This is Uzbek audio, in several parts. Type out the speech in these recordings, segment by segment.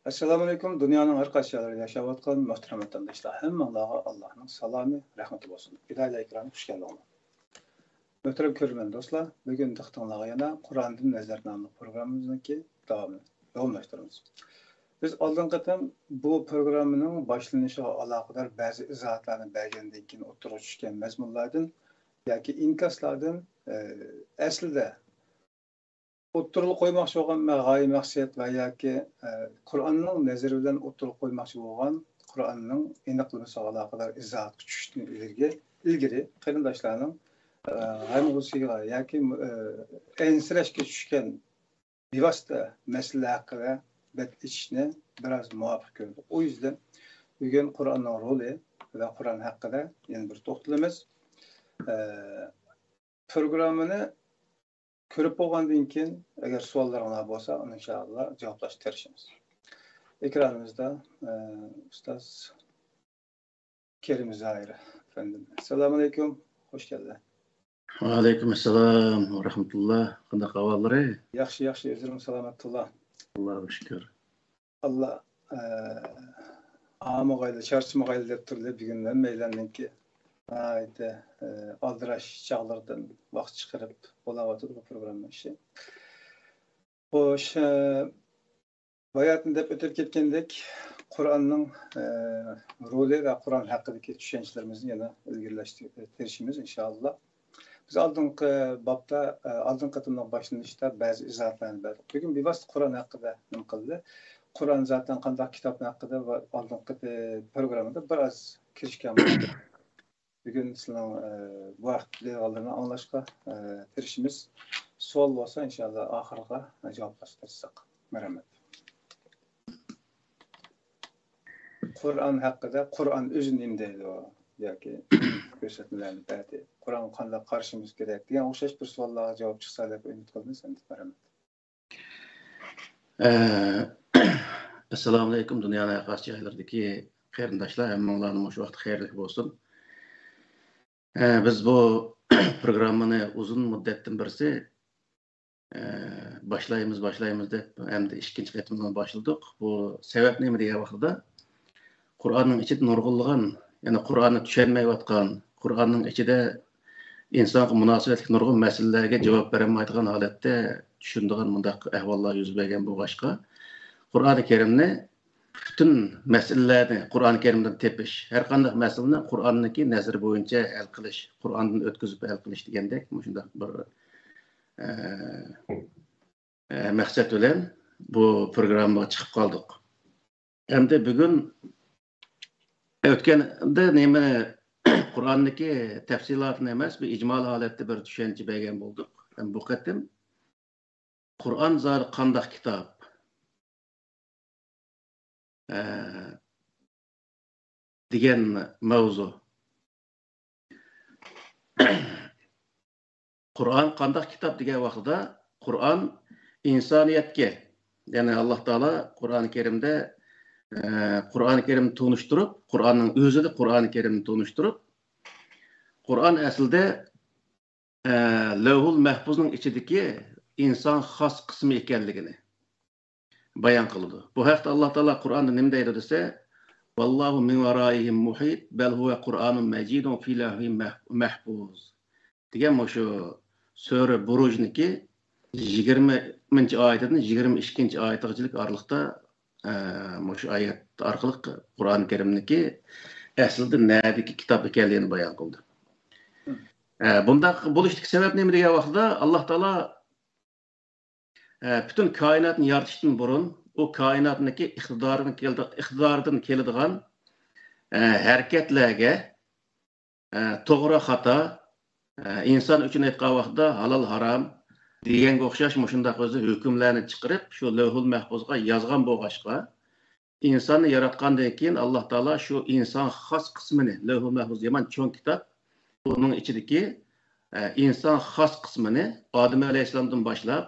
Assalamu alaikum. Dünyanın her kaçyaları yaşavatkan muhterem vatandaşlar. Hammalarga Allah'ın salamı, rahmeti olsun. Bidayla ekranı hoş geldiniz. Muhterem körmen dostlar, bugün diqqatinizga yana Kur'an'dan nazarname programımızdaki davamlaştırıyoruz. Biz oldin qatam bu programının başlanışıga alaqadar bazı izohatlarni bergandan keyin o'ttirib tushgan mazmunlardan yoki inkaslardan aslida o'ttirib qo'ymoqchi bo'lgan g'oya maqsad va yoki Qur'onning nazari bilan o'ttirib qo'ymoqchi bo'lgan Qur'onning aniqlamashiga aloqador izohat tushishdan ilgari qarindoshlarning g'amg'usiga yoki ensirashga tushgan bevosita masala haqida bet ichishni biroz muvofiq ko'rdik. O yüzden bugün Qur'onning roli va Qur'on haqida yana bir to'xtalamiz. Programmani ko'rib bo'lgandan keyin agar savollaringiz bo'lsa, uni inshaalloh javoblashga tirishamiz. Ekranimizda ustoz Kerim Zahir efendim. Assalomu alaykum. Hoş geldin. Aleyküm selam ve rahmetullah. Qanday ahvollari? Yaxshi, o'zim salomatullah. Allohga shukr. Allah amagaylı, çarşımagaylı deb turdi. Bugundan meylandanki ayda aldirash chaqlardan vaqt chiqarib bo'layotdi bu programma ishi. Xo'sh, bayatın deb o'tib ketgandek, Qur'onning roli va Qur'on haqidagi tushunchalarimizni yana ilgirlashtirishimiz inshaalloh. Biz oldingi bobda, oldingi qatimning boshlanishida ba'zi izohatlarni berdik. Bugun bevosita Qur'on haqida nima qildi? Qur'on zaten qanday kitap haqida va oldingi programmada biroz kirishgan bo'ldik. Bugun sizlarning bu vaqtlarni anglashga tirishimiz. Savol bo'lsa inshaalloh oxiriga javoblashtirsak. Marhamat. Qur'on haqida, Qur'on o'zi nima deydi yoki ko'rsatmalarni berdi. Qur'on qanday qarshimiz kerak degan o'xshash bir savollarga javob chiqsa deb umid qilamiz. Marhamat. Assalomu alaykum dunyoning qaysi joylaridagi qarindoshlar, hammalarning shu vaqt xayrli bo'lsin. Biz bu programmani uzun muddatdan birisi başlayımız deb endi ikkinchi qatimdan boshladik. Bu sabab nima degan vaqtda Qur'onning ichida nurg'unlagan, ya'ni Qur'onni tushunmayotgan, Qur'onning ichida insonga munosabatli nurg'un masalalarga javob berolmaydigan holatda tushundigan mundaq ahvollar yuz bergan bo'lg'achqa Qur'oni Karimni bütün meselelerni Qur'oni Karimdan tepish, har qanday masalani Qur'onniki nazari bo'yicha hal qilish, Qur'ondan o'tkazib hal qilish degandek shunday bir maqsad bilan bu programmaga chiqib qoldik. Endi bugun o'tganda nima Qur'onniki tafsilotini emas, bir ijmol holatda bir tushuncha bergan bo'ldik. Bu qatim Qur'on zot qanday kitob degan mavzu. Qur'on qanday kitob degan vaqtda Qur'on insoniyatga, ya'ni Alloh taolo Qur'oni Karimda Qur'oni Karimni tunishtirib, Qur'onning o'zida Qur'oni Karimni tunishtirib, Qur'on aslida Lavhul Mahfuzning ichidagi inson xos qismi ekanligini bayon qildi. Bu haqda Alloh taolo Qur'onda nima deydi desa, "Vallohu min varaihim muhit, bal huwa Qur'onun majidun fi lavhin mahfuz." degan shu sura Burujniki 20-oyatidan 22-oyatgacha oralig'da shu oyat orqali Qur'oni Karimniki aslida nadiki kitob ekanligini bayon qildi. Bundaq bo'lishdagi sabab nima degan vaqtda Alloh taolo bütün kainatni yaratishdan burun o kainatniki iqtidoridan keladigan harakatlarga to'g'ri xato inson uchun aytgan vaqtda halol harom deganga o'xshash shunday o'zi hukmlarni chiqarib shu Lavhul Mahfuzga yozgan bo'lg'achqa insonni yaratgandan keyin Alloh taolo shu inson xos qismini Lavhul Mahfuz degan cho'ng kitob uning ichidagi inson xos qismini Odam alayhissalomdan boshlab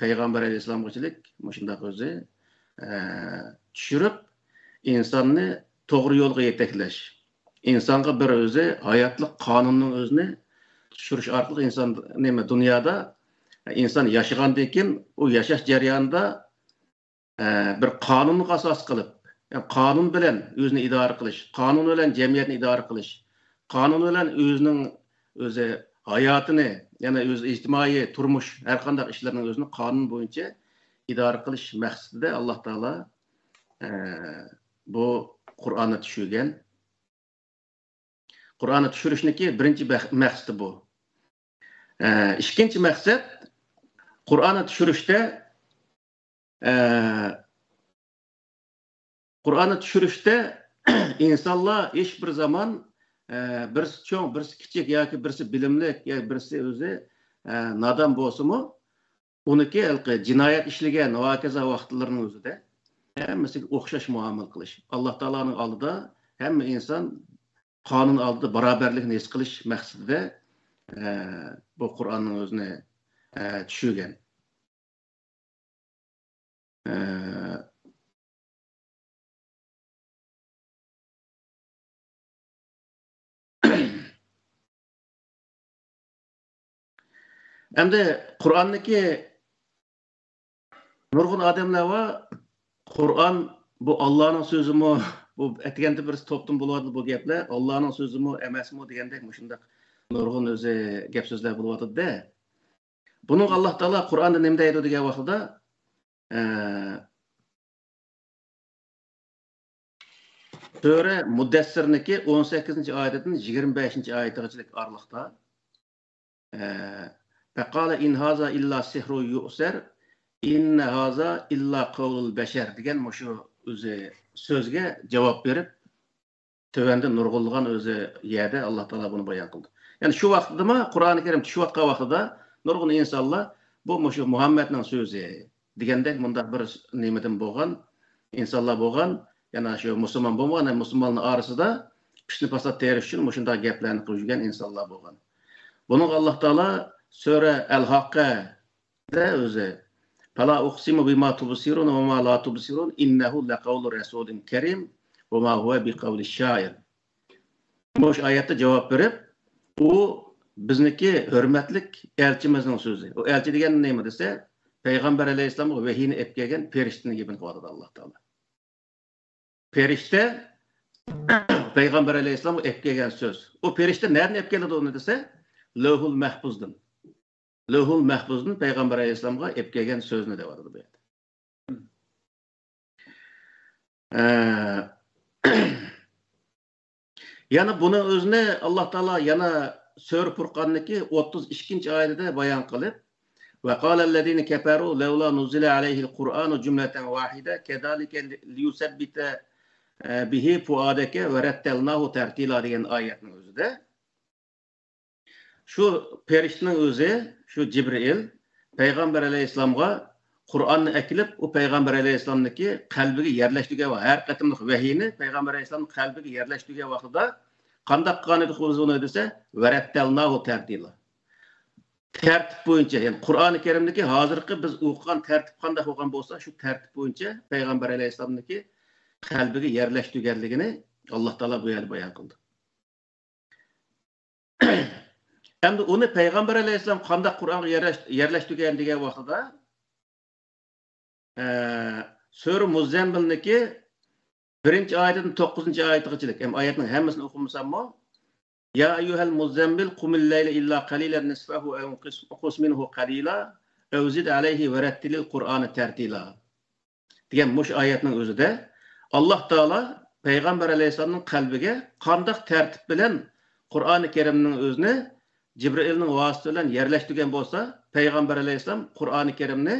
Peygamber Aleyhisselam'çılık şunday o'zi tushirib insonni to'g'ri yo'lga yetaklash, insonga bir o'zi hayotlik qonunning o'zini tushirish orqali inson nima dunyoda inson yashagandan keyin u yashash jarayonida bir qonunga asos qilib, yani qonun bilan o'zini idora qilish, qonun bilan jamiyatni idora qilish, qonun bilan o'zining o'zi hayotini, ya'ni o'z ijtimoiy turmush har qanday ishlarning o'zini qonun bo'yicha idora qilish maqsadida Alloh taolo bu Qur'onni tushirgan. Qur'onni tushirishniki birinchi maqsadi bu. Ikkinchi maqsad Qur'onni tushirishda insonlar hech bir zaman birisi cho'ng, birisi kichik yoki birisi bilimli yoki birisi o'zi nodon bo'lsa-mu, uniki jinoyat ishlagan va hokazo vaqtlarning o'zida hammasiga o'xshash muomala qilish. Alloh taoloning oldida hamma inson qonun oldida barobarlikni his qilish maqsadida bu Qur'onning o'zini tushirgan. Endi Qur'onniki nurg'un odamlar va Qur'on bu Allohning so'zimi, bu aytganda bir to'pdan bo'ladi bu gaplar, Allohning so'zimi emasmi degandek shunday nurg'un o'zi gap so'zlar bo'lyapti-da. Buning Alloh taolo Qur'onda nima deydi degan vaqtda Sura Mudassirniki 18-oyatdan 25-oyatgacha oralig'da faqala in haza illa sihru yu'sar in haza illa qawlul bashar degan shu o'zi so'zga javob berib tövəndə nurg'ulg'an o'zi yerda Alloh taolo buni bayon qildi. Ya'ni shu vaqtda Qur'oni Karim tushayotgan vaqtida nurg'un insonlar bu shu Muhammadning so'zi degandek bundaq bir nimadan bo'lgan insonlar bo'lgan, yana shu musulmon bo'lmagan musulmonlar orasida pishni pasat terish uchun shunday gaplarni qilib yurgan insonlar bo'lgan. Buning Alloh taolo Sura Al-Haqqada o'zi fala uqsimu bima tubsirun va ma la tubsirun innahu laqawlu rasulin karim va ma huwa biqawli shoir. Bu oyatda javob berib, u bizniki hurmatlik elchimizning so'zi. O elchi degan nima desa, Payg'ambar alayhisolamga vahiyni olib kelgan ferishtani gibi qiladi Alloh taolo. Ferishta Payg'ambar alayhisolamga olib kelgan so'z. O ferishta nereden olib keladi uni desa, Lohul Mahfuzdan. Lohul Mahfuzdan Payg'ambar alayhisolamga olib kelgan so'zni deydi bu yerda. Yana buni o'zini Alloh taolo yana Sura Furqonniki 32-oyatida bayon qilib, va qalallazina kafaru lawla nuzila alayhil qur'anu jumlatan wahida kadalika liyusabbita bihi fuadaka va rattalnahu tartila degan oyatning o'zida shu ferishtaning o'zi, shu Jibril Payg'ambar alayhisolamga Qur'onni akilib, u Payg'ambar alayhisolamniki qalbiga yerlashtirgan va har qatimliq vahiyni Payg'ambar alayhisolamning qalbiga yerlashtirgan vaqtida qanday qilgan edi o'zini desa, varattalnahu tartila. Tartib bo'yicha, ya'ni Qur'oni Karimdagi hozirgi biz o'qigan tartib qanday bo'lgan bo'lsa, shu tartib bo'yicha Payg'ambar alayhisolamniki qalbiga yerlashtirganligini Alloh taolo bu yerda bayon qildi. Endi uni Payg'ambar alayhisolam qanday Qur'onga yerlashtirgan degan vaqtida Sura Muzammilniki 1-oyatdan 9-oyatgacha, ham oyatning hammasini o'qimasammi, ya ayyuhal muzammil qumil layla illa qalilan nisfahu aw qus minhu qalila aw zid alayhi wa rattilil qur'ana tartila degan mush oyatning o'zida Alloh taolo Payg'ambar alayhisolamning qalbiga qanday tartib bilan Qur'oni Karimning o'zini Jibrilning vasitasi bilan yerlashtirgan bo'lsa, Payg'ambar alayhisolam Qur'oni Karimni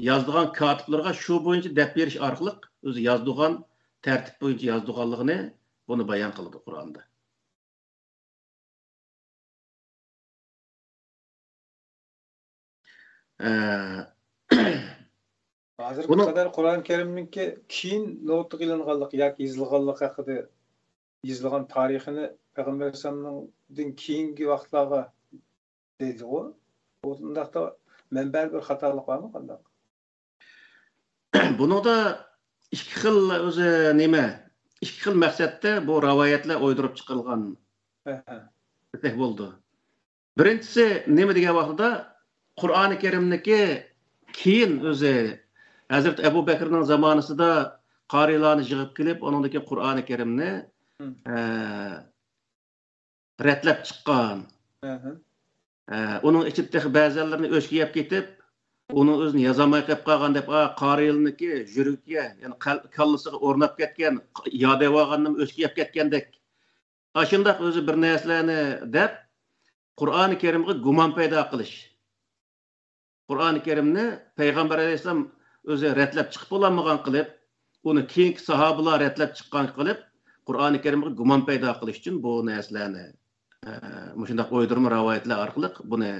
yozdigan katiblarga shu bo'yicha deb berish orqali o'zi yozdigan tartib bo'yicha yozdiganligini buni bayon qildi Qur'onda. Hozirgi qadar Qur'oni Karimninki keyin notib qilinganlik yoki yozilganlik haqida yozilgan tarixini Payg'ambar alayhisolamning keyingi vaqtlarga deydi o. Bundaqda manba bir xatolik bormi qanday? Buningda ikki xil o'zi nima? Ikki xil maqsadda bu rivoyatlar o'ydirib chiqilgan. Bo'ldi. Birinchisi nima degan vaqtda Qur'oni Karimniki keyin o'zi Hazreti Ebu Bekir'nin zamanısında qarilarını yığıp kelip, onundaki Kur'an-ı Kerimni retlep çıqqan. Onun içindeki ba'zilarini o'chkiyap ketib, onun o'zini yazamay qolib qolgan deb, qarilniki yuragga, ya'ni kallasiga o'rnab ketgan, yodab olgandan o'chkiyap ketgandek. Ashundaq o'zi bir narsalarni deb Qur'oni Karimga gumon paydo qilish. Qur'oni Karimni payg'ambar alayhisalom o'zi retlab chiqib bo'lmagan qilib, uni keyingi sahobalar retlab chiqqan qilib, Qur'oni Karimga gumon paydo qilish uchun bu narsalarni shundaq o'ydirma rivoyatlar orqali buni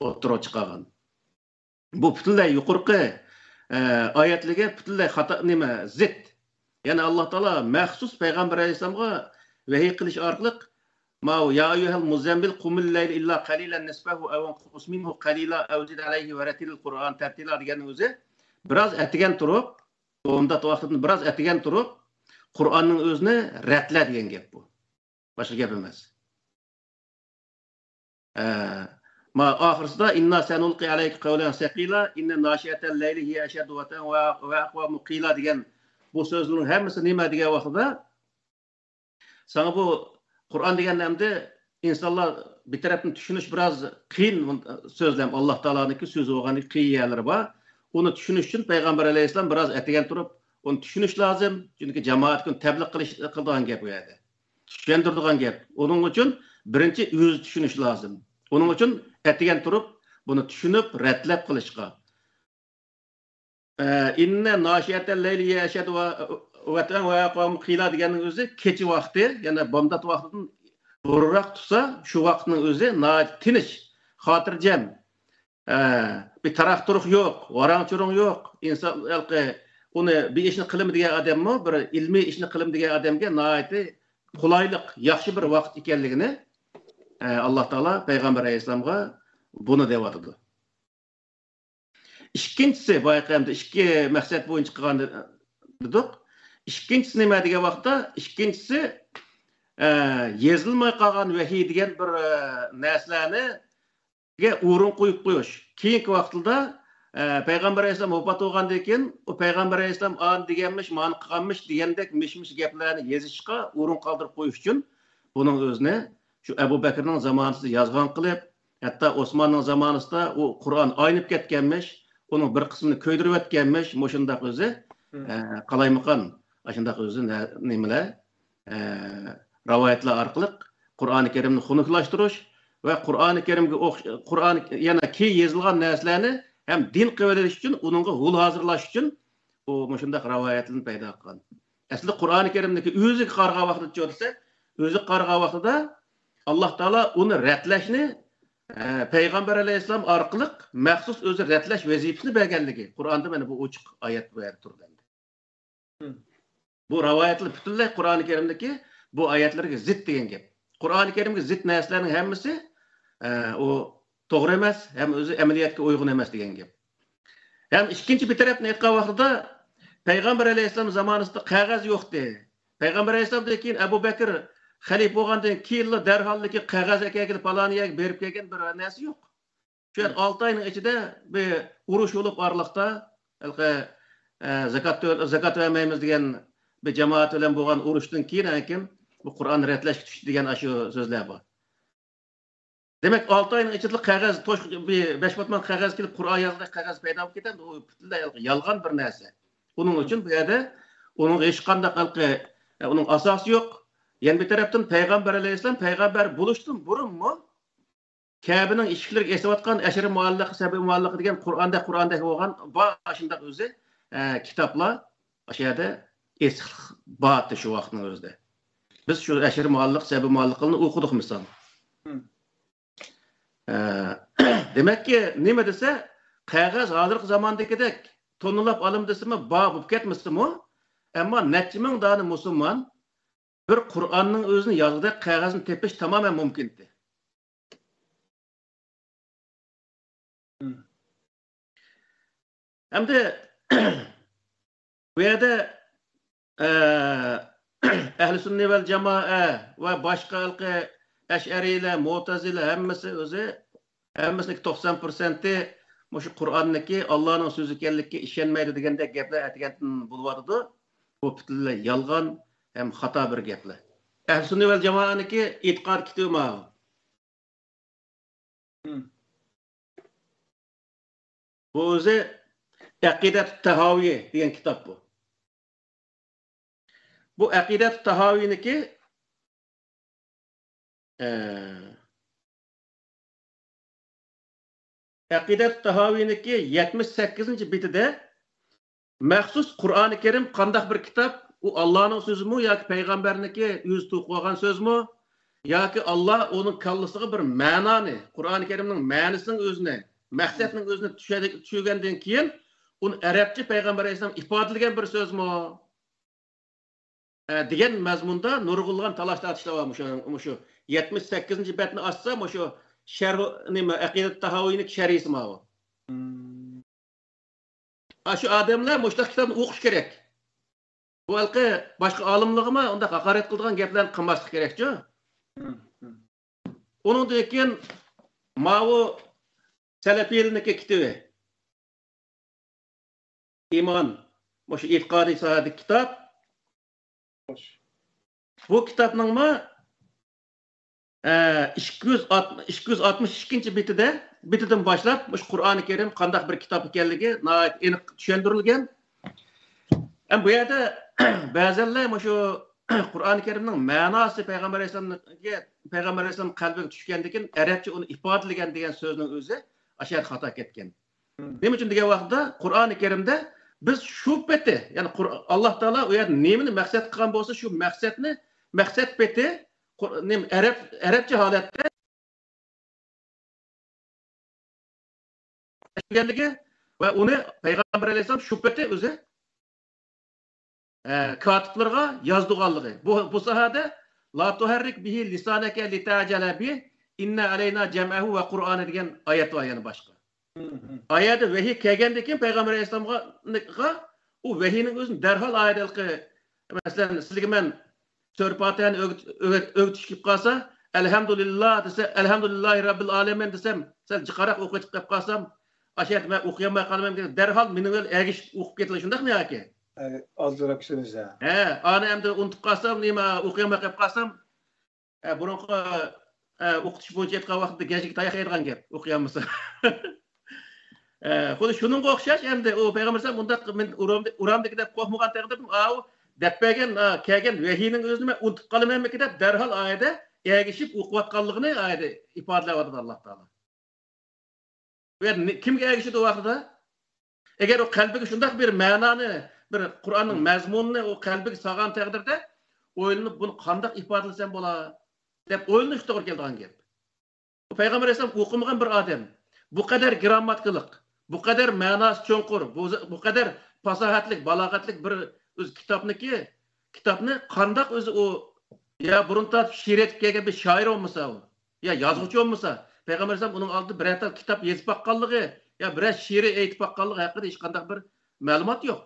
o'ttirib chiqargan. Bu butunlay yuqorqi oyatlarga butunlay xato nima zid. Ya'ni Alloh taolo maxsus payg'ambar alayhisalomga vahiy qilish orqali "Ma ya ayyuhal muzammil qumil layl illa qalilan nisfahu aw anqus minhu qalila aw zid alayhi wa ratilil Qur'an tartila" degan o'zi biroz atigan turib, onda vaqtini biroz atigan turib, Qur'onning o'zini ratla degan gap bu. Başka gap emas. Ma oxirsida inna sanulqi alayka qawlan saqila inna nashiyatal layli hiya ashaddu watan wa aqwa muqila degan bu so'zlarning hammasi nima degan vaqtida sana bu Qur'on deganlarda insonlar bir tarafdan tushunish biroz qiyin so'zlar. Alloh taoloning so'zi bo'lgani qiyinlari bor. Uni tushunish uchun payg'ambar alayhisalom biroz atigan turib, uni tushunish lozim. Chunki jamoat kun tabliq qilgan gap bu yerda. Tushundirdigan gap. Onun uchun birinchi o'zi tushunish lozim. Onun uchun atigan turib, buni tushunib, ratlab qilishga. Inna nashiyatal layli yashadu va aqam qila deganning o'zi kechi vaqti, ya'ni bomdod vaqtidan burroq tutsa, shu vaqtning o'zi tinish, xotirjam. Bir taraf turuq yo'q, varang churuq yo'q. Inson uni bir ishni qilim degan odammi, bir ilmiy ishni qilim degan odamga noiti qulaylik, yaxshi bir vaqt ekanligini Alloh taolo payg'ambar alayhisalomga buni deyotdi. Ikkinchisi, bayqamda ikki maqsad bo'yicha qilgan dedik. Ikkinchisi nima degan vaqtda, ikkinchisi yezilmay qolgan vahiy degan bir narsalarni o'rin qo'yib qo'yish. Keyingi vaqtda payg'ambar alayhisalom vafot bo'lgandan keyin u payg'ambar alayhisalom an deganmish, ma'ni qilganmish degandek mish-mish gaplarni yozishga o'rin qoldirib qo'yish uchun buning o'zini shu Abu Bakrning zamonasida yozgan qilib, hatto Osmonning zamonasida u Qur'on aynib ketganmish, uning bir qismini ko'ydirib o'tganmish, shundaq o'zi qalaymaqan, shundaq o'zi nimalar rivoyatlar orqali Qur'oni Karimni xunuklashtirish va Qur'oni Karimga Qur'on yana keyin yozilgan narsalarni hem din qilib uchun, uningga hul hozirlash uchun u shundaq rivoyatlarni paydo qilgan. Aslida Qur'oni Karimdagi o'zi qarg'a vaqtida bo'lsa, o'zi qarg'a vaqtida Alloh taolo uni ratlashni payg'ambar alayhisalom orqali maxsus o'zi ratlash vazifasini berganligi Qur'onda mana bu ochiq oyat bu yerda turdi. Bu rivoyatlar butunlay Qur'oni Karimdagi bu oyatlarga zid degan gap. Qur'oni Karimga zid narsalarning hammasi o to'g'ri emas, ham o'zi amaliyotga uyg'un emas degan gap. Ham ikkinchi bir tarafni aytgan vaqtida payg'ambar alayhisalom zamonasida qog'oz yo'qdi. Payg'ambar alayhisalomdan keyin Abu Bakr xalifa bo'lgandan keyin darholliki qog'oz akaga paloniyaga berib kelgan bir narsa yo'q. Shu 6 oyning ichida bir urush bo'lib orliqda zakat vermaymiz degan bir jamoat bilan bo'lgan urushdan keyin bu Qur'on ratlashga tushdi degan shu so'zlar bor. Demek 6 ayın içinde qog'oz, 5 batman qog'oz kelib Qur'on yozgan qog'oz paydo bo'lib ketadi, u butunlay yolg'on bir narsa. Uning uchun bu yerda uning hech qanday uning asosi yo'q. Yana bir tarafdan payg'ambar alayhisalom payg'ambar bo'lishdan burunmi Kabe'ning ishiklariga esayotgan ashri muallaq, sabi muallaq degan Qur'onda bo'lgan shunday o'zi kitoblar o'sha yerda esbatı shu vaqtning o'zida. Biz shu ashri muallaq, sabi muallaqni o'qidik misol. Demek ki nima desa, qog'oz hozirgi zamondagidek tonlab olim desimi, bo'lib ketmasmi? Ammo necha ming dona musulmon bir Qur'onning o'zini yozgan qog'ozni tepish tamamen mumkindir. Hamda bu yerda ahli sunni vel jamoa va boshqa Eş'ariler, Mu'tazile hammasi o'zi hammasining 90% Şu Qur'onniki Allohning so'zi ekanligiga ishonmaydi degandek gaplar aytgandan bo'lyapti. Bu butunlay yolg'on ham xato bir gaplar. Ahl sunna val jamoaniki e'tiqod kitobi ma'lum. Bu o'zi Aqidat Tahaviy degan kitob bu. Bu Aqidat Tahaviyniki Aqidat Tahaviyniki 78-betida maxsus Qur'oni Karim qandaq bir kitob, u Allohning so'zimi yoki payg'ambarniki o'zi to'qib olgan so'zmi yoki Alloh uning kallasiga bir ma'noni, Qur'oni Karimning ma'nisining o'zini, maqsadining o'zini tushungandan keyin uni arabcha payg'ambar alayhisalom ifodalagan bir so'zmi degan mazmunda nurg'ulg'an talash tortishlar bor. Shu 78-betni ochsa, shu sharh nima Aqidat Tahaviyning sharhisi ma bu. Şu adamlar muştaq kitobni o'qish kerak. Bu halqi boshqa olimligimi unda haqorat qiladigan gaplarni qilmaslik kerak-ku. Uningdan keyin mavu salafiylarniki kitobi. İman, shu e'tiqodiy sohadagi kitob. Bu kitobning 262-betidan boshlab Qur'oni Karim qandaq bir kitob ekanligi aniq tushuntirilgan. Bu yerda ba'zanlar shu Qur'oni Karimning ma'nosi payg'ambar alayhisalom qalbiga tushgandan keyin arabcha uni ifodalagan degan so'zning o'zi ashar xato ketgan. Nima uchun degan vaqtda Qur'oni Karimda biz shu beti, ya'ni Alloh taolo u yerda nimani maqsad qilgan bo'lsa, shu maqsad beti Arapça holatda ekanligi va uni payg'ambar alayhisalom shu paytda o'zi katiblarga yozdirganligi. Bu sohada la tuharrik bihi lisanaka litajala bi inna alayna jam'ahu va qur'oni degan oyat var yana boshqa. Oyatda vahiy kelgandan keyin payg'ambar alayhisalomga u vahiyning o'zini darhol oyatga masalan sizga men Sörpateni öğütüş gibi kalsa, elhamdülillah dese, elhamdülillahi rabbil alemin desem, sen çıkarak okuyup çıkıp kalsam, aşağıda ben okuyamaya kalmam ki, derhal benim öyle ergiş okuyup getirir, şundak mı ya ki? Azdırak sözü ya. Anı hem de unutup kalsam, neyme okuyamaya kalsam, bunun okutuş boyunca etken vakitte gençlik dayak ayırgan gep, okuyamasa. Konu şunun okşaş, hem de o peygamber sen bunda uramdaki de korkmagan tekdirdim, Depegen kelgen vahiyning o'zini unutib qolaman deb darhol oyada ergishib o'qiyotganligini oyada ifodalayapti Alloh taolo. Bu kimga ergishdi u vaqtda? Agar u qalbiga shunday bir ma'noni, bir Qur'onning mazmunini u qalbiga solgan taqdirda o'ylanib buni qanday ifodalasam bo'ladi deb o'ylanish to'g'ri keladigan gap. Bu payg'ambar alayhisalom o'qimagan bir odam, bu qadar grammatikalik, bu qadar ma'nosi cho'nqur, bu qadar fasohatlik, balog'atlik bir o'z kitobni qandaq o'zi u ya burun tortib she'r etib kelgan bir shoir bo'lmasa u ya yozuvchi bo'lmasa payg'ambar alayhisalom uning oldida birorta kitob yozib baqqanligi ya biror she'r aytib baqqanligi haqida hech qanday bir ma'lumot yo'q.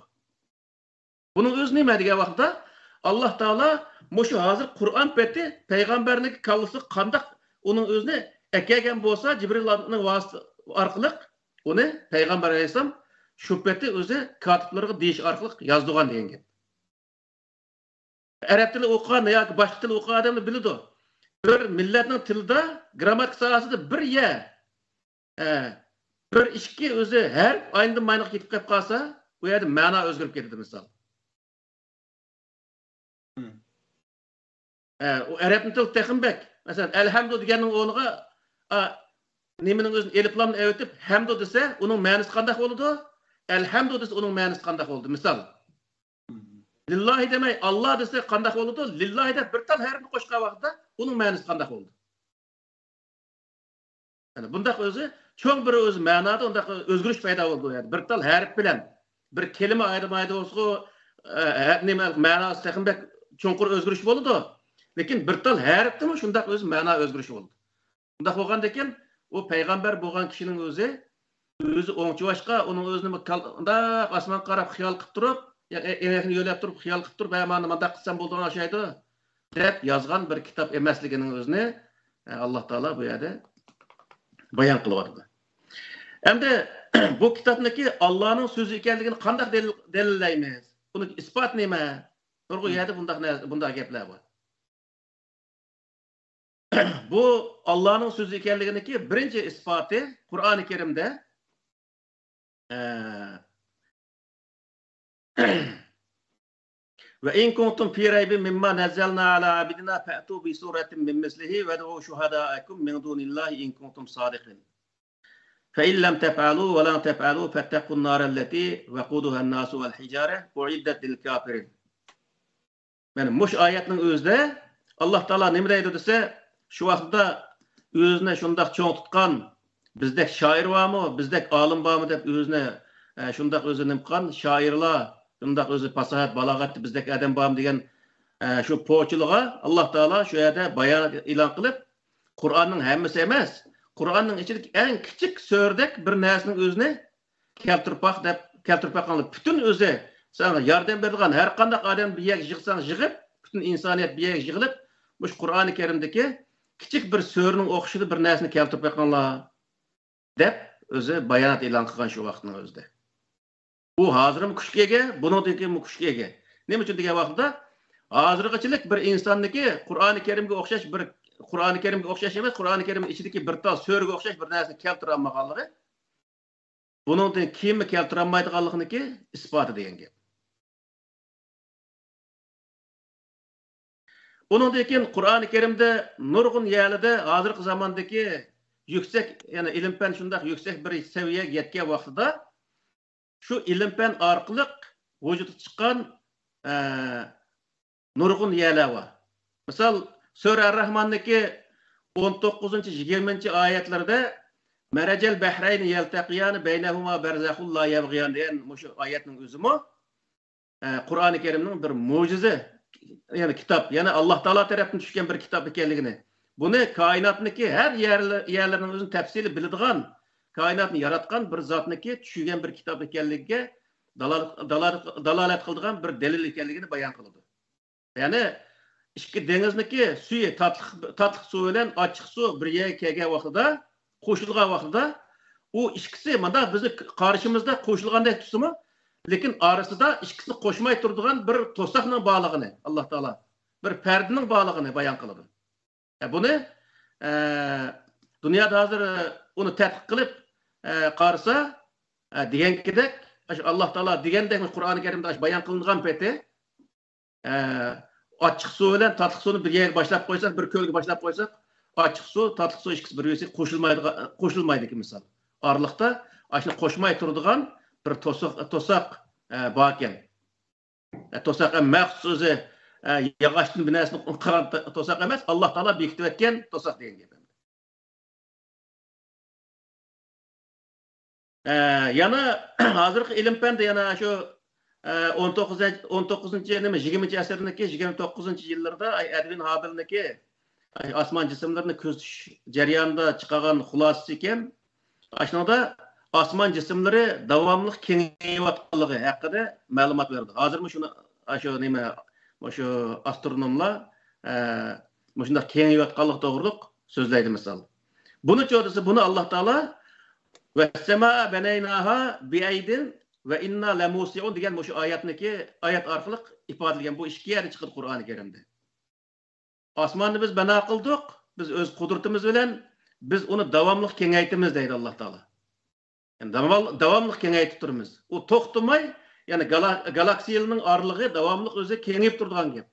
Buning o'zi nima degan vaqtda Alloh taolo shu hozir Qur'on peti payg'ambarning kallasi qandaq uning o'zini kelgan bo'lsa Jibrilning vasitasi orqali uni payg'ambar alayhisalom shu peti o'zi katiblarga deyish orqali yozdirgan degan gap. Arab tili o'qigan yoki boshqa til o'qigan odamlar biladi. Bir millatning tilida grammatik sohasida bir ikki o'zi har aynda mayniq ketib qolib qolsa, u yerda ma'no o'zgarib ketadi misol. O arab tili texmbek, masalan, alhamdu deganning o'rniga nimaning o'zini eliflamni o'tib hamdu desa, uning ma'nosi qanday bo'ladi? Elhamdu desa uning ma'nosi qanday bo'ldi? Misol. Lillahi demay Allah desa qanday bo'ladi? Lillahi deb bir tal harfni qo'shgan vaqtda uning ma'nosi qanday bo'ldi? Yani bundaq o'zi cho'ng bir o'zi ma'noda undaq o'zgarish paydo bo'ldi. Yani bir tal harf bilan bir kelima ayirmaydi bo'lsa, nima ma'nosi texmbek cho'nqur o'zgarish bo'ladi. Lekin bir tal harfdimi shundaq o'zi ma'no o'zgarish bo'ldi. Bundaq bo'lgandan keyin u payg'ambar bo'lgan kishining o'zi o'ngchivashqa uning o'zini undaq osmon qarab xiyol qilib turib, elakni yo'lab turib xiyol qilib turib, "Mana bunday qilsam bo'ladigan o'shaydi" deb yozgan bir kitob emasligining o'zini Alloh taolo bu yerda bayon qilyapti. Endi bu kitapdaki Allah'ın sözü ekanligini qanday delillaymiz? Buni isbot nima? Nurg'u yerda bunday gaplar bor. Bu Allah'ın sözü ekanliginiki birinchi isboti Qur'oni Karimda ve in kuntum fi raybin mimma nazzalna ala abidina fa'tu bi suratin min mislihi ve du'u shuhada'akum min dunillahi in kuntum sadiqin. فإن لم تفعلوا ولا تفعلوا فاتقوا النار التي وقودها الناس والحجارة أعدت للكافرين. Yani muş ayetinin özde Allah Taala nima deydi dese şu vaqtda özüne şundaq çoğ tutkan bizdek şair varmı, bizdek alim varmı deb özüne şundaq özü nimqan şairlar, şundaq özü fasahat, balagat bizdek adam varmı degan şu poçuluğa Allah Taala şu yerdə bayan e'lon qilib Qur'onning hammasi emas, Qur'onning ichidagi eng kichik so'rdek bir narsaning o'zini keltirib qilib butun o'zi sana yordam beradigan har qanday odam bir yerga yig'sang yig'ib, butun insoniyat bir yerga yig'ilib, bu Qur'oni Karimdagi kichik bir so'rning o'qishida bir narsani keltirib qo'yganlar deb o'zi bayonot e'lon qilgan shu vaqtning o'zida. Bu hozirmi kuchga ega, buningdagi kuchga ega. Nima uchun degan vaqtda hozirgachilik bir insonniki Qur'oni Karimga o'xshash bir Qur'oni Karimga o'xshash emas, Qur'oni Karimning ichidagi bir tal so'rga o'xshash bir narsani keltira olmaganligi, buningdan kimni keltira olmaydiganliginiki isboti degan gap. Onundan keyin Qur'oni Karimda nurg'un yerlarda hozirgi zamondagi yuksak, ya'ni ilm-fan shunday yuksak bir saviyaga yetgan vaqtida shu ilm-fan orqali vujudga chiqqan nurg'un yerlar bor. Misol Sura Ar-Rahmonniki 19-20 oyatlarda Marajal bahrayni yaltaqiyan baynahuma barzakhul la yabghiyan degan shu oyatning o'zimi Qur'oni Karimning bir mo'jiza, ya'ni kitob, ya'ni Alloh taolo tarafdan tushgan bir kitob ekanligini, buni koinotniki har yerlarning o'zini tafsili biladigan, koinotni yaratgan bir zotniki tushgan bir kitob ekanligiga dalolat qiladigan bir dalil ekanligini bayon qiladi. Ya'ni ikki dengizniki suvi tatliq suv bilan ochiq suv bir yerga kelgan vaqtida, qo'shilgan vaqtida u ikkisi mana bizni qarshimizda qo'shilgandek tusimi, lekin orasida ikkisini qo'shmay turadigan bir to'saqning borligini Alloh taolo bir pardining borligini bayon qiladi. Buni dunyoda hozir uni tadqiq qilib qarasa degankidek Alloh taolo degandek Qur'oni Karimda bayon qilingan payti ochiq suv bilan tatliq suvni bir yerga boshlab qo'ysak, bir ko'lga boshlab qo'ysak, ochiq suv, tatliq suv ikkisi bir-biriga qo'shilmaydi misol. Oraliqda ashuni qo'shmay turadigan bir to'saq bor ekan. To'saq maxsus o'zi yog'ochdan binasini qilgan to'saq emas, Alloh taolo bekitib etgan to'saq degan gap. Yana hozirgi ilm-fanda yana shu 19-20 asrniki 29-yillarda Edwin Hubble'niki osmon jismlarini ko'zish jarayonida chiqqan xulosasi ekan, ashunada osmon jismlari davomli kengayayotganligi haqida ma'lumot berdi. Hozirmi shu nima shu astronomlar shunda kengayayotganlik to'g'riliq so'zlaydi misol. Buni cho'disi buni Alloh taolo va samaa banaynaha bi'aydin ve inna lemusiun degan bu oyatniki oyat orqali ifodalagan bu ikki yerda chiqadi Qur'oni Karimda. Osmonni biz bana qildik, biz o'z qudratimiz bilan biz uni davomli kengaytimiz deydi Alloh taolo. Yani davomli kengaytib turamiz. U to'xtamay, ya'ni galaksiyalarning orlig'i davomli o'zi kengayib turadigan gap.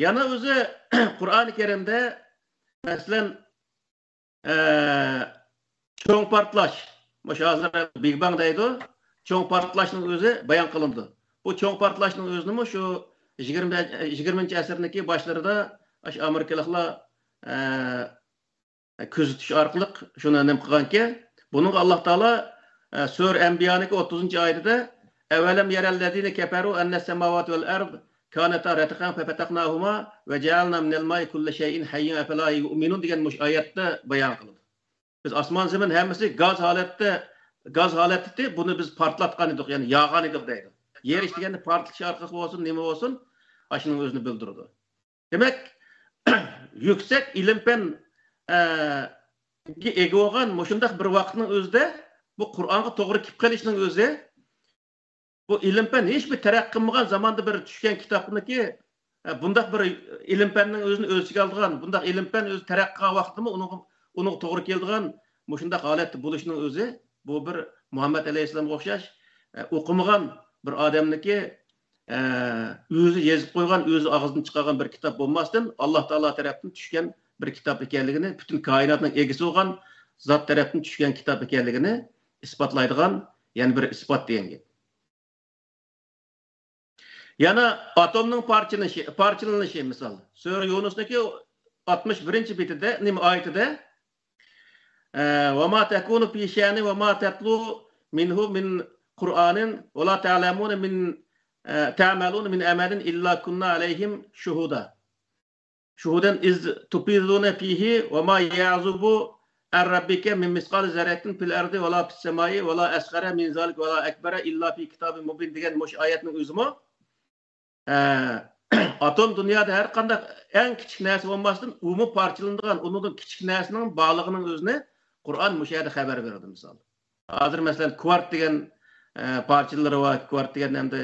Yana o'zi Qur'oni Karimda masalan cho'ng portlash, o'sha hozir Big Bang deydi, cho'ng portlashning o'zi bayon qilindi. Bu cho'ng portlashning o'zini shu 20-asrniki boshlarida o'sha Amerikaliklar kuzatish orqali shuni nim qilganki, buning Alloh taolo Sura Anbiya'niki 30-oyatida avalam yarallazina kafaru anna samawati val ard kanata ratqan fafataqnahuma ve ja'alna minal ma'i kulli shay'in hayyin afala yu'minun degan oyatda bayon qildi. Biz osmon zamin hammasi gaz holatida buni biz portlatgan edik, ya'ni yog'gan edik deydi. Yer ichdiganda portlash orqali bo'lsin, nima bo'lsin, ashuning o'zini bildirdi. Demak, yüksek ilim-pen ega bo'lgan mushundaq bir vaqtning o'zida bu Qur'onga to'g'ri kelib qolishning o'zi bu ilim-pen hech bir taraqqiy qilmagan zamonda bir tushgan kitobniki bundaq bir ilim-penning o'zini o'ziga olgan, bundaq ilim-pen o'zi taraqqiy qilgan vaqtimi uni to'g'ri keladigan mushundaq holatda bo'lishning o'zi bu bir Muhammad alayhissalomga o'xshash o'qimagan bir odamniki o'zi yozib qo'ygan, o'zi og'zidan chiqargan bir kitob bo'lmasdan Alloh taolo tarafdan tushgan bir kitob ekanligini, butun koinotning egasi bo'lgan zot tarafdan tushgan kitob ekanligini isbotlaydigan yana bir isbot degan gap. Yana atomning parchalanishi misol. Sura Yunusdagi 61-betida, oyatida "Va ma takunu fi sha'ni va ma tatlu minhu min Qur'anin va la ta'lamuna min ta'maluna min amalin illa kunna alayhim shuhudan iz tupiduna fihi va ma ya'zubu ar-rabbika min misqali zarratin fil ardi va la fis samai va la asghara min zalik va la akbara illa fi kitabin mubin" degan mush oyatning o'zimi atom dunyoda har qanday eng kichik narsa bo'lmasdan umumiy parchalanadigan, uning kichik narsaning borligining o'zini Qur'on mush yerda xabar beradi misol. Hozir masalan kvart degan parchalari var, kvart degan hamda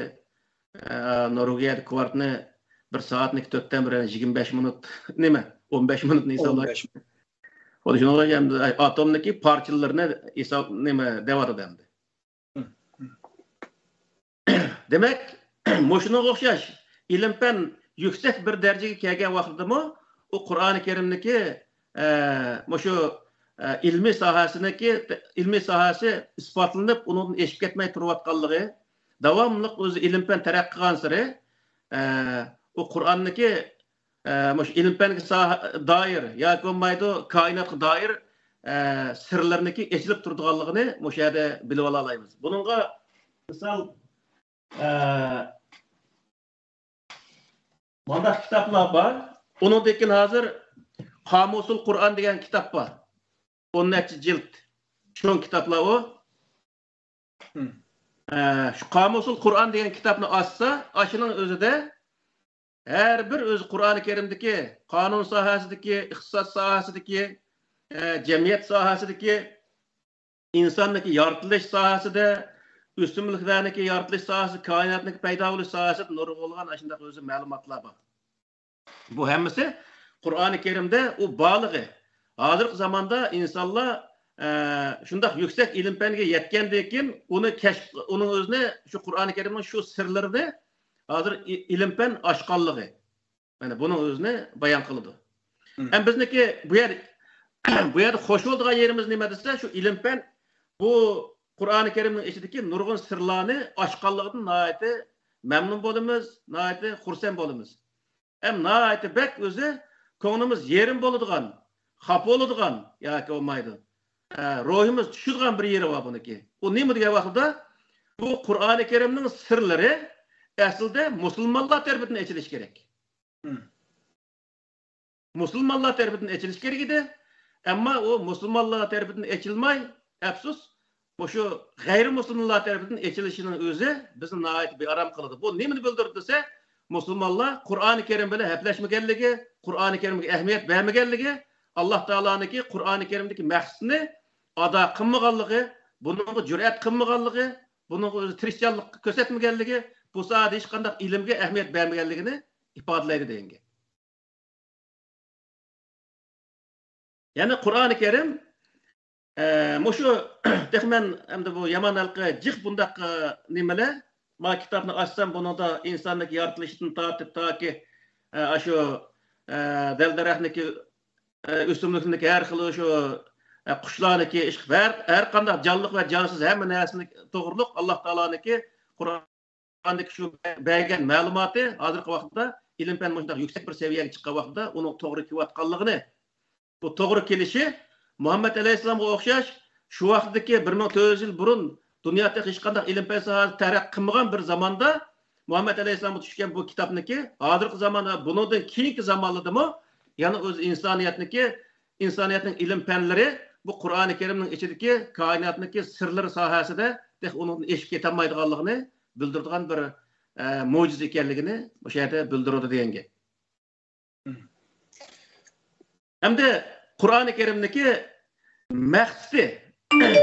Norvegiyada kvartni bir soatni 4dan 25 minut nima 15 minut hisoblar. O shunga ham atomniki parchalarini hisob nima deyotadi endi. Demak, moshuna o'xshash ilm-pen yüksek bir darajaga kelgan vaqtidami u Qur'oni Karimniki mushu ilmiy sohasi isbotlanib, undan eshib ketmay turayotganligi, davomli o'zi ilm-pen taraqqiy qilgan sari u Qur'onniki mush ilm-penga doir yoki bo'lmaydi koinotga doir sirlarniki echilib turadiganligini mush yerda bilib olaymiz. Buningga misol mana kitaplar var. Onundakin hazır Kamusul Kur'an degan kitap var. 10 cilt. Şu kitaplar o. Şu Kamusul Kur'an degan kitapni açsa, aşının özü de her bir öz Kur'an-ı Kerim'deki kanun sahasideki, ihtisas sahasideki, cemiyet sahasideki, insandaki yaratılış sahasida, üstünlüklerindeki yaratılış sahası, kainatındaki payda oluş sahası nurg olgan aşındaq özü ma'lumotlar bor. Bu hammasi Qur'oni Kerimde o balığı. Hazırki zamanda insanlar şundaq yüksek ilim-penga yetgandan keyin onun özüne şu Qur'oni Kerimning şu sirlarini hazır ilim-pen oshqanligi. Mana bunun özüne bayon qildi. Hem bizniki bu yerda xo'sh bo'lgan yerimiz nima desa, şu ilim-pen bu Qur'oni Kerimning ichidagi nurg'un sirlarni oshqanligidan nihoyatda mamnun bo'lamiz, nihoyatda xursand bo'lamiz. Hem nihoyatda bek o'zi ko'nglimiz yerim bo'ladigan, xafa bo'ladigan yoki bo'lmaydi. Ruhimiz tushadigan bir yeri bor buniki. U nima degan vaqtda bu Qur'oni Kerimning sirlari aslida musulmonlar tarafidan echilish kerak. Musulmonlar tarafidan echilish kerak edi. Ammo u musulmonlar tarafidan echilmay, afsus şu gayrimüslimlar tarafından eçilişinin özü bizni nihayet bir aram kıldı. Bu nemini bildirdi dese, Müslümanlar Kur'an-ı Kerim bilen hepleşmegenligi, Kur'an-ı Kerim'e ehemmiyet vermegenligi, Allah Teala'nınki Kur'an-ı Kerim'deki maqsadını ada qılmaganligi, bunun cüret qılmaganligi, bunun tirişçanlık körsatmaganligi, bu saat hech qanday ilimga ehemmiyet vermegenligini ifadelaydi degenge. Yani Kur'an-ı Kerim Muşu texmen hem de bu yaman halkı cık bundak nimele ma kitabını açsam bunu da insanlık yaratılışını tartıp ta ki şu delderekniki üstünlükündeki her xil şu kuşlarniki her kandak canlılık ve cansız hemen nesini doğruluk Allah Teala'nınki Kur'an'daki şu belgen malumatı hazırki vaqtda ilim-pen muşundak yüksek bir seviyeye çıkan vaqtda onun doğru kivatkanlığını bu doğru kelişi Muhammed Aleyhisselam'a o'xshash şu vaqtdagi 1400 yil burun dunyoda hech qanday ilm-pen sohasi taraqqiy qilmagan bir zamonda Muhammed Aleyhisselam'a tushgan bu kitobniki hozirgi zamonda bundan keyingi zamonladimi yana o'z insoniyatning ilm-penlari bu Qur'oni Kerimning ichidagi koinotniki sirlar sohasida undan eshib ketolmaydiganligini bildiradigan bir mo'jiza ekanligini o'sha yerda bildiradi deganga. Hem de Kur'an-ı Kerim'deki maqsadi.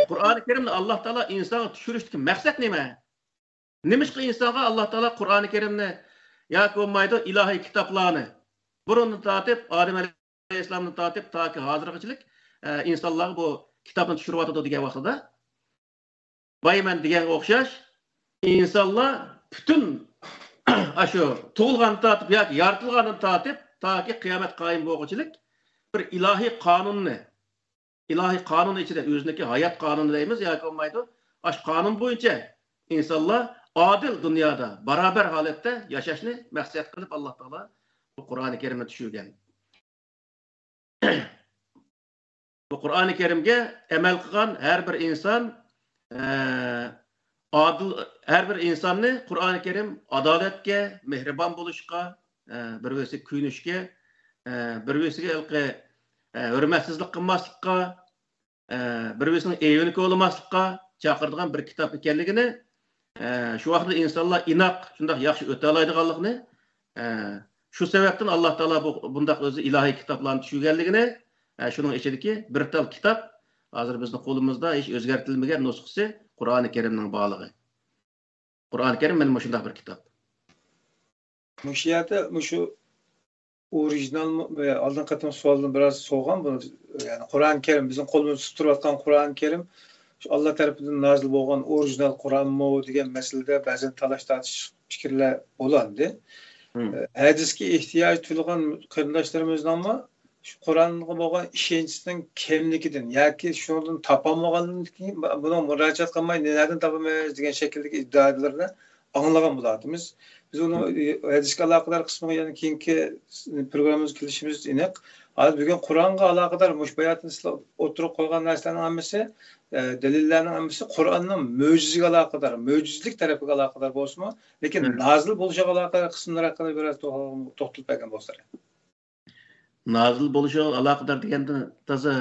Kur'an-ı Kerim'de Allah Teala insana düşürüşteki maksat nime? Nimişki insana Allah Teala Kur'an-ı Kerim'ni ya koymaydı ilahi kitaplarını burunu tatip Adem Aleyhisselam'ını tatip ta ki hazırgıçılık insanlar bu kitabını düşürüp atıdı diye vakıda baymen diyen okşaş insanlar bütün aşı tuğulganı tatip ya yaratılganı tatip ta ki kıyamet kaim boğuçılık bir ilahi kanun içinde özündeki hayat kanunu deyimiz ya koymaydı aş kanun boyunca insanlar adil dünyada beraber halette yaşaşını maksat kılıp Allah Teala bu Kur'an-ı Kerim'e düşürgen. Bu Kur'an-ı Kerim'ge emel kılan her bir insan adil her bir insanı Kur'an-ı Kerim adaletke, mehriban buluşka, birisi küynüşke, birisi hürmetsizlik kılmaslıkka, birisinin eğilik olmaslıkka çakırdıgan bir kitap ekenligini şu vaqtda insanlar inak şundak yaxşı öte alaydıganligini şu sebepten Allah Teala bundaq özü ilahi kitaplarını düşürgenligini şunun içindeki bir tal kitap hazır bizning qo'limizda hiç o'zgartirilmagan nusxasi Qur'oni Kerimning bağlığı. Qur'oni Kerim mana shunday bir kitap. Şu yerde şu orijinal ve aldığın katım sualını biraz soğan bunu yani Kur'an-ı Kerim bizim kolumuzda tuturatkan Kur'an-ı Kerim Allah tarafından nazil bo'lgan orijinal Qur'on mı degan meselede bazen talaş tartış fikirler olandı. Hadisga ehtiyoj tuyulgan qarindoshlarimizni ama şu Qur'onga bo'lgan ishonchning kemligidan yoki shundan topolmagandan keyin buni murojaat qilmay nelardan topamaymiz degan shakldagi iddaolarni anglagan bo'larmiz. Biz uni hadisga aloqador qismiga yana keyingi programmamiz kelishimiz aniq. Hozir bugun Qur'onga aloqador mush bayotni o'tirib qo'ygan narsalarning hammasi delillerinin hammasi Qur'onning mo'jizaga aloqador, mo'jizlik tarafiga aloqador bo'lsa-mu, lekin nozil bo'lishiga aloqador qismlar haqida biraz to'xtalib bergan bo'lsa. Nazil bo'lishiga aloqador deganda toza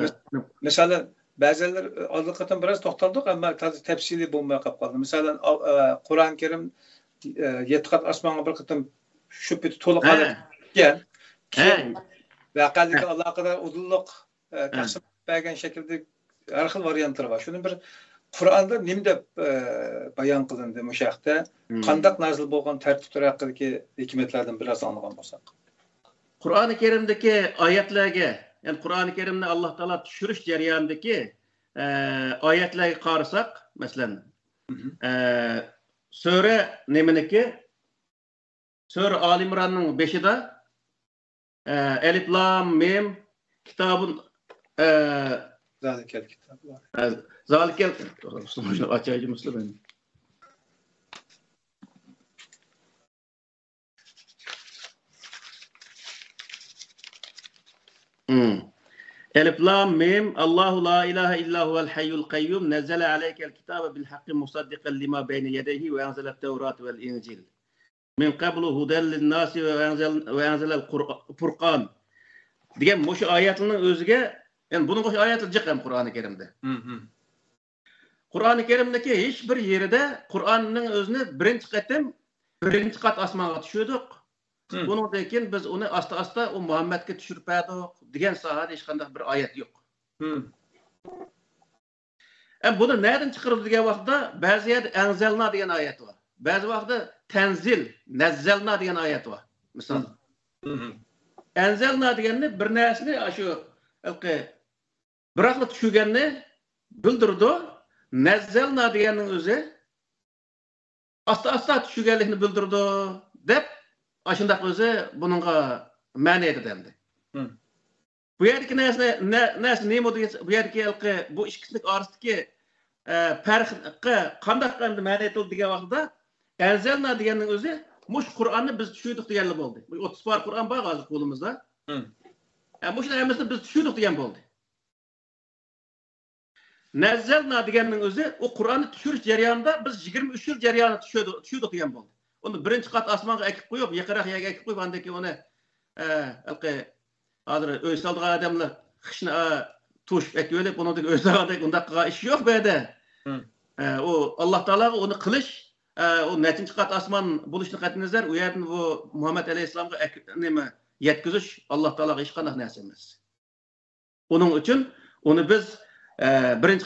Mesela ba'zilar oldinqatam biraz to'xtaldik, ammo tafsili bo'lmay qolib qoldi. Masalan, Qur'on Kerim 7 qat osmonga bir qatam shu peti to'liq kelgan. Vaqalarga aloqador udulliq taqsim bergan shaklda har xil variantlar var. Şunun bir Qur'onda nim deb bayon qilindi bu şahta. Qandaq nazil bo'lgan tartiblar haqidagi hikmatlardan biraz anlagan bo'lsak. Qur'oni Kerimdagi oyatlarga, ya'ni Qur'oni Kerimni Alloh taolo tushirish jarayonidagi oyatlarga qarasak, masalan, sura nimaniki? Sura Ali Imronning 5-da Elif Lam Mim kitabun Zalikel kitap var. Zalikel açaycı Müslüman. Elif Lam Mim Allahu la ilahe illa huvel hayyul kayyum nezzele aleykel kitabe bil hakkı musaddiqan lima beyne yedeyhi ve enzelet tevrat vel incil. Min qablu huden lin nasi ve enzelel Furqan. Degan bu şu ayetinin özüge yani bunun qo'sh oyatlar jiq ham Qur'oni Kerimda. Qur'oni Kerimdagi hech bir yerida Qur'onning o'zini birinchi qat osmonga tushirdik. Bundan keyin biz uni asta-asta o Muhammadga tushirib berdik degan sohada hech qanday bir oyat yo'q. Buni nereden chiqarib degan vaqtda ba'zi yerda anzalna degan oyat bor. Ba'zi vaqtda tanzil, nazzalna degan oyat bor. Misol. Anzalna degani bir narsani shu Bırakla tushirganni bildirdi. Nazzalna deganning o'zi asta tushirganlikni bildirdi deb ashundaq o'zi buningga ma'no etadi. Bu yerdagi narsa nima deganda bu yerdagi bu ikkisining orasidagi farqqa qanday ma'no etildi degan vaqtda anzalna deganning o'zi mush Qur'onni biz tushirdik deganlik bo'ldi. 30 par Qur'on bor hozir qo'limizda. Mush narsani biz tushirdik degan bo'ldi. Nazzalna deganning o'zi o Qur'onni tushirish jarayonida biz 23 yil jarayonida tushirdik degan bo'ldi. Uni birinchi qat osmonga ekib qo'yib, yaqinroq yerga ekib qo'yib, undan keyin uni hozir o'y soldigan odamlar qishni tushib ekib, bundan o'y solgandek undaq qilgan ish yo'q bu yerda. O Alloh taologa uni qilish, o nechinchi qat osmon bo'lishni qat'iy nazar, u yerdan bu Muhammad alayhisolamga nima yetkazish Alloh taologa hech qanday narsa emas. Onun için onu biz birinci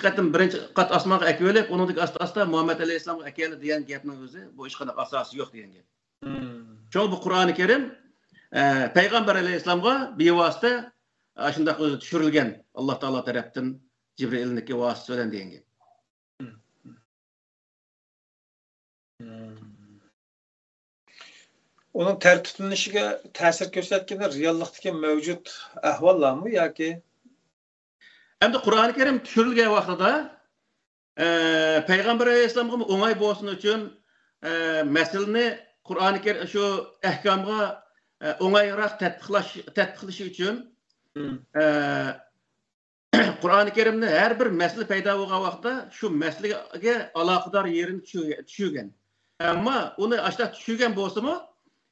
kat asmağa ekvelip, onun asta Muhammed Aleyhisselam'a ekeli diyen gapning o'zi bu ish qanday asosi yo'q degan gap. Şu bu Kur'an-ı Kerim Peygamber Aleyhisselam'a bevosita shunday o'zi tushirilgan Alloh taolo tarafdan Cibril'niki vasıta bilan degan gap. Onun tertiplanışıga ta'sir ko'rsatgan reallikdagi mavjud ahvollarmi yoki Hem de Kur'an-ı Kerim tushirilgan vaqtida Peygamber Aleyhisselam'a o'ng'ay bo'lsin uchun masalani Kur'an-ı Kerim şu ahkamga o'ng'ayroq tatbiqlashi uchun Kur'an-ı Kerimni her bir masala paydo bo'lgan vaqtda shu masalaga aloqador yerini tushirgan. Ammo uni ashta tushirgan bo'lsa-mu,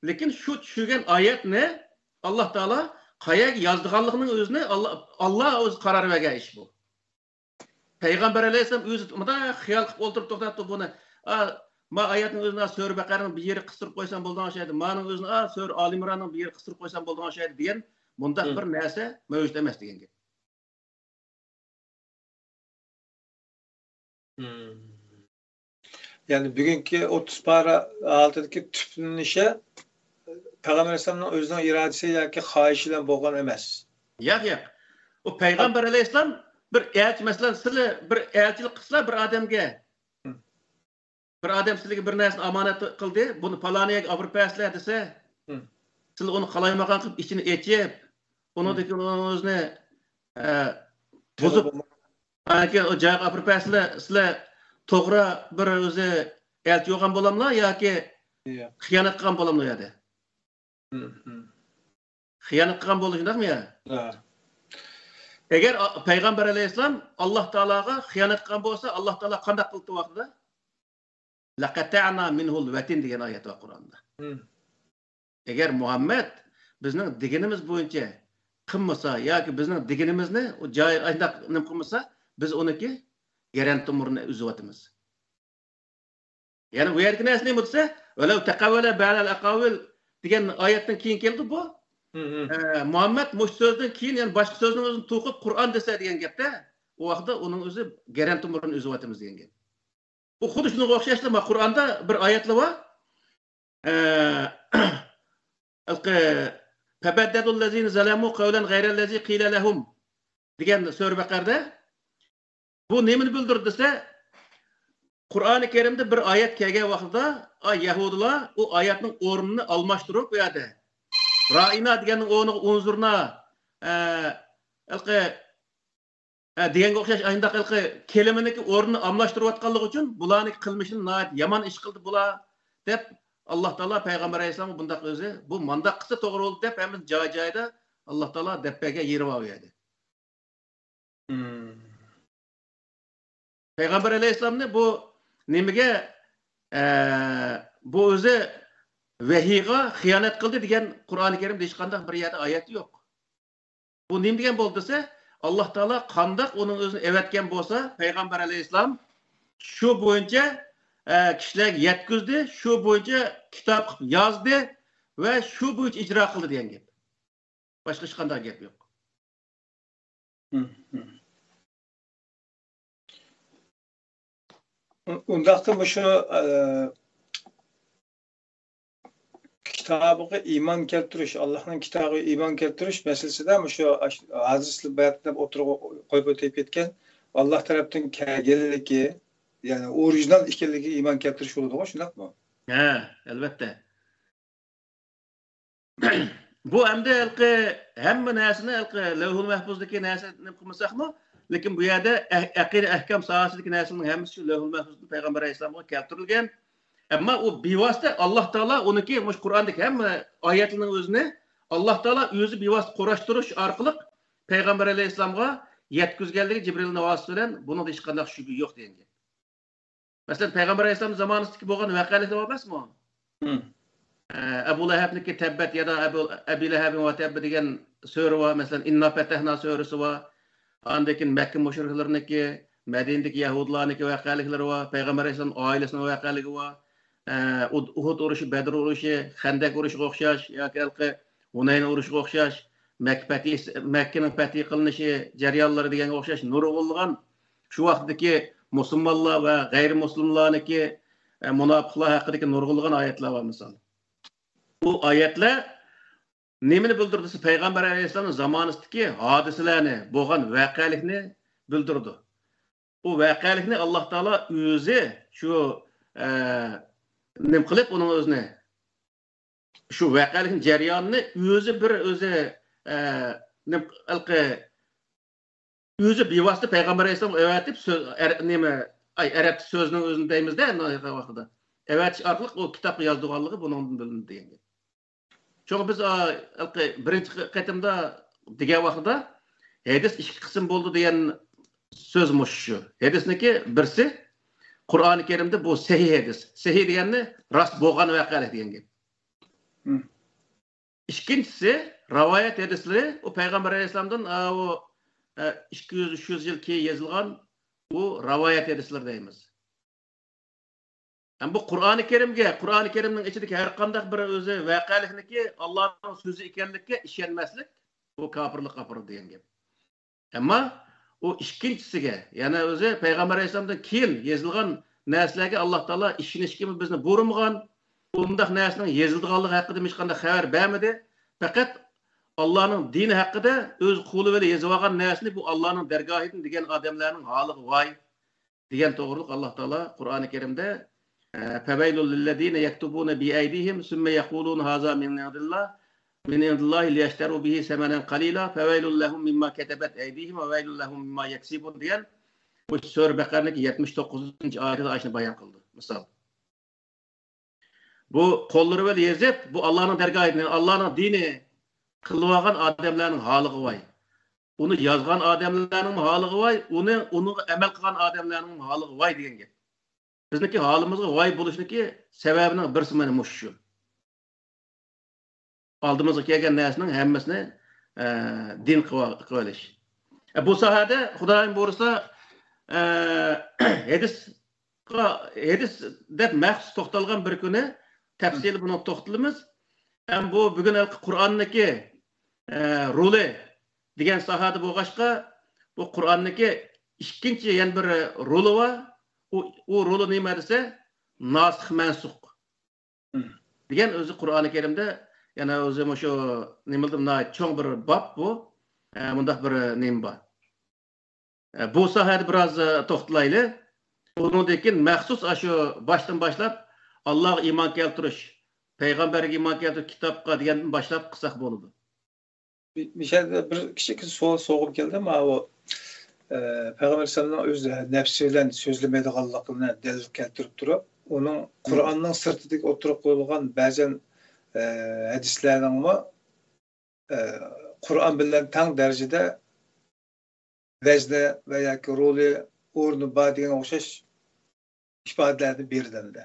lekin shu tushirgan oyatni Alloh taolo qayaga yozganligining o'zini Alloh o'zi qaror bergan ish bu. Peygamber Aleyhisselam o'zi bunda xiyol qilib o'tirib to'xtatdi buni. Ma oyatning o'zini Sura Baqaraning bir yeri qistirib qo'ysam bo'ladigan şeydi. Ma'ning o'zini Sura Al Imronning bir yeri qistirib qo'ysam bo'ladigan şeydi degan bunda bir narsa mavjud emas degan gap. Yani bugünkü 30 para altındaki tüplenişe Peygamber Aleyhisselam'ın özünün iradesi yoki xohishi bilan bo'lgan emas. Yo'q. O Peygamber Aleyhisselam bir elchi masalan sizlar bir elchilik qilsa bir odamga bir odam sizlarga bir narsani omonat qildi, buni paloniyaga olib bersizlar desa, sizlar uni qalaymagan qilib ichini echib, unidagi o'zini buzib Agar o joyga olib bersizlar, sizlar to'g'ri bir o'zi elchi yo'g'an bo'lamlar yoki xiyonat qilgan bo'lamlar yo'da? Xiyonat qilgan bo'lishingizmi ya? Agar Peygamber Aleyhisselam Alloh taologa xiyonat qilgan bo'lsa, Alloh taolo qanday qildi vaqtida? Laqata'na minhul vatin degan oyat var Qur'onda. Agar Muhammed bizning deganimiz bo'yicha qilmasa yoki bizning deganimizni o joy aytib nim qilmasa, biz oniki garantumurni uzyapmiz. Yani bu yerki narsa nima desa, "Velav taqawwala ba'al aqawil" degan oyatdan keyin keldi bu. Muhammed mush so'zdan keyin yani boshqa so'zni o'zini to'qib Qur'on desa degan gapda, u vaqtda uning o'zi garantumurni uzyapmiz degan gap. Bu xuddi shunga o'xshashda Qur'onda bir oyatlar bor. Fabaddalul lezina zalamu qawlan ghayrallazi qila lahum degan Sura Baqarada bu nemini bildirdi desa, Qur'oni Kerimde bir oyat kelgan vaqtida Yahudilar o oyatning o'rnini almashtirib qo'yadi. Ra'ina deganning o'rniga unzurna deganga o'xshash ayında kelimeniki o'rnini almashtirayotganligi uchun bularning qilmishini nihoyat yomon ish qildi bular deb Alloh taolo Peygamber Aleyhisselamga bundaq o'zi bu mandaq qilsa to'g'ri bo'ldi deb ham joy-joyda Alloh taolo deppaga yerib oladi. Peygamber Aleyhisselam'ni bu nimaga bu o'zi vahiyga xiyonat qildi degan Qur'oni Kerimda hech qanday bir yerda oyat yo'q. Bu nima degan bo'ldi desa, Alloh taolo qanday uning o'zini evatgan bo'lsa, Peygamber Aleyhisselam shu bo'yicha kishilarga yetkazdi, shu bo'yicha kitob yozdi va shu bo'yicha ijro qildi degan gap. Boshqa hech qanday gap yo'q. Undaqda şu kitabıga iman keltirish, Allah'ın kitabıga iman keltirish meselesinde şu hazır bayatda oturup koyup öteyip ketken Allah tarafından kelganligi, yani orijinal ekanligi iman keltirish bo'ladi-ku, shundaq mı? Ha, elbette. Bu hamda hamma narsani Lawhul Mahfuzdagi narsani qilmasaqmi? Lekin bu yerda aqida ahkam sohasidagi narsaning hammasi shu Lawhul Mahfuzda Peygamber Aleyhisselamga keltirilgan. Ammo u bevosita Alloh taolo uniki mush Qur'ondagi hamma oyatlarning o'zini Alloh taolo o'zi bevosita qo'rashtirish orqali Peygamber Aleyhisselamga yetkazganligi Cibrilning vasitasi bilan buni hech qanday shubha yo'q degan. Masalan, Peygamber Aleyhisselam zamonasida bo'lgan voqealar emasmi? Abu Lahabniki tabbat ya da Abi Lahab va tabba degan sura va masalan Inna Fatahna surasi va Andakin Makka mushriklarniki, Madinadagi Yahudilarniki voqealiklari va Peygamber Aleyhisselam oilasining voqealigi va Uhud urushi, Badr urushi, Xandaq urushiga o'xshash yoki Hunayn urushiga o'xshash Mekke'nin fethi kılınışı jarayonlari deganga o'xshash nurg'unlagan shu vaqtdagi musulmonlar va g'ayrimuslimlarniki munofiqlar haqidagi nurg'unlagan oyatlar var misol. Bu oyatlar nimani bildirdi? Payg'ambar alayhissalomning zamonasidagi hodisalarni, bo'lgan voqealikni bildirdi. Bu voqealikni Alloh taolo o'zi shu nim qilib uning o'zini shu voqealikning jarayonini o'zi bir o'zi nim qilqi o'zi bevosita payg'ambar alayhissalom evatib nima arab so'zining o'zini deymizda vaqtida evatish orqali u kitobni yozdirganligi buningdan bilindi degan. Çünkü biz birinchi qatimda degan vaqtda hadis ikki qism bo'ldi degan söz shu. Hadisniki birsi Qur'oni Karimda bu sahih hadis. Sahih degani rost bo'lgan voqealar degan gap. İkincisi rivayet hadisleri o Peygamber Aleyhisselam'dan o 200-300 yıl keyin yazılgan bu rivayet hadisleri deymiz. Yani bu Qur'oni Karimning ichidagi har qanday bir o'zi voqealikniki Allohning so'zi ekanligiga ishonmaslik bu kofirlik degan gap. Ammo o ikkinchisiga, ya'ni o'zi Payg'ambar alayhisolamdan keyin yozilgan narsalarga Alloh taolo ishonishga bizni buyurmagan, undaq narsaning yozilganligi haqida hech qanday xabar bermadi. Faqat Allohning dini haqida o'z qo'li bilan yozib olgan narsani bu Allohning dargohidan degan odamlarning holiga voy degan to'g'riliq Alloh taolo Qur'oni Karimda فَوَيْلٌ لِلَّذِينَ يَكْتُبُونَ بِأَيْدِيهِمْ ثُمَّ يَقُولُونَ هَذَا مِنْ عِنْدِ اللّٰهِ لِيَشْتَرُوا بِهِ ثَمَنًا قَلِيلًا فَوَيْلٌ لَهُمْ مِمَّا كَتَبَتْ أَيْدِيهِمْ وَوَيْلٌ لَهُمْ مِمَّا يَكْسِبُونَ diyen bu Sure Bekara'nın 79. ayetinde ayetini bayan kıldı. Misal. Bu kolları böyle yazıp bu Allah'ın dergahı, Allah'ın dini kılvagan adamların halığı vay. Onu yazgan adamların halığı vay, onu emel kılan adamların halığı vay diyen gibi. Bizdeki halımızda vay buluşundaki sebebinin birisi meni muşşu. Aldığımızda kelgen nesinin hemmesini din kıvaliş. Bu sahada Hudayın buyursa hadis deb maxsus to'xtalgan bir kuni tafsili buni to'xtalamiz. Ham bu bugun Qur'onniki roli degan sohada bo'lg'ashqa bu Qur'onniki ikkinchi yana bir roli va u roli nima desa nasikh mansukh degan o'zi Qur'oni Karimda yana o'zi shu nimadim cho'ng bir bob bu bundaq bir nim bor. Bu sohada biroz to'xtalaylik. Bundan keyin maxsus shu boshdan boshlab Alloh iymon keltirish, payg'ambarga iymon keltirish kitobga degandan boshlab qilsak bo'ladi. Bir kichik savol so'g'ib keldi ama o Peygamber sallallahu o'zi nafsi bilan so'zlamaydiganligini dalil keltirib turib, uning Qur'onning sirtidagi o'tirib qo'yilgan ba'zan hadislarning Qur'on bilan teng darajada vajda va yoki roli o'rni bor degan o'xshash ifodalarni berdi.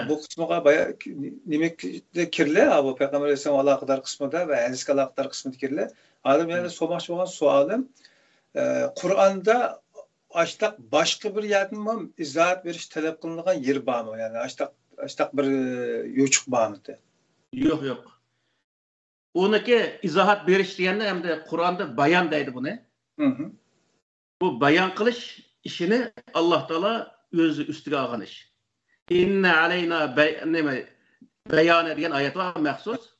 Bu kısmıga bayağı nimekde kirli bu Peygamber Aleyhisselam alakadar kısmında ve hadis'e alakadar kısmında kirli. Adam yani sormakçı olan sualım Kur'an'da açtak başka bir yerden mi izahat veriş talep kılınan yer var mı? Yani açtak bir yoçuk var mı? Yok. Onaki izahat veriş diyenler hem de Kur'an'da bayan deydi bu ne? Bu bayan kılış işini Allah Teala özü üstüge algan iş. İnne aleyna beyane diyen ayet var mahsus.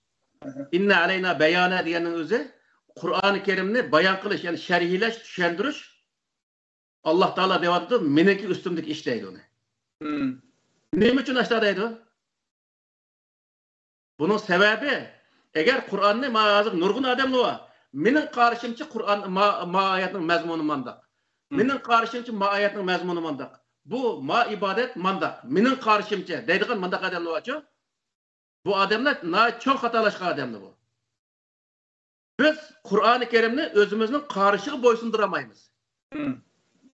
İnne aleyna beyane diyenin özü Kur'an-ı Kerim'ni bayan kılış yani şerhileş, düşendiriş Allah Teala devadı meneki üstümdeki işteydi onu. Ne için aşağıdaydı o? Bunun sebebi eğer Kur'an'ı mazık nurgun adamlı var. Menin karşımçı Kur'an ma ayetinin mezmunu mandak. Menin karşımçı ma ayetinin mezmunu mandak. Bu ma ibadet mandak. Menin karşımçı deydiğin mandak adamlı var. Bu adamlar çok hatalaşkan adamlı bu. Biz Kur'an-ı Kerim'ni özümüzün karşılığı boysunduramayız.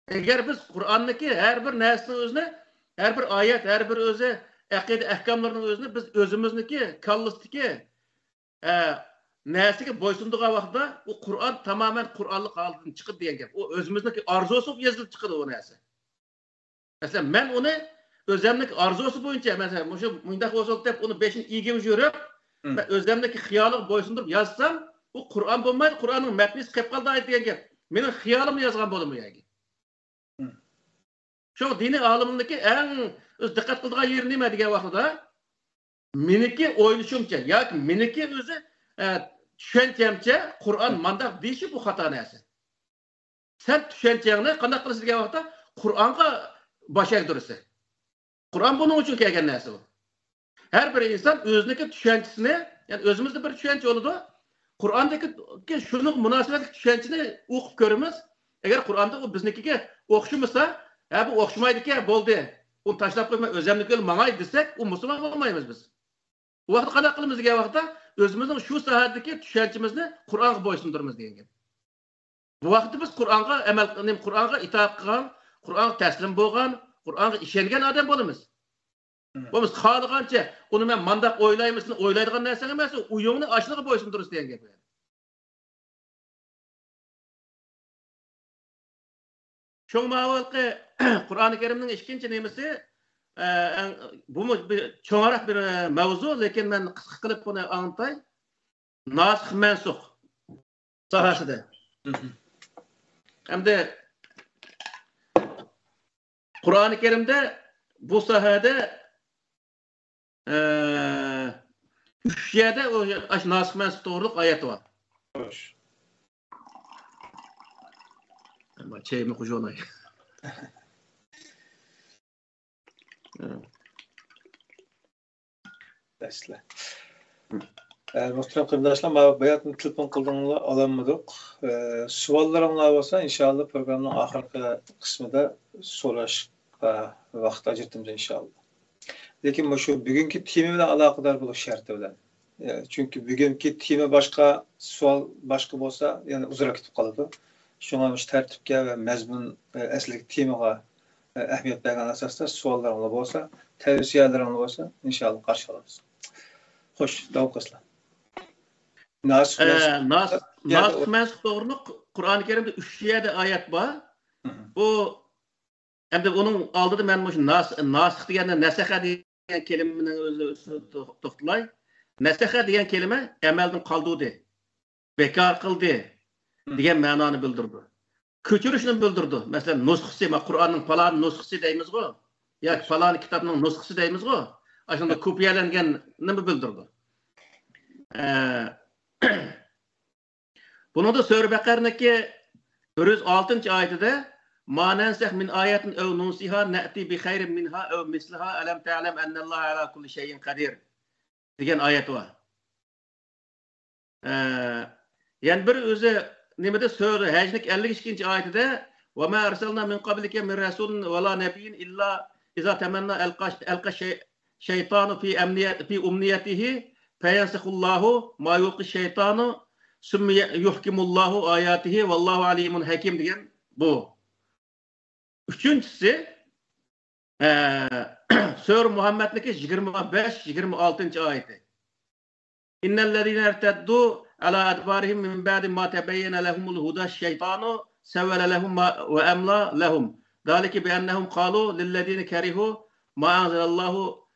Eğer biz Kur'an'daki her bir nesnenin özüne, her bir ayet, her bir özü, akide ahkamlarının özüne biz özümüzdeki kallısındaki nesnege boysunduğu vaxtda o Kur'an tamamen Kur'anlık halından çıkıp diyen gap. O özümüzdeki arzusu yazılıp çıkıdı o nesi. Mesela ben onu özlemdeki arzusu boyunca mesela şu mundaq olsa dep onu 5'in iyigimi görüp ve özlemdeki hiyalık boysundurup yazsam bu Qur'on bo'lmaydi, Qur'onning matnisi qilib qoldi degan gap. Mening xiyolimni yozgan bo'ldimi yoki? Shu diniy olimniki eng o'z diqqat qiladigan yeri nima degan vaqtda meniki o'ylashimcha yoki meniki o'zi tushunchimcha Qur'on mandaq deyishi bu xato narsa. Sen tushunchangni qanday qilasiz degan vaqtda Qur'onga bosh egdirsiz. Qur'on buning uchun kelgan narsa bu. Her bir insan o'ziniki tushunchisini, yani o'zimizda bir tushuncha bo'ladi. Qur'ondagi shuni munosabatli tushunchani o'qib ko'ramiz. Agar Qur'onda u biznikiga o'xshamasa, bu o'xshamaydi ekan, bo'ldi. Uni tashlab qo'ymay o'zimniki mangay desak, u musulmon bo'lmaymiz biz. Bu vaqt qanday qilamiz degan vaqtda o'zimizning shu sohadagi tushunchamizni Qur'onga bo'ysundiramiz degan gap. Bu vaqtda biz Qur'onga amal qilib, Qur'onga itoat qilgan, Qur'onga taslim bo'lgan, Qur'onga ishongan odam bo'lamiz. Biz xohlagancha uni men mandaq o'ylaymizni, o'ylaydigan narsa emas, uyingni ashliga bo'ysundirish degan gap. Şu mavqi Qur'oni Karimning ikkinchi nemasi bu cho'ngaroq bir mavzu, lekin men qisqa qilib buni anlatay. Nasikh mansukh sohasida. Hamda Qur'oni Karimda bu sohada 3 yerda o nasikh mansukh to'g'riliq oyat bor. Xo'sh. Çeyimi kucağına. Desle. Muhterem arkadaşlar, ma bayatını telefon kıldığınızda alamadık. Suallarınız varsa inşallah programın ahirki kısmında soruşqa vaqt ajırtımız inşallah. Lekin şu bugünkü tema bilan alaqadar bo'lish sharti bilan. Çünkü bugünkü tema başka, sual başka bo'lsa, yani uzra ketib qoladi. Şuna tertipke ve mezmun eslik temaga ehmiyet bergan asasda suallarınız olsa, tavsiyeleriniz olsa inşallah karşı alırız. Hoş, davam qilsizlar. Nasikh mansukh to'g'riliq Qur'oni Karimda 3 yerda oyat bor. Bu endi onun oldida men shu nasikh deganda nasaxa degan kelimaning o'zi to'xtalay. Nasaxa degan kelima amaldan qoldirdi, bekor qildi degan ma'noni bildirdi. Ko'chirishni bildirdi. Masalan, nusxasi, Qur'onning falan nusxasi deymiz-ku, yoki falan kitobning nusxasi deymiz-ku. Aslında kopyalangan nima bildirdi. Bunu da Sure Baqara'niki 106-oyatida "Ma nansakh min ayatin aw nunsiha na'ti bi khayrin minha aw misliha alam ta'lam anna Alloha ala kulli shay'in qadir" degan oyat bor. Yani bir o'zi nimada Sure Hajning 52-oyatida "Va ma arsalna min qablika min rasulin va la nabiyyin illa iza tamanna alqa şeytanu fi umniyatihi feyansikhullahu ma yulqi şeytanu summa yuhkimullahu ayatihi vallahu alimun hakim" degan bu. Üçüncüsü Sure Muhammed'deki 25-26-oyati. "İnnellezîne erteddu ala adbarihim min ba'di ma tebeyyene lehumul huda şeytanu sevvele lehum ve emla lehum. Zalike bi ennehum qalu lillezîne kerihu ma anzalallahu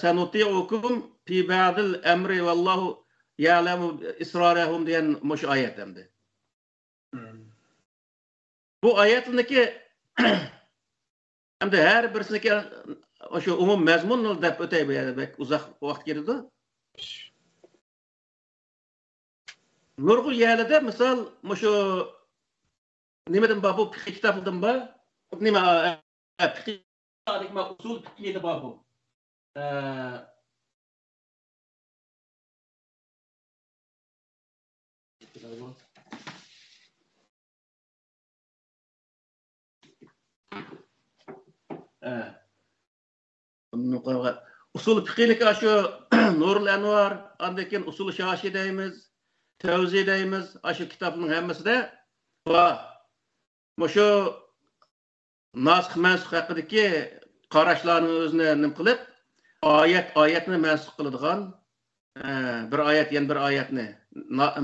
senuti'ukum fi ba'dil emri vallahu ya'lemu israrahum" diyen muş ayet demdi. Bu ayetindeki hem de her birisindeki şu umum mezmununu dep ötey bek uzak vaqt girdi. Nurgul yerlerde misal şu nimadan bu fiqh kitaplardan ba nima fiqh adikma usul fiqhiydi bu. Usul fiqhiylik şu Nurul Envar, andakin usul Şaşi deymiz, Tevzi deymiz, şu kitabının hemmesinde var. Şu nasikh mansukh haqidagi qarashlarni o'zini nim qilib, oyatni mansukh qiladigan, bir oyat yana bir oyatni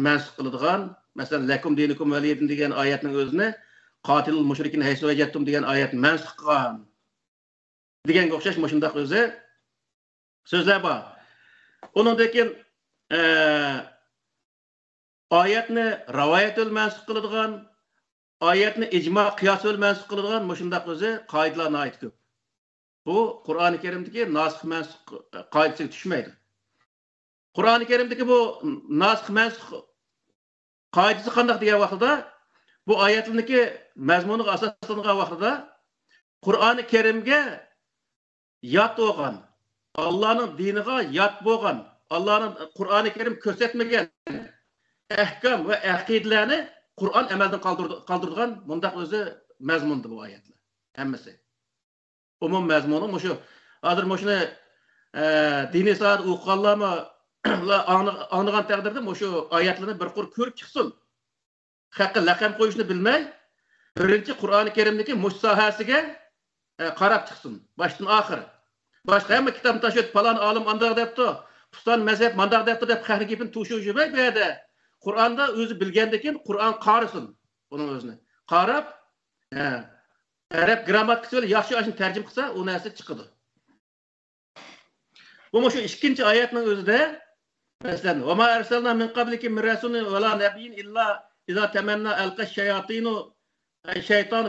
mansukh qiladigan, masalan lakum dinukum valiyadin degan oyatning o'zini qatilul mushrikin haysu wajadtum degan oyatni mansukh qilgan. Deganga o'xshash shundaq o'zi so'zlar bor. Uningdan keyin oyatni rivoyat yo'l mansub qiladigan, oyatni ijmo qiyos yo'l mansub qiladigan mushundaq o'zi qoidalar nihoyat ko'p. Bu Qur'oni Karimdagi nasikh mansub qoidasiga tushmaydi. Qur'oni Karimdagi bu nasikh mansub qoidasi qanday degan vaqtida bu oyatlarniki mazmuniga asoslangan vaqtida Qur'oni Karimga yot bo'lgan, Allohning diniga yot bo'lgan, Allohning Qur'oni Karim ko'rsatmagan ahkam va aqidalarni Qur'on amaldan qoldirgan bundaq o'zi mazmundir bu oyatlar. Hammasi. Umum mazmuni mushu. Hozir mushuni diniy soat o'qiganlarmi anlagan taqdirda mushu oyatlarni bir qur ko'rib chiqsin. Haqqi laqam qo'yishni bilmay, birinchi Qur'oni Karimdagi musahasiga qarab chiqsin, boshdan oxiri. Boshqa hamma kitobni tashib falan olim andoq debdi, Pustan mazhab mandaq debdi deb qahri gapini tushib yurmay bu yerda. Qur'onda o'zi bilgandan keyin Qur'on qarisin, uning o'zini. Qarab, arab grammatikasi bilan yaxshi ashni tarjim qilsa, u narsa chiqadi. Bu shu ikkinchi oyatning o'zida masalan, "Va ma arsalna min qabliki min rasulin va la nabiyyin illa iza tamanna alqa shayatinu shaytanu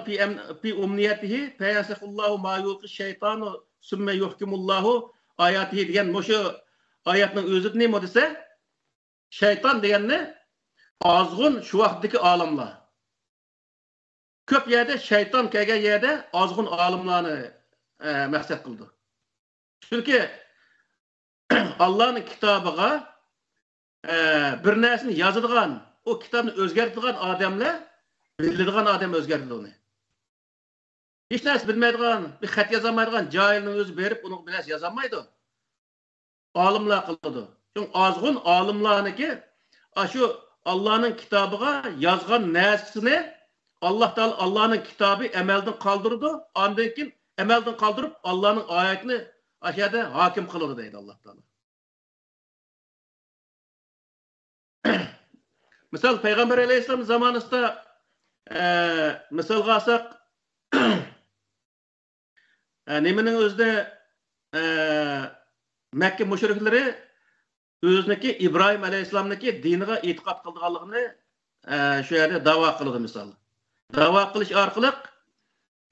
fi umniyatihi fa yaskhullahu ma yulqi shaytanu summa yuhkimullahu oyatihi" degan shu oyatning o'zi nima desa, shayton deganni ozg'un shu vaqtdagi olimlar. Ko'p yerda shayton kelgan yerda ozg'un olimlarni maqsad qildi. Chunki Allohning kitobiga bir narsani yozadigan, o kitobni o'zgartiradigan odamlar biladigan odam o'zgartirdi uni. Hech narsa bilmaydigan, bir xat yozolmaydigan johilning o'zi berib uni bilas yozolmaydi. Olimlar qildi. Çünkü ozg'un olimlarniki shu Allohning kitobiga yozgan narsasini Allohning kitobi amaldan qoldirdi, ondan keyin amaldan qoldirib Allohning oyatini aşağıda hakim qiladi deydi Alloh taolo. Misal Peygamber Aleyhisselam zamanında misalga alsak nemening o'zida Mekke müşrikleri o'ziniki İbrahim Aleyhisselam'niki diniga e'tiqod qilganligini shu yerda da'vo qildi misal. Da'vo qilish orqali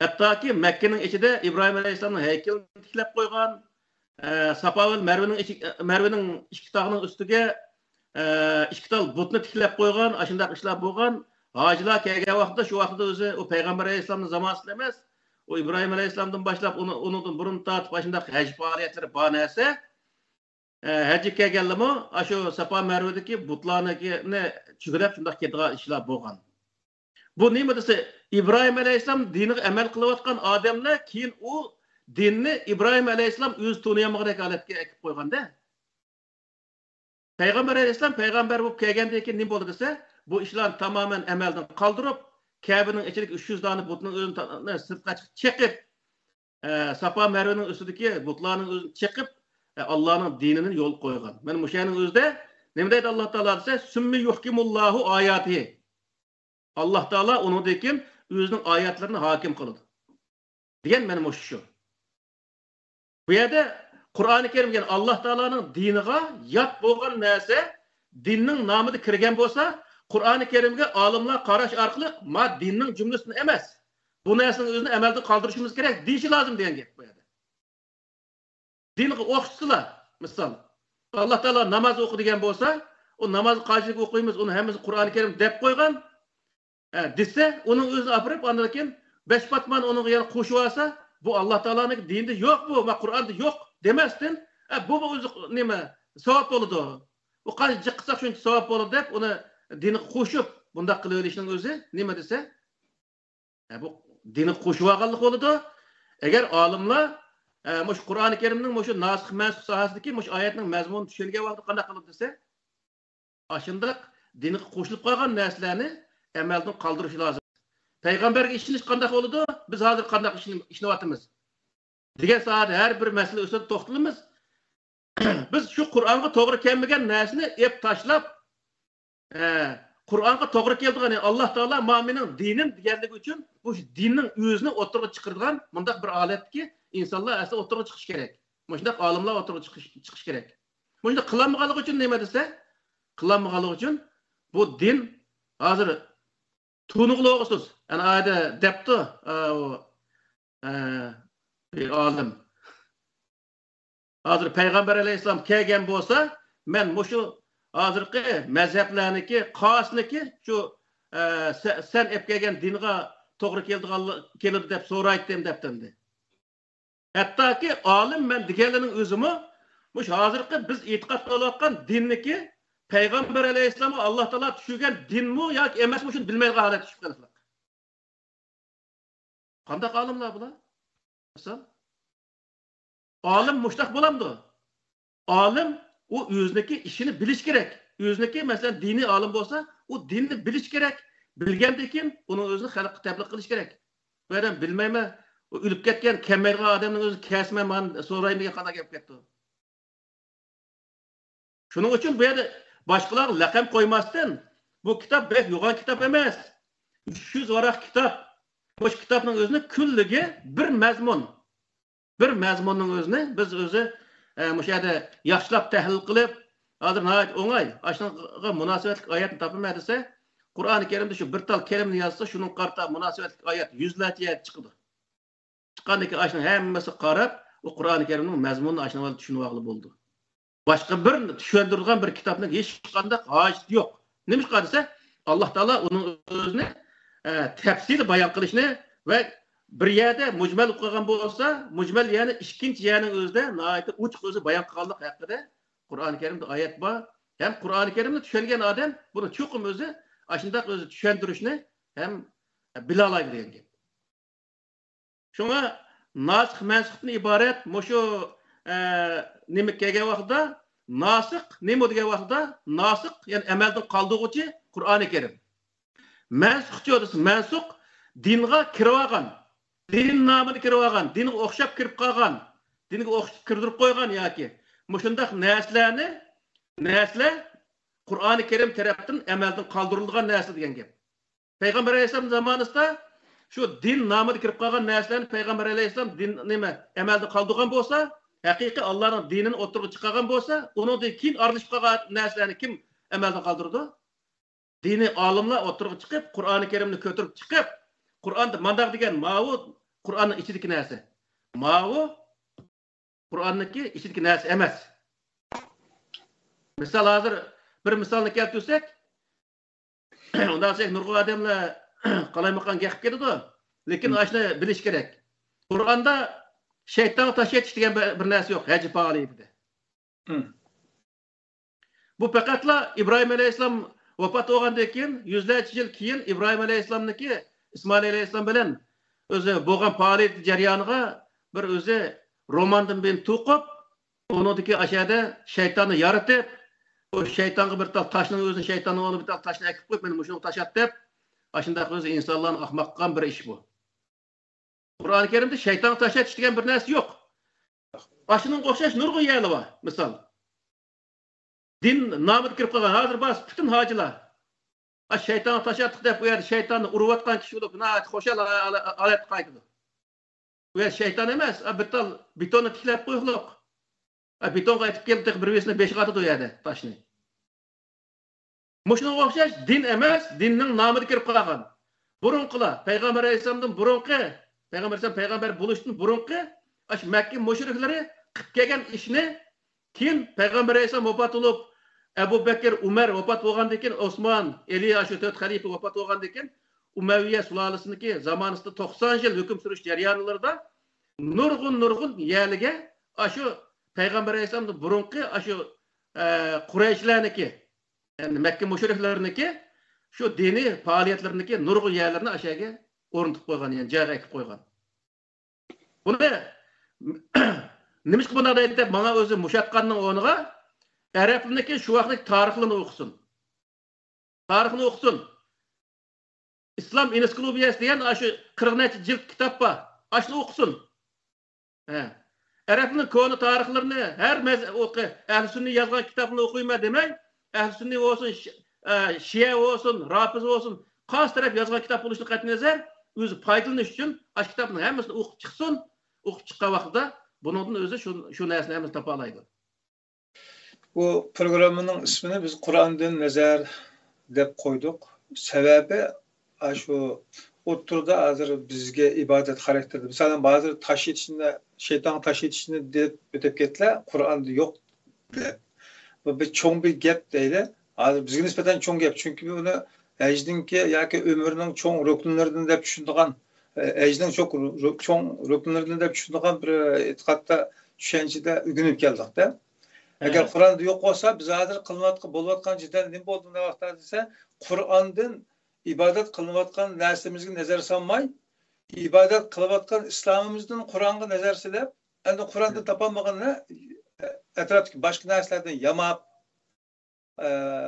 hattoki Mekkening ichida İbrahim Aleyhisselam'ning haykalini tiklab qo'ygan, Safa va Marvaning ikki tog'ining ustiga ikki tal butni tiklab qo'ygan, ashundaq ishlar bo'lgan. Hojilar kelgan vaqtda shu vaqtda o'zi o Peygamber Aleyhisselam'ning zamonasida emas, o İbrahim Aleyhisselam'dan boshlab undan burun tortib ashundaq haj faoliyatlari bor narsa. Hacı kelganlarmi shu Safa Marvadagi butlarni chugirab shundoq ketgan ishlar bo'lgan. Bu nima desa, İbrahim Aleyhisselam diniga amal qilayotgan odamlar keyin u dinni İbrahim Aleyhisselam o'zi tuniyamag'idek holatga akib qo'yganda. Peygamber Aleyhisselam peygamber bo'lib kelgandan keyin nima bo'ldi desa, bu ishlarni tamoman amaldan qoldirib, Kabe'ning ichidagi 300 dona butning o'zini sirtqa chiqib, Safa Marvaning ustidagi butlarning o'zini chiqib Allah'ın dininin yol koygan. Ben müşahinin özde ne deydi Allah Teala dese summi yuhkimullahu ayati. Allah Teala onu dekin özünün ayetlerini hakim kıldı. Diyen benim şu. Bu yerde Kur'an-ı Kerim'den Allah Teala'nın diniga yat bolgan narsa dinning namıda kirgen bolsa Kur'an-ı Kerim'ge alimlar qarash arqali ma dinning cümlesini emas. Bu narsaning o'zini amalda qoldirishimiz kerak deyishi lazım degan gap bu yerda. Dinni o'qitsalar, misol Allah Teala namoz o'qi degan bo'lsa, o namoz qanchalik o'qiymiz, uni hammasi Qur'oni Karim deb qo'ygan. Desa, uning o'zini apirib, ondan keyin 5 patman uning yana qo'shib olsa, bu Allah Teala'ning dinida yo'q bu, va Qur'onda yo'q demasdan, bu o'zi nima savob bo'ladi. U qancha jiqqisa shuncha savob bo'ladi deb uni dinga qo'shib, bunda qilib olishning o'zi nima desa, bu dinga qo'shib olganlik bo'ladi. Agar olimlar mush Qur'oni Karimning mush nasikh mansub sohasidagi mush oyatning mazmunini tushungan vaqtda qanday qilib desa, ashundaq dinga qo'shilib qolgan narsalarni amaldan qoldirish lozim. Payg'ambarga ishonish qanday bo'ladi? Biz hozir qanday ishlayapmiz? Degan soat har bir masala ustida to'xtalamiz. Biz shu Qur'onga to'g'ri kelmagan narsani ep tashlab, Qur'onga to'g'ri keladigan Alloh taolo mo'minning dinim deganligi uchun bu dinning o'zini o'tirib chiqargan bundaq bir holatki insonlar asli o'tirib chiqish kerak. Shunday olimlar o'tirib chiqish kerak. Bunda qilmaganlik uchun nima desa, qilmaganlik uchun bu din hazır tunuqlu oğusuz. Yani ayda depti bir alim. Hazır Peygamber Aleyhisselam kelgen bolsa, men muşu hazırki mezheplerniki, qasniki şu sen ep kelgen dinga to'g'ri keldi deb so'raydim deptimdi. Hattaki alim men deganlarning o'zimi mush hozirgi biz e'tiqod qilayotgan dinniki Peygamber Aleyhisselam'a Allah Teala tushirgan dinmi yoki emasmi shuni bilmaydigan holat tushib qoliblar. Qanday olimlar bular? Misol olim mushtaq bo'lamdi. Olim u o'ziniki ishini bilish kerak. O'ziniki masalan diniy olim bo'lsa, u dinni bilish kerak. Bilgandan keyin uni o'zini xalqqa tabliq qilish kerak. Bu odam bilmayman, u o'lib ketgan kambag'al odamning o'zi kasman men so'rayman degan qanday gap ketdi. Shuning uchun bu yerda boshqalar laqab qo'ymasdan bu kitob bek yo'g'on kitob emas. 300 varaq kitob. Bu kitobning o'zini kulligi bir mazmun. Bir mazmunning o'zini biz o'zi o'sha yerda yaxshilab tahlil qilib, hozir nihoyat o'ng'ay, ashunga munosabatli oyatni topilmay desa, Qur'oni Karimda shu bir tal kalimni yozsa, shuning qarta munosabatli oyat yuzlarcha chiqadi. Chiqqandan keyin ashuni hammasi qarab, u Qur'oni Karimning mazmunini ashunga tushunib olib bo'ldi. Boshqa bir tushuntirgan bir kitobning hech qanday hojati yo'q. Nima desa, Alloh taolo uning o'zini tafsili bayon qilishni va bir yerda mujmal o'qigan bo'lsa, mujmal ya'ni ikkinchi ya'ning o'zida nihoyat uch o'zi bayon qilganlik haqida Qur'oni Karimda oyat bor. Ham Qur'oni Karimni tushungan odam buni cho'qim o'zi ashunday o'zi tushuntirishni ham bila oladi degan gap. Shunga nasikh mansukhdan iborat mushu nima kelgan vaqtda nasikh nima degan vaqtda nasikh ya'ni amaldan qoldiruvchi Qur'oni Karim. Mansukh desa mansukh dinga kirib olgan, din nomini kirib olgan, dinga o'xshab kirib qolgan, dinga o'xshab kirdirib qo'ygan yoki mushundaq narsalar Qur'oni Karim tarafdan amaldan qoldirilgan narsa degan gap. Payg'ambar alayhisalom zamonida shu din nomida kirib qolgan narsalarni Payg'ambar alayhisalom din nima amalda qoldirgan bo'lsa, haqiqiy Allohning dinini o'tirib chiqargan bo'lsa, undan keyin aralashib qolgan narsalarni kim amalda qoldirdi? Dini olimlar o'tirib chiqib, Qur'oni Karimni ko'tarib chiqib, Qur'onda mandaq degan ma'vu Qur'onning ichidagi narsa. Ma'vu Qur'onniki ichidagi narsa emas. Misol hozir bir misolni keltirsak, undan so'ng nurg'un odamlar qalaymagan gap ketadi, lekin ashuni bilish kerak. Qur'onda shayton tashiyatish degan bir narsa yo'q, haji faoliyatida. Bu faqatla İbrahim alayhisalom vafot bo'lgandan keyin yuzlarcha yil keyin İbrahim alayhisalomniki İsmail alayhisalom bilan o'zi bo'lgan faoliyat jarayoniga bir o'zi romandan ben to'qib, uningdagi ashada shaytonni yaratib, o şeytanı bir tal taşının özünü şeytanı onu bir tal taşına ekip koyup benim şunu taş at dep aşındaki özü insanların ahmakkan bir iş bu. Kur'an-ı Kerim'de şeytanı taş et degan bir narsa yok. Aşının qo'shash nurg'un yerli var. Misal. Din namı kirib qolgan hozir bas bütün hacılar. Şeytanı taş atdık dep bu yerda şeytanı urayotgan kishi bo'lib, nihoyat xo'shal olat qaytadi. Bu yer şeytan emas, bir tal betonni tiklab qo'yliq. Betonga aytib kelib bir vesini 5 qatı do'yadi toshni. Mushunga o'xshash din emas, dinning nomiga kirib qolgan. Burunqilar Payg'ambar alayhisolamdan burunqi, payg'ambar bo'lishdan burunqi ash Makka mushriklari qilib kelgan ishni keyin Payg'ambar alayhisolam vafot bo'lib, Abu Bakr, Umar vafot bo'lgandan keyin Osmon, Ali shu 4 xalifa vafot bo'lgandan keyin Umayya sulolasiniki zamonida 90 yil hukm surish jarayonlarida nurg'un yerliga shu Peygamber Aleyhisselam'ın burunqi şu Qurayshlarniki, yani Mekke müşriklarniki şu dini faaliyetlarniki nurg'un yerlerini aşağıya o'rnatib qo'ygan, yani joyga ekib qo'ygan. Buni nimishki bunda aytib, bana o'zi mushaqqanning o'rniga arabniki shu vaqtdagi tarixini o'qisin. Tarixini o'qisin. İslam Ensiklopediyasi degan shu 40 necha jild kitob bor. Ashuni o'qisin. Arabning konu tarixlarini her o'qi, Ahl Sunni yozgan kitobni o'qiyman demay, Ahl Sunni olsun, Shia olsun, Rafiz olsun, qaysi taraf yozgan kitob bo'lishini qat'iy nazar o'zi foydalanish uchun ash kitobning hammasini o'qib chiqsin. O'qib chiqqan vaqtda buningdan o'zi shu narsani hammasini topa oladi. Bu programının ismini biz Kur'an'dan nazar deb koyduk. Sebebi şu oturda hazır bizge ibadet karakterdi. Mesela bazı taş yetişinde, şeytan taş yetişinde deyip ötep ketler, Kur'an'da yok. Bu bir çoğun bir gap değil. Hazır bizge nispeten çoğun gap. Çünkü bunu ecdinki yaki ömrünün çoğun rükünlerden de düşündüğün, ecdin çok çoğun rükünlerden de düşündüğün bir itikatta düşüncede ügünüp geldik de. Eğer Kur'an'da yok olsa biz hazır kılınatkan, bolvatkan cidden ne olduğunda vakti ise Kur'an'dan ibadet kılınatkan dersimizin nazar sanmay, ibadet kılınatkan İslam'ımızdan Kur'an'a nazar silip, yani Kur'an'da tapanmağına etraftaki başka derslerden yamap,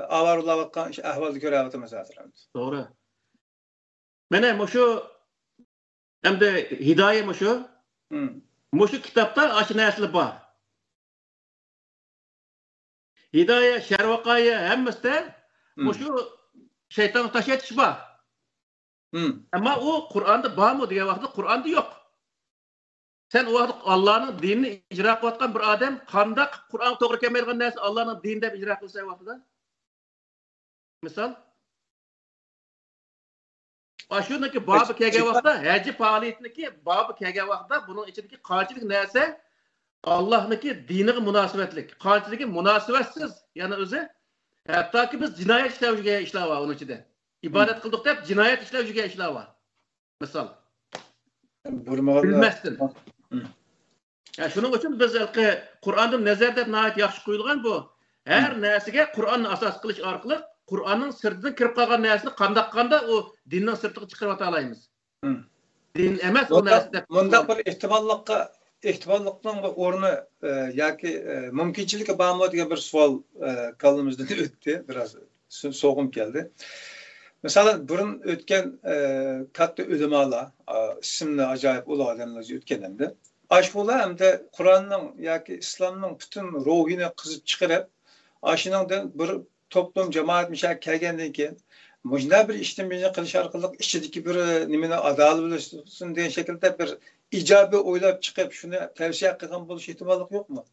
avarulavatkan ahvalda görevatımız hazır. Doğru. Mene muşu hem de hidaye muşu. Muşu kitapta aşı nesli var. Hidaye, şervakaya hemmeste muşu şeytan taşı yetiş var. Ama o Kur'an'da var mı diye vakti Kur'an'da yok. Sen o vakti Allah'ın dinini icra kılatkan bir adam kandak Kur'an doğru kemergen neyse Allah'ın dininde icra kılsa vaktida. Misal aşındaki babı kege vaktida hacı faaliyetindeki babı kege vaktida bunun içindeki karşılık neyse Allah'nınki diniga münasebetlik. Karşılıki münasebessiz yani özü hatta ki biz cinayet işlevcüge işler var onun içinde. İbadet kıldık hep cinayet işlevcüge işler var. Misal. Bilmezsin. Yani şunun için biz Kur'an'ın nazarda nayet yaxşı koyulgan bu. Her nesige Kur'an'ı asas kılış arkalı Kur'an'ın sırtına kirip kalgan nesini kandakkanda o dinin sırtıga çıkarıp alayımız. Din emas o neside. Munda bir ihtimallıktan ornu yaki mümkünçilik bağımlı diye bir sual kalımızdan öttü. Biraz soğum geldi. Mesela burun ötken katta ölümalar, isimli acayip ulu adamlar ötkenimde. Aşkula hem de Kur'an'ın yaki İslam'ın bütün ruhunu kızıp çıkarıp aşının bir toplum cemaat müşak kelgenden ki mujna bir işlemini kılış arkalık içindeki bir nimine adalı bulursun diye şekilde bir icabi oylap çıkıp şunu tavsiye kılan buluş ihtimallık yok mu?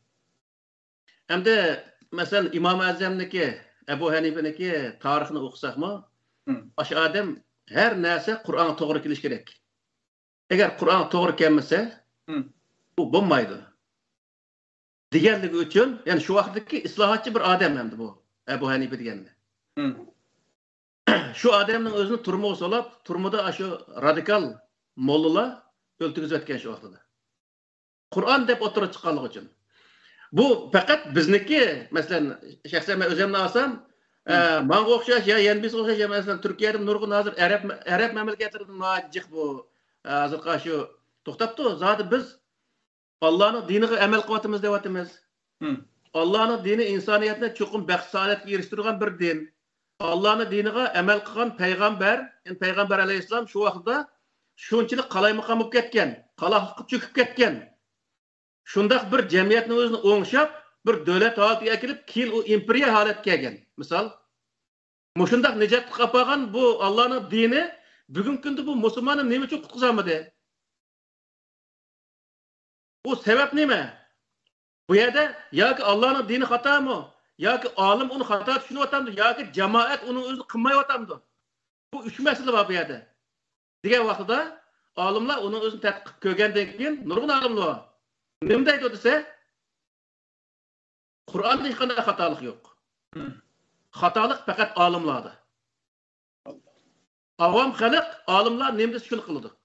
Hem de mesela İmam-ı Azam'daki Ebu Hanife'deki tarihini okusak mı? Aşı adam her neyse Kur'an'a doğru kiliş gerek. Eğer Kur'an'a doğru gelmese bu bulmaydı. Diğerlik için yani şu vakitteki islahatçı bir adam hem de bu Ebu Hanife diyenli. Şu adamın özünü turma olsalar turmada aşı radikal mollula öldürüz etken şu vakitte. Kur'an dep oturup çıkanlık için. Bu fakat bizniki mesela şahsen ben özümle alsam bana okşaş ya yenbis okşaş ya mesela Türkiye'de nurgun hazır Arap memleketlerinde macik bu hazır karşı toktaptı. Zaten biz Allah'ın dinine emel kıvatımız devatımız. Allah'ın dini insaniyetine çokum bəxsalet eriştirgen bir din. Allah'ın dinine emel kılan peygamber, yani peygamber aleyhisselam şu vakitte şunçilik kalaymakam olup ketken, kalahlıkı çöküp ketken. Şundak bir cemiyetin özünü oңşap, bir dövlet halatı ekilip, keyin o imperiya halet kelgen. Misal, muşundak necatlık kapagan bu Allah'ın dini, bugün günde bu Müslümanın nemi çok kutkuzamadı. O sebep neme? Bu yerde ya ki Allah'ın dini hata mı? Ya ki alim onu hata düşünüp atamdı, ya ki cemaat onun özünü kılmayıp atamdı. Bu üç mesele var bu yerde. Diğer vakitte alimler onun özünü tədqiq kögenden keyin nurgun alimler var. Ne deydi o dese? Kur'an'da hiç kadar hatalık yok. Hatalık fakat alimlerde. Avam halk alimler nemde şükür kıldı.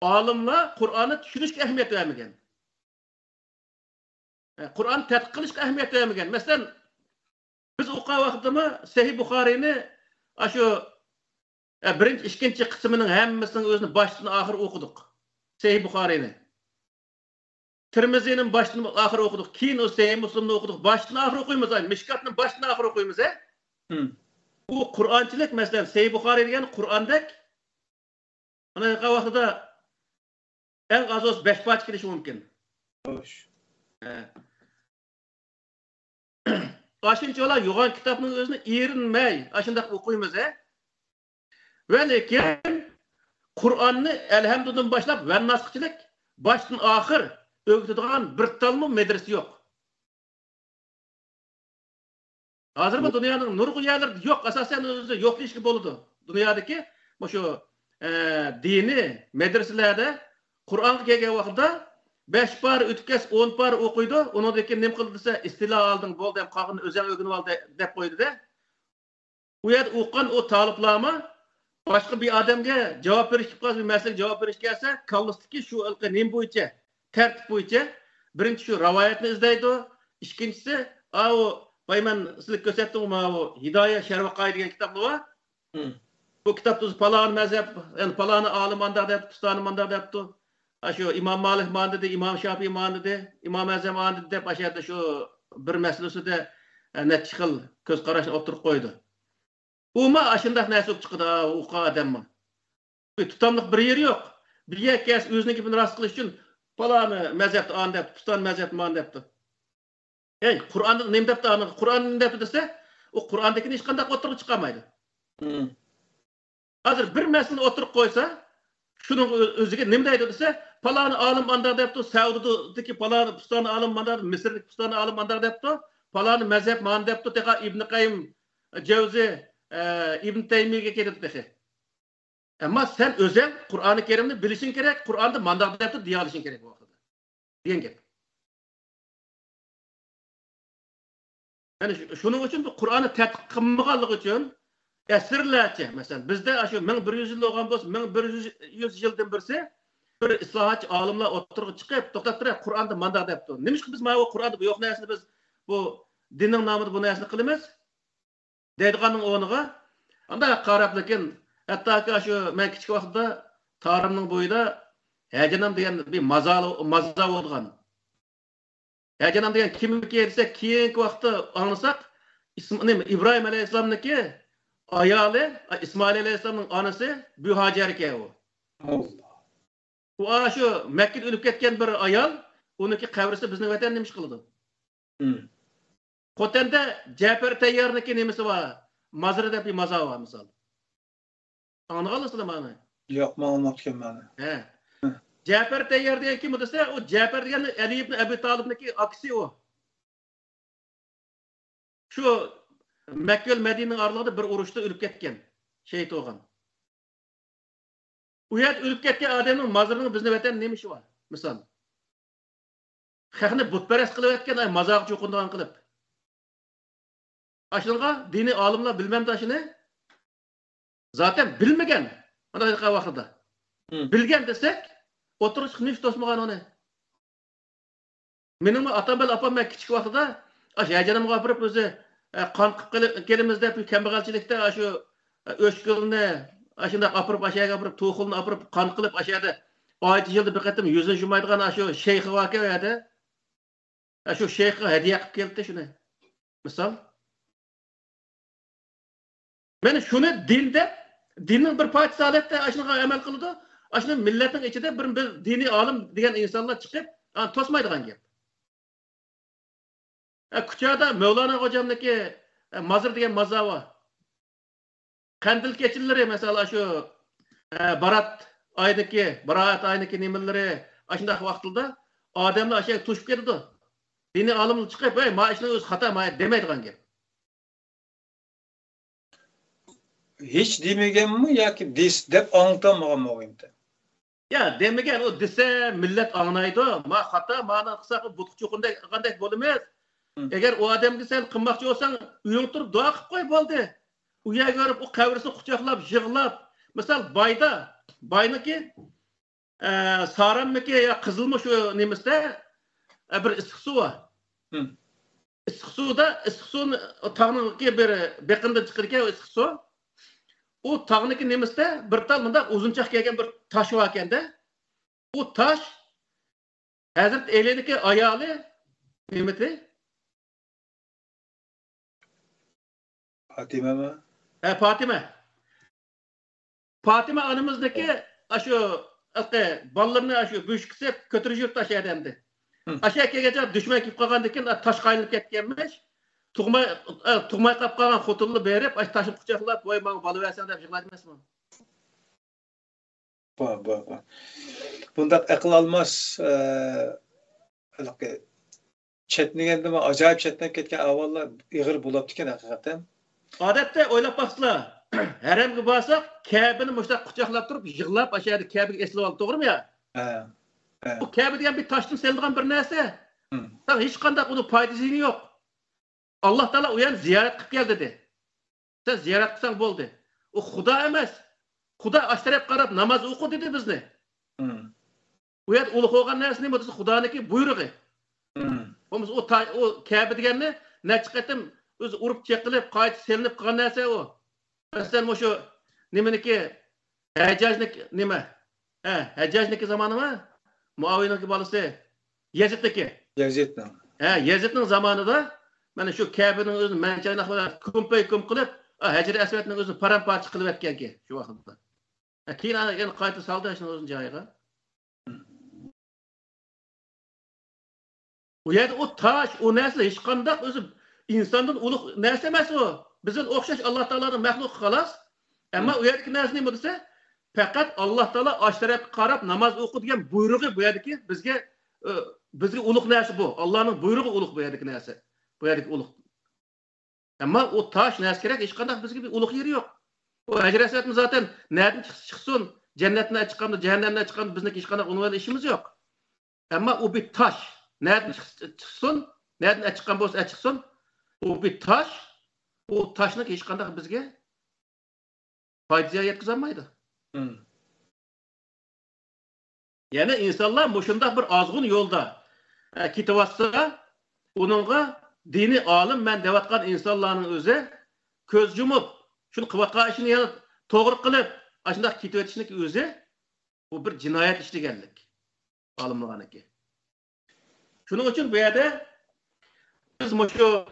Alimler Kur'an'ı düşünüşke ehemmiyet vermegen. Kur'an tədqiq kılışka ehemmiyet vermegen. Mesela biz okuyan vaxtımı Sahih Bukhari'ni şu birinci, ikinci kısmının hemmesinin özünü baştan ahir okuduk. Sahih Bukhari'ni. Tirmizi'nin baştan ahir okuduk. Keyin o Sahih Müslim'ni okuduk. Baştan ahir okuyumuz. Mişkat'ın baştan ahir okuyumuz. Bu Kur'ançılık mesela Sahih Bukhari degan Kur'andaki ana vaxtida en az olsa 5 parça kelishi mumkin. Hoş. Aşınçalar yoğan kitabının özünü erinmey. Aşındak okuyumuz. Ve lekin Kur'an'ı elhamdülillah başlap ve nasıkçılık baştan ahir öğütüdüğün bir talmı medresi yok. Hazır bu dünyanın nurgul yerleri yok. Asasen özü yok deyişki boludu. Dünyadaki şu dini medreselerde Kur'an kelgen vaqtda 5 par ötkes 10 par okuydu. Onudaki nim kıldı dese istila aldın bol dem qağını özen ögünüp al dep koydu da. Bu yer okuyan o taliplarma başka bir adamga cevap verişip bir mesele cevap veriş gelse kallıstiki şu ılkı nim boyunca tertip boyunca birinci şu rivayetini izleydi. İkincisi o bayman sizlik gösterdim o Hidayet Şervakay diye kitaplı var. Bu kitapta palan mezhep yani palanı alim andar dep tutanı mandar depti. Şu İmam Malik mandı de İmam Şafii mandı de İmam Azam mandı de aşağıda şu bir meselesi de net çıkıl göz qarashını oturup koydu. Uma aşındak näsip çıkıdı o adamma. Tutamlıq bir yeri yok. Bir yer kes özüneki bir rast kılış için palanı mezhep an dep tutan mezhep man depti. Hey Kur'an'da nem depti anı Kur'an nem depti dese o Kur'an'dakini hiç qanday oturup çıkamaydı. Hazır bir mesele oturup koysa şunun özüge nem deydi dese palanı alim mandar depti Saudi'daki palanı pustanı alim mandar Mısır'daki pustanı alim mandar depti palanı mezhep man depti teka İbn Kayyim Cevzi İbn Teymiye'ye kelip dese. Ama sen özel Kur'an-ı Kerim'ni bilişin gerek, Kur'an'da mandar depti diye alışın gerek bu vakıda. Diyen gep. Yani şunun için Kur'an'ı tetkik kılmaganlık için esirlerce mesela bizde şu 1100 yıl olgan bolsa 1100 yıldan birisi bir islahatçı alimler oturup çıkıp to'xtatib Kur'an'da mandar depti. Nimiz ki biz bu Kur'an'da bu yok narsani biz bu dinin namida bu narsani qilamiz? Deydiganning o'rniga anda qarab lekin hattoki shu men kichik vaqtda Tarimning bo'yida Hajanam degan bir maza bo'lgan. Hajanam degan kimniki desek keyingi vaqtda anglasak İbrahim alayhissalomniki ayoli İsmail alayhissalomning onasi bu Hajar ekan u. U shu Makka o'lib ketgan bir ayol, uniki qabrisi bizning vatan nima ish qildi? Xotanda Jafar Tayyorniki nimasi bor? Mazrida bir maza var misal. Anladınız mı? Yok, ma'lumotga ma'ni. He. Jafar Tayyor degan kim desa, o Jafar degan Ali ibn Abi Talibniki aksi o. Şu Makka va Madinaning oralig'ida bir urushda o'lib ketgan, shahid bo'lgan. U yer o'lib ketgan odamning mazrining bizning vatan nima ishi bor? Misol. Xalqni butparast qilib aytgan mazoq cho'qindigan qilib. Aşılga dini alimler bilmem taşını zaten bilmegen. Ana vaqtida. Bilgen desek oturuş niş tosmagan onu. Mening atam bel apam men kichik vaqtida hajanimga apirib o'zi qon kelimiz deb kambag'alchilikda shu o'shkilni ashunda apirib ashaga apirib to'xilni apirib qon qilib ashada oyat yilda bir qatim yuzini yumaydigan shu shayxi voqea edi. Shu shayxga hadiya qilib keldi shuni. Misol men şunu dinin bir parçası aletde aşına amel kıldı. Aşına milletin içinde bir dini alim diyen insanlar çıkıp tosmaydigan gap. Kuchada Mevlana hocamdaki mazır diyen maza var. Kandil keçilleri mesela şu Barat ayındaki nimeleri aşında vaktılda adamlar aşağı tuşup geldi. Dini alim çıkıp maaşına öz hata maayet demeydigan gap. Hiç demegen mi yoki dis deb anlatamagan mı oyunda? Ya demegen o dese millet anlaydı. Ma hata mana qısa butqu çoqunday qanday bo'lmas. Eğer o adamga sen qilmoqchi bo'lsang, uying turib duo qilib qo'y bo'ldi. U yerga borib o qabrisini quchoqlab, yig'lab, misol bayniki Saramniki ya qizilmi shu nemisda bir issiq suv bor. Issiq suvni tog'niki bir beqinda chiqirgan issiq suv. O tağniki nemisde bir tal mında uzunçaq kelgan bir taş var ekende. O taş Hazret Ali'niki ayoli nimeti? Fatime mi? Fatime. Fatime anımızdaki şu ballarını şu büyüşkisi götürücü taş edemdi. Aşağı kelgence düşman kip qalgandikin taş qaynılıb ketkenmiş. Tuğmay kapqagan xotullu berip, taşıp quchoqlab, "Voy, men bala versen" deb yig'ladi emasmi? Bundaq aql almas chetniganda ajoyib chetnab ketgan avvallar ig'ir bo'libdi ekan haqiqatan. Odatda o'ylab baqsizlar. Haramga borsak, Ka'bani mushtaq quchoqlab turib, yig'lab o'sha yerda Ka'baga eslab olib, to'g'rimi ya? Ha. Bu Ka'ba degan bir toshdan seldigan bir narsa. Hech qanday uni foydasi yo'q. Alloh taolo u yerni ziyorat qilib kel dedi. Sen ziyorat qilsang bo'ldi. U Xudo emas. Xudo osh taraf qarab namoz o'qi dedi bizni. U yer ulug' bo'lgan narsa nima desa Xudoniki buyrug'i. Bo'lmasa o Ka'ba deganni necha qatim o'zi urib cheqilib, qayta selinib qolgan narsa u. Masalan, shu nimaniki Hajjajnik nima? Ha, Hajjajniki zamonimi? Muaviyning bolasi Yazidniki. Yazidning. Ha, Yazidning zamonida mana shu Ka'baning o'zini manchayliq bilan ko'mpay-ko'm qilib, Hajr Aswadning o'zini param-parcha qilib o'tganki, shu vaqtda. Keyin yana qayta soldi shuni o'zining joyiga. U yerda o tosh, o narsa hech qanday o'zi insondan ulug' narsa emas u. Bizga o'xshash Alloh taoloning maxluqi xolos. Ammo u yerdagi narsa nima desa, faqat Alloh taolo osh tarafga qarab namoz o'qi degan buyrug'i bu yerdagi bizga ulug' narsa bu. Allohning buyrug'i ulug' bu yerdagi narsa. Bu yerdagi ulug'. Ammo o tosh narsa kerak, hech qanday bizga bir ulug' yeri yo'q. O Hajr Aswadni zaten nereden chiqsin, jannatdan chiqqanda, jahannamdan chiqqanda bizniki hech qanday unvon ishimiz yo'q. Ammo u bir tosh nereden çıksın, nereden çıkan bolsa çıksın, o bir taş, o taşını hech qanday bizga foyda yetkazolmaydi. Yani insanlar mushundaq bir ozg'un yo'lda ketyapsa, uningga dini olim men deyotgan insonlarning o'zi ko'z yumib, shuni qilayotgan ishini yana to'g'ri qilib, shunday ketayotishning o'zi bu bir jinoyat ishlaganlik. Olimlarniki. Şunun için bu yerde biz şu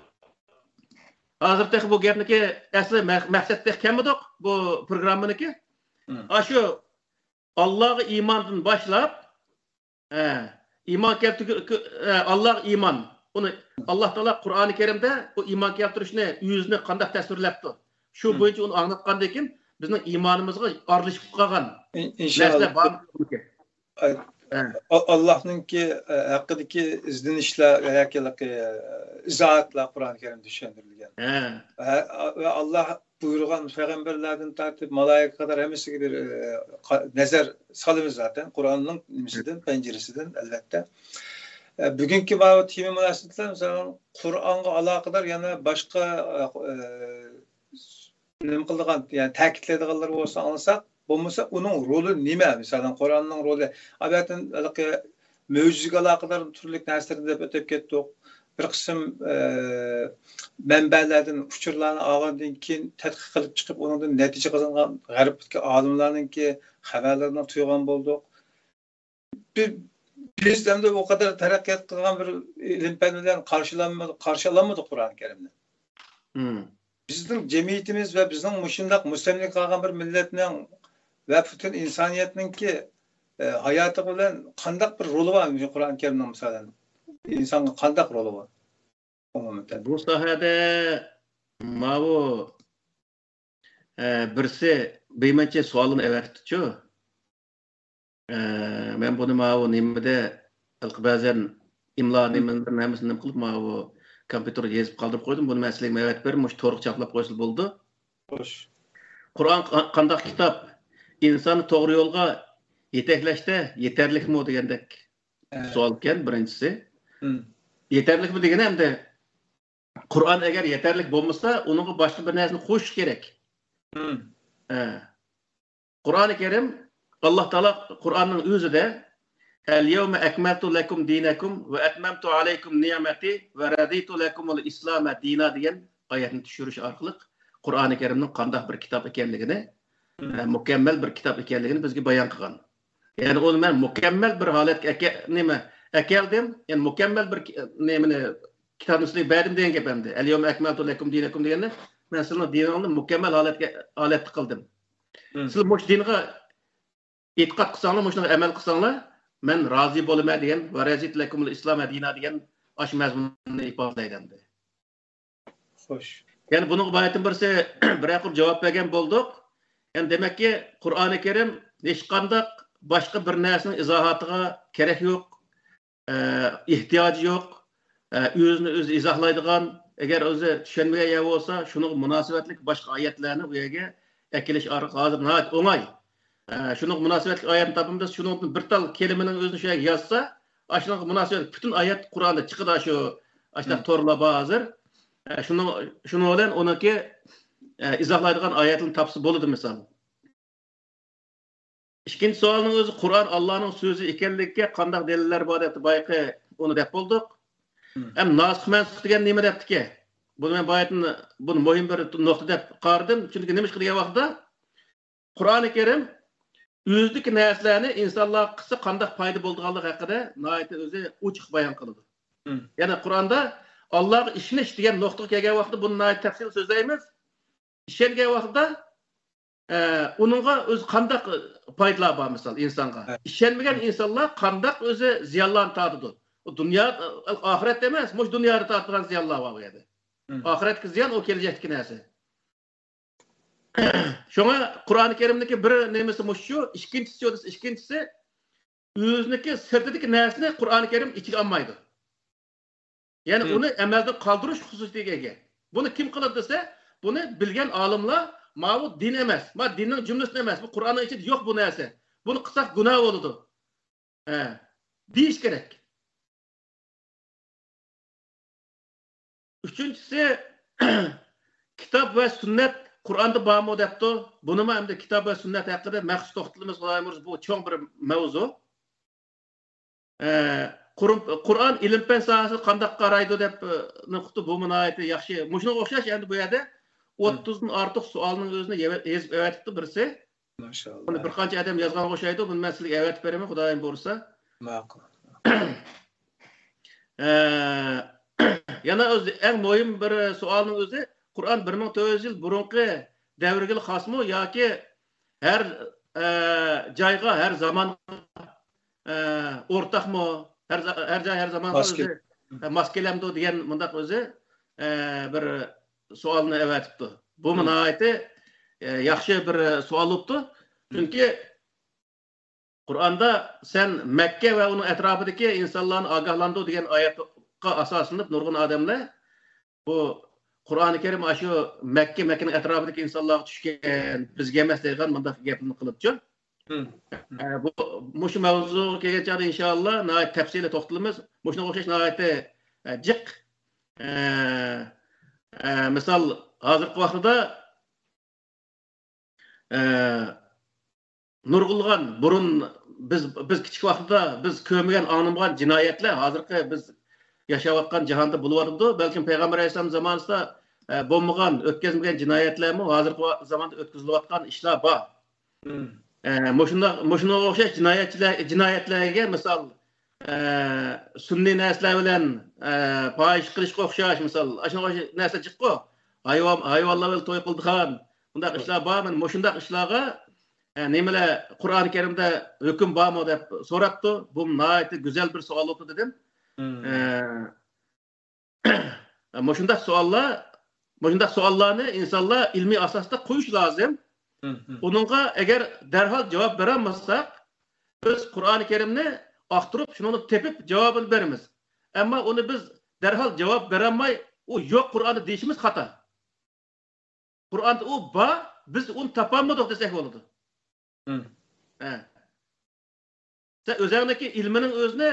hazırda bu gapniki asli maqsadda kelmadik bu programmaniki. Şu Allah'a imandan başlap iman keltirib Allah iman. Onu Allah Taala Qur'oni Karimda o iman keltirishni yüzünü qanday tasvirlabdi. Şu bo'yicha uni anlatgandan keyin bizning imonimizga aralashib qolgan inshaalloh Allah'ınki hakkındaki izlenişler ve izahatlar Kur'an-ı Kerim'de düşündürülgen. Ve Allah buyurgan peygamberlerden tartip malaika kadar hemisi gibi nezer salımız zaten. Kur'an'ın nimisinden, penceresinden elbette. Bugünkü bazı timi münasebetler mesela Kur'an'a alakadar yani başka yani ta'kidlediğinler olsa anlasak bo'lmasa uning roli nima? Masalan, Qur'onning roli albatta mavzuga aloqador turli narsalar deb o'tib ketdik. Bir qism manbalardan uchurlarni olgandan keyin tadqiq qilib chiqib, undan natija qozongan g'arbdagi olimlarningki xabarlarini tuygan bo'ldik. Biz hamda o kadar taraqqiyot qilgan bir ilm fanlarni qarshilamadik Qur'on Karimni. Bizning jamiyatimiz va bizning mushundaq mustamlik qilgan bir millatning ve bütün insaniyetin ki hayatı bilen kandak bir rolü var mı Kur'an-ı Kerim'de mesela insanın kandak rolü var. Bu sahada mavu birisi beymençe sualını evertçu. Ben bunu mavu nimede bazen imla nimenin hemesini kılıp mavu kompüteri yazıp kaldırıp koydum. Bunu meseleyi evet verim. Hoş toruk çaplap koysul buldu. Hoş. Kur'an kandak kitap insanı to'g'ri yo'lga yetaklashda yetarlikmi degandek savol ekan birinchisi. Yetarlikmi degani hamda Qur'on agar yetarlik bo'lmasa, uningga boshqa bir narsani qo'shish kerak. Qur'oni Karim Alloh taolo Qur'onning o'zida "Al-yawma akmaltu lakum dinakum va atmamtu alaykum ni'mati va raditu lakum al-islam dina" degan oyatni tushirish orqali Qur'oni Karimning qanday bir kitob ekanligini mükemmel bir kitap ekanligini bizga bayon qilgan. Yani onu men mükemmel bir holatga akeldim. Yani mükemmel bir kitobni sizlarga berdim degan gap endi. "Al-yawma akmaltu lakum dinakum" deganda men sizlarning diningizni mükemmel holatga qildim. Siz mush dinga e'tiqod qilsanglar, mushunga amal qilsanglar, men rozi bo'laman degan va razit lakumul islam dina degan osh mazmunni ifodalaydi endi. Xo'sh. Yani bunun bayatin birisi bir aqır javob bergan bo'ldik. Yani demek ki Kur'an-ı Kerim hech qanday boshqa bir narsaning izohatiga kerak yo'q, ehtiyoj yo'q. özünü özü izahlaydigan, eğer özü düşünmeye yer olsa, şunun münasebetlik başka ayetlerini bu yerge ekiliş hazır nahayet oңay. Şunun münasebetlik ayetini tapımda şunun bir tal kelimenin özünü şöyle yazsa, şunun münasebetlik bütün ayet Kur'an'da çıkıda şu aşağı torlaba hazır. Şunu olan onaki izahlaydigan ayetini tapsı boludu misal. İkinci sualının özü Kur'an Allah'ın sözü ekenlikке qandaq deliller var depti bayqı onu dep bolduk. Hem nasih mansuk degan nima deptiki? Bunu men bayatın bunu muhim bir nokta dep qardım. Çünkü nima qilgan vaqtda Qur'oni Kerim o'zlik narsalarni insonlar qilsa qandaq foyda bo'lganligi haqida nihoyat o'zi ochiq bayon qiladi. Ya'ni Qur'onda Allohga ishonish degan nuqtaga kelgan vaqtda buni nihoyat tafsil so'zlaymiz. Ishongan vaqtda onunğa öz qandaq foydalar bor misol insonga. Ishonmagan insonlar qandaq o'zi ziyonlarni tortadi. O dünya ahiret emas, mush dunyoda tortgan ziyonlar bor bu yerda. Ahiretki ziyon o kelajakdagi narsa. Şoňa Qur'oni Kerimdeki bir nemesi şu, ikkinchisi özüneki sirtideki narsani Qur'oni Kerim ichiga olmaydi. Yani onu amalda qaldirish xususiyatiga ega. Bunu kim qiladi desa, bunu bilgan olimlar ma bu din emas, ma dinning jumlasi emas, bu Qur'onning ichida yo'q bu narsa. Bunu qilsak gunoh bo'ladi. Deyish kerak. Üçüncüsü kitap ve sünnet Kur'an'da bağımı depti. Bunu mu hem de kitap ve sünnet hakkında məxsus toxtalımız qoyamız. Bu çok bir mevzu. Kur'an ilim-fen sahası qandaq qaraydı dep nuqtu bu münayeti yaxşı. Muşuna oxşaş endi bu yerda 30'dan artıq sualının özüne yazıp evetipti birisi. Maşallah. Bunu bir qancha adam yazgan oxşaydı. Bunu mən sizga evetip beremem, Xudoyim buyursa. Ma'qul. Yana en muhim bir sualın özü Kur'an 1400 yıl burunqi davrga xosmi yoki her joyga, her zaman o'rtaqmi, her joy, her zaman o'zi maskelamdi degan mundaq o'zi bir sualni evatibdi. Bu nihoyatda yaxshi bir sual bo'libdi. Chunki Qur'onda sen Makka va uning atrofidagi insonlarni ogohlantir degan oyatga asoslanib nurg'un odamlar bu Qur'oni Kerim shu Makkaning atrofidagi insonlarga tushgan, bizga emas degan bunday gaplarni qilibdi. Bu shu mavzuga kelgancha inshaalloh nihoyat tafsili to'xtalamiz. Shunga o'xshash nihoyat jiq. Misol hozirgi vaqtda nurg'ulg'an burun biz kichik vaqtda biz ko'rmagan anlamagan jinoyatlar hozirgi biz yaşayotgan jahonda bo'lyapti. Balkim Payg'ambar alayhisalom zamonida bo'lmagan, o'tkazmagan jinoyatlarmi hozirgi zamonda o'tkazilayotgan ishlar bor. Mushunga o'xshash jinoyatlarga misol sunniy narsalar bilan fohish qilishga o'xshash misol shunga narsa chiqdi. Hayvonlar bilan to'y qildigan bunday ishlar bor. Men mushunday ishlarga nimalar Qur'oni Karimda hukm bormi deb so'rabdi. Bu nihoyat go'zal bir savol bo'ldi dedim. Mushunday savollarni insonlar ilmiy asosda qo'yish lozim. Onunğa eğer derhal cevap veremezsek biz Qur'oni Kerimni aqtirib shuni tepib javobini beramiz. Ama onu biz derhal cevap veremay o yo'q Qur'onni deyishimiz xato. Qur'onda u bor, biz uni topolmadik desak bo'ladi. Sen o'zingdagi ilmning o'zini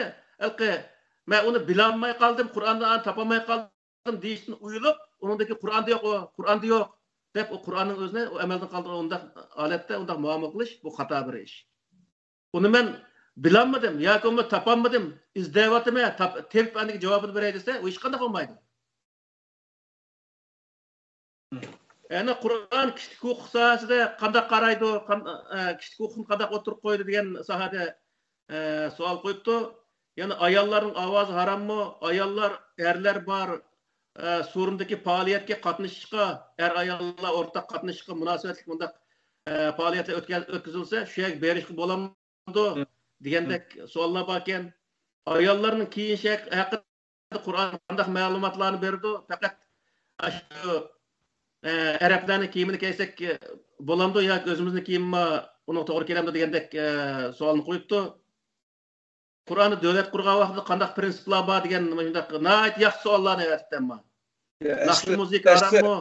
men uni bilolmay qoldim, Qur'ondan topolmay qoldim deyishni uyilib, uningdagi Qur'onda yo'q deb o Qur'onning o'zini o amaldan qoldirgan undaq holatda undaq muomala qilish bu xato bir ish. Uni men bilolmadim yoki uni topolmadim, izlayapman, tepib aniq javobini beray desa, u hech qanday bo'lmaydi. Yani Qur'on kishilik huquq sohasida qanday qaraydi, kishilik huquqni qanday o'tirib qo'ydi degan sohada savol qo'yibdi. Yani ayollarning ovozi harommi? Ayollar, erlar bor. Surundagi faoliyatga qatnashishga, ayollar o'rtaq qatnashishga munosabatli bundaq faoliyatlar o'tkazilsa, shu yerga berishga bo'lamdi degandek savollar bor ekan. Ayollarning kiyinishi haqida Qur'on qanday ma'lumotlarni berdi? Faqat shu arablarning kiyimini kiysak bo'lamdi yoki o'zimizning kiyimmi uni to'g'ri kelamdi degandek savolni qo'yibdi. Qur'onni davlat qurgan vaqtida qanday prinsiplar bor degan shunday nihoyat yaxshi savollarni aytdimman. Naqshi muzika harammi?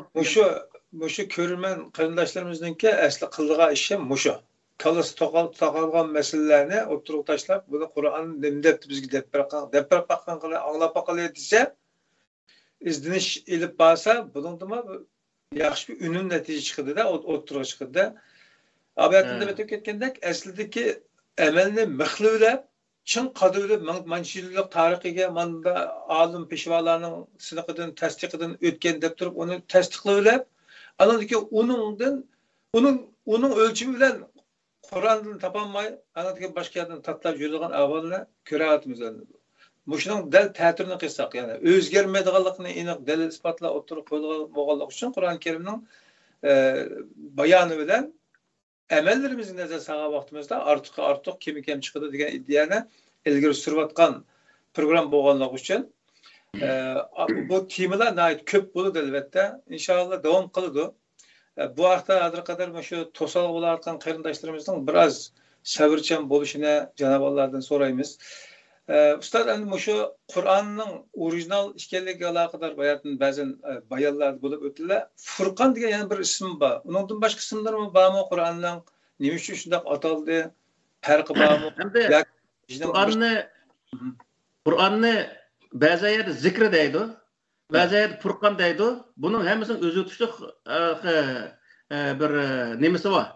Mushu ko'rman qarindoshlarimizningki asli qildigan ishi mushu. Kalası taqalgan meselelerini oturup tashlab, bunu Qur'on nima debdi bizga deb baqqan qilib anglab baqalay desa, izdinish ilib borsa, buningda yaxshi bir unum natija chiqadi-da, o'tirib chiqadi-da. Abayatında bitib ketgandek, aslidagi amalni mixlab, chin qadrli manchillik tarixiga manda olim peshvolarning siniqidan, tasdiqidan o'tgan deb turib, uni tasdiqlab, anadagi uning o'lchimi bilan Qur'ondan topolmay, anadagi boshqa yerdan tatlab yuradigan ahvolni ko'ryapmiz endi. Mushuning dal ta'tirini qilsak, ya'ni o'zgarmaydiganligini aniq dalil isbotlar o'tirib qo'yilgan bo'lganligi uchun Qur'on Karimning bayoni bilan amallarimizni nazar solgan vaqtimizda ortiq kim chiqadi degan iddiani ilgari surayotgan program bo'lganligi uchun bu temalar ko'p bo'ladi albatta. Inshaalloh davom qiladi. Bu haqda hozir qadar shu to'sal bo'layotgan qarindoshlarimizni biroz sabrchan bo'lishini Janob Allohdan so'raymiz. Ustoz, endi shu Qur'onning orijinal ekanligiga aloqador ba'zan bayonlar bo'lib o'tdilar. Furqon degan yana bir ism bor. Uningdan boshqa ismlarmi bormi Qur'onning? Nima uchun shunday ataldi? Farqi bormi? Qur'onni ba'zi yerda zikr deydi, ba'zi yerda Furqon deydi. Buning hammasini o'zi o'tishliq bir nimasi bor.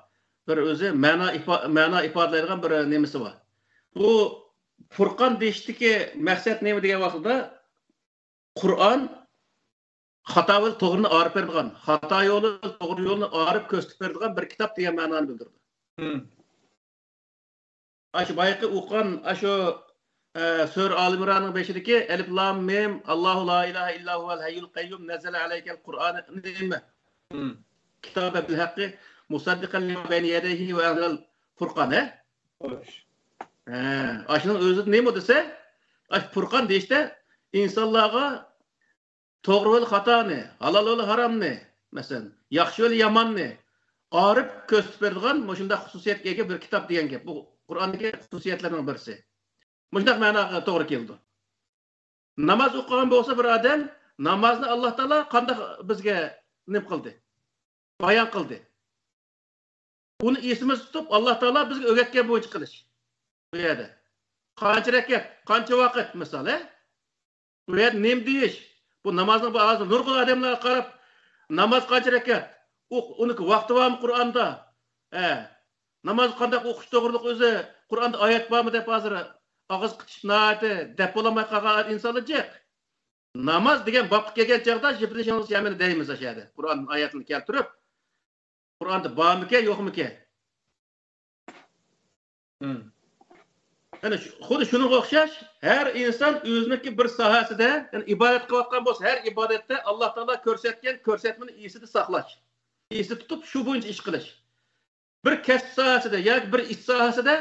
Bir o'zi ma'no ifodalaydigan bir nimasi bor. Bu Furqon deyishdiki maqsad nima degan vaqtda Qur'on xato va to'g'rini ayirib beradigan, xato yo'li, to'g'ri yo'lni ayirib ko'rsatib beradigan bir kitob degan ma'noni bildirdi. Aşı bayaqi o'qigan aşu Sura Al-Imronning 5'dagi Alif Lam Mim Allohu la ilaha illa huval hayyul qayyum nazzala alaykal Qur'ana nima? Kitoba bil haqqi musaddiqan lima bayna yadayhi va anzal Furqon. Aşının özü nima desa? Furqon deyishda insonlarga to'g'ri yo'l xatoni, halol yo'l haromni, masalan, yaxshi yo'l yomonni ayirib ko'rsatib beradigan shunday xususiyatga ega bir kitob degan gap. Bu Qur'ondagi xususiyatlarning birisi. Bunday ma'noga to'g'ri keldi. Namoz o'qigan bo'lsa bir odam namozni Alloh taolo qanday bizga nim qildi? Bayon qildi. Uni esimiz tutib Alloh taolo bizga o'rgatgan bo'yicha qilish. Bu yerda qancha rakat, qancha vaqt misol, bu yerda nim deyish. Bu namozning bu hozir nurg'un odamlarga qarab namoz qancha rakat? Uni vaqti bormi Qur'onda? Namoz qanday o'qish to'g'riliq o'zi Qur'onda oyat bormi deb hozir og'iz qitishnaati deb bo'lamay qolgan insonlar jiq. Namoz degan vaqt kelgan chog'da jibrishimiz yamini deymiz ashada. Qur'on oyatini keltirib, Qur'onda bormi-ki, yo'qmi-ki? Yani xuddi shunga o'xshash, har inson o'ziniki bir sohasida, ya'ni ibodat qilayotgan bo'lsa, har ibodatda Alloh taolo ko'rsatgan ko'rsatmani esida saqlash, esida tutib shu bo'yicha ish qilish. Bir kasb sohasida yoki bir ish sohasida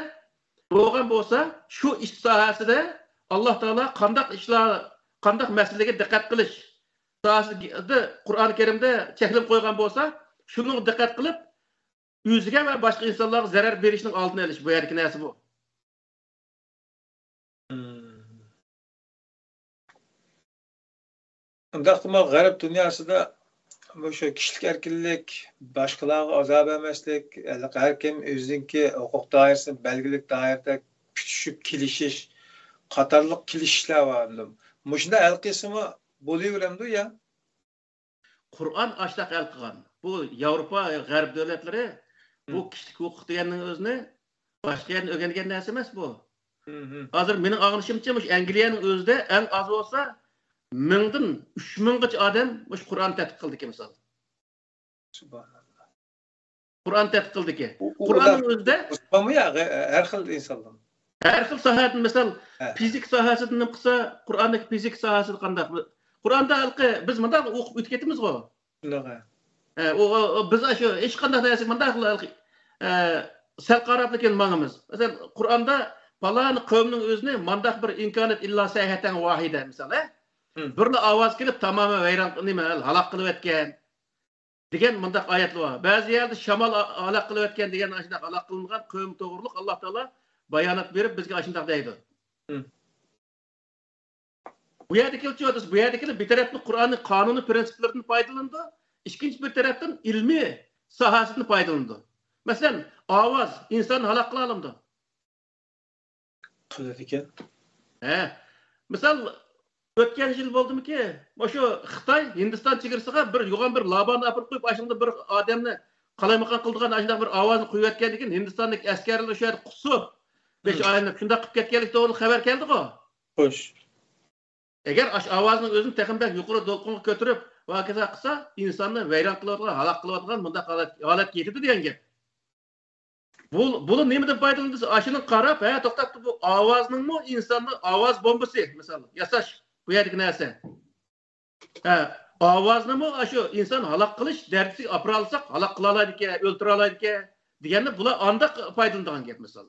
bo'lgan bo'lsa, shu ish sohasida Alloh taolo qanday ishlar, qanday masalaga diqqat qilish sohasida Qur'oni Karimda cheklab qo'ygan bo'lsa, shunga diqqat qilib, o'ziga va boshqa insonlarga zarar berishning oldini olish bu yerki narsa bu. Undaqmi g'arb dunyosida shu kishilik erkinlik, boshqalarga azob emaslik, har kim o'ziniki huquq doirasini belgilik doirada kutishib kelishish, qatorliq kelishishlar bor. Mushunda hal qilsimi bo'laveramdi ya. Qur'on ashtaq hal qilgan. Bu Yevropa, g'arb davlatlari bu kishilik huquq deganning o'zini boshqa yerdan o'rgangan narsa emas bu. Hozir mening og'rishimcha Angliyaning o'zida eng oz bo'lsa 1000dan 3000 gacha odam mush Qur'on tadqiq qildi ki misol. Subhanallah. Qur'on tadqiq qildi ki. Qur'onning o'zida bo'lmi ya har xil insonlar. Har xil sohadan misol fizik sohasidan qilsa, Qur'ondagi fizik sohasida qanday? Qur'onda halqi biz bunday o'qib o'tib ketamiz-ku. Shunaqa. Biz shu hech qanday narsa bunday halqi sal qarab lekin mangimiz. Masalan, Qur'onda falan qavmning o'zini mandaq bir imkoniyat illa sayhatan vahida misol, birla ovoz kelib tamoman vayron nima halaq qilib o'tgan degan mundaq oyatlar bor. Ba'zi yerda shamol halaq qilib o'tgan degan ashunday halaq qilingan qavm to'g'riliq Alloh taolo bayonot berib bizga ashunday deydi. Hı. Bu yerdeki bir taraftan Kur'an'ın kanunu prensiplerini faydalandı, ikinci bir taraftan ilmi sahasını faydalandı. Mesela avaz insan halak kıla alındı. Kıladiken. Misal ötken yıl boldum ki, şu Xitay Hindistan çegirisine bir yoğun bir labanı apırıp koyup aşında bir adamını kalaymakan kıldığın aşında bir avazını koyuyorken dekin Hindistan'daki askerler şu yer kusup 5 ayında şunda kıp ketkenlik doğru haber geldi o. Hoş. Eğer avazının özünü tekimden yukarı dolkunlu götürüp vakıza kısa insanı veyran kılıvatkan, halak kılıvatkan bunda halat getirdi diyen gep. Bunu nemeden faydalandı? Aşının qarab, to'xtatdi bu ovozning mu insonni ovoz bombasi misol yasash bu yerga narsa. Ovozni mu shu inson halok qilish dardsiz apara olsak halok qila oladi ekan, o'ltira oladi ekan deganni bular anda foydalanadigan gap misol.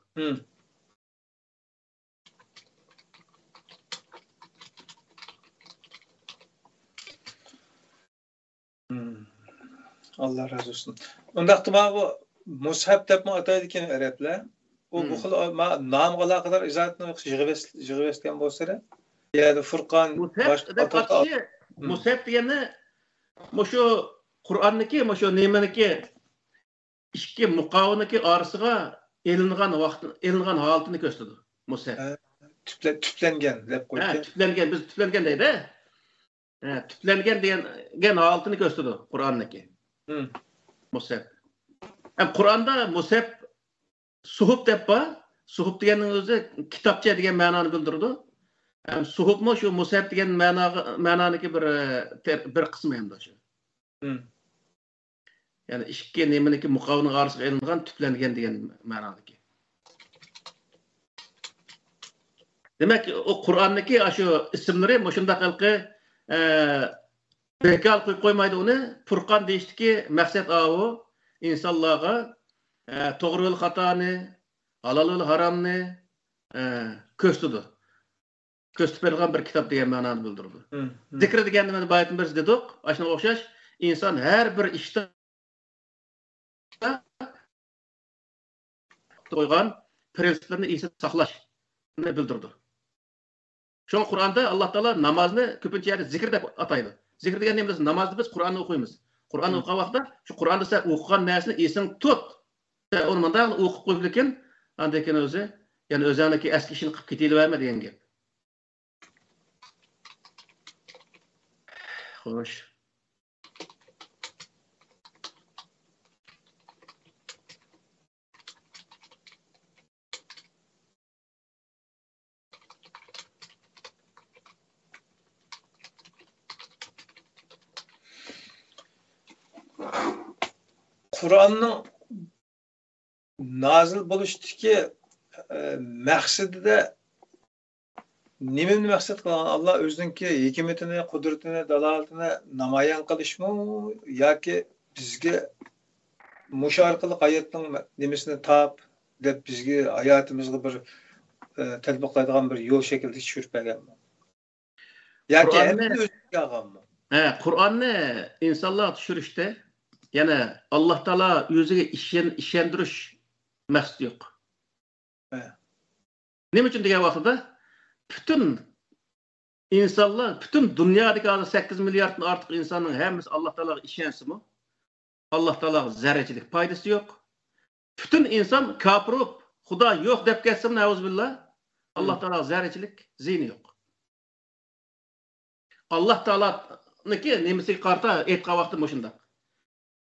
Allah razı olsun. Ondaqda bu mushaf deb ataydigan arablar. Bu xil nomga aloqador izohatni yig'ib bo'lsa, ya'ni Furqon mushaf degani shu Qur'onniki, shu nemaniki ikki muqovniki orasiga elingan holatini ko'rsatadi. Mushaf. Tüplengen deb qo'ydi. Tüplengen biz tüplengen deydi. Tüplengen degan holatini ko'rsatadi Qur'onniki. Mushaf. Qur'onda mushaf suhuf deb bor. Suhuf deganning o'zi kitobcha degan ma'noni bildiradi. Suhufmi shu mushaf degan ma'noniki bir qismi ham shu. Ya'ni ikki nemaniki muqovning orasiga ilingan tüplengen degan ma'noniki. Demak, o Qur'onniki shu ismlari shunda xalqi bekal qo'ymaydi uni. Furqon deyishdiki, maqsad o insonlarga to'g'ri yo'l xatoni, halol yo'l haromni ko'rsatadi. Ko'rsatib bergan bir kitob degan ma'noni bildirdi. Zikr deganni mana bayatın biz dedik, shunga o'xshash inson har bir ishda qo'ygan prinsiplarni esda saqlashni bildirdi. Şu Qur'onda Alloh taolo namozni ko'pincha zikr deb ataydi. Zikr degan nima? Namozni biz Qur'onni o'qiymiz. Qur'onni o'qigan vaqtda shu Qur'onda sen o'qigan narsani esing tut. Uni menda o'qib qo'yib lekin andekin o'zi, ya'ni o'zaniki eski ishini qilib ketaverma degan gap. Xo'sh. Qur'onning nozil bo'lishdagi maqsadida nimani maqsad qilgan? Alloh o'zining hikmatini, qudratini, dalolatini namoyon qilishmi yoki bizga mush orqali hayotning nimasini top deb bizga hayotimizga bir tatbiqlaydigan bir yo'l shaklida tushirib berganmi? Yoki o'ziga olganmi? Qur'onni insonlar tushirishda yana Alloh taolo o'ziga ishondirish maqsadi yo'q. Nima uchun degan vaqtda bütün insanlar, bütün dünyadaki 8 milyardan artık insanın hepsi Allah Teala'ya işensimi? Allah Teala'ya zerrecilik faydası yok. Bütün insan kafir olup, Xudo yok deb ketsin, neuzbillah. Allah Teala'ya zerrecilik zihni yok. Allah Teala'nınki nemisi qarta etqa vaqti moşunda.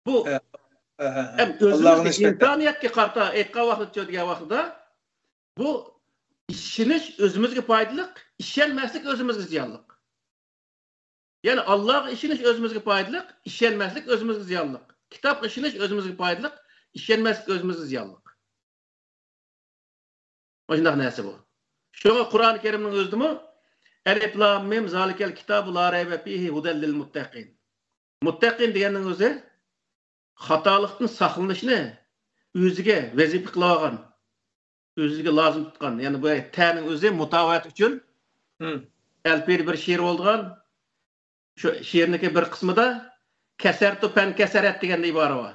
Bu hem özümüzdeki insaniyetki qarta etqa vaqti degan vaqtda bu İşiniş özümüzge faydalık, işlenmezlik özümüzge ziyanlık. Yani Allah'a işiniş özümüzge faydalık, işlenmezlik özümüzge ziyanlık. Kitap işiniş özümüzge faydalık, işlenmezlik özümüzge ziyanlık. O yüzden neyse bu. Şuna Kur'an-ı Kerim'in özdümü Elif lam mim zalikel kitabu la raybe fihi hudel lil muttaqin. Muttaqin deganning o'zi xatolikdan saqlanishni o'ziga vazifa qilgan. Özüge lazım tutkan. Yani bu ta'ning o'zi mutavat uchun alperi bir she'r bo'lgan. Shu she'rniki bir qismida kasartu pan kasarat degan ibora bor.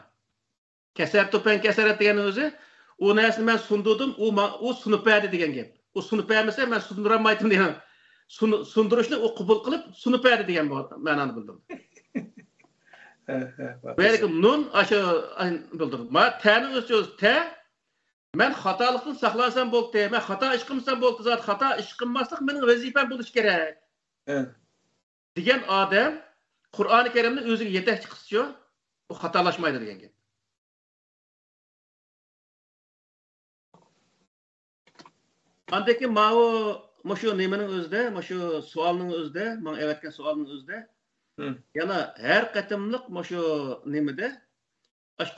Kasartu pan kasarat degan o'zi u narsani men sundirdim, u sunib berdi degan gap. o sunup vermese ben sunduramaydım diye. Sunduruşunu o kubul kılıp sunup verdi diyen mananı bildirdi. Belki nun aşı bildirdi. Ma ta'nın öz ta men hatalıktan saklansam boldu. Men hata iş kılmasam boldu. Zat hata iş kılmaslık mening vazifam buluş gerek. Diyen adam Kur'an-ı Kerim'de özüge yetekçi kılıyor. O hatalaşmaydı diyen gap. Andaki şu nemenin özde, şu sualının özde, bana evetken sualının özde. Yana her katımlık şu nemede,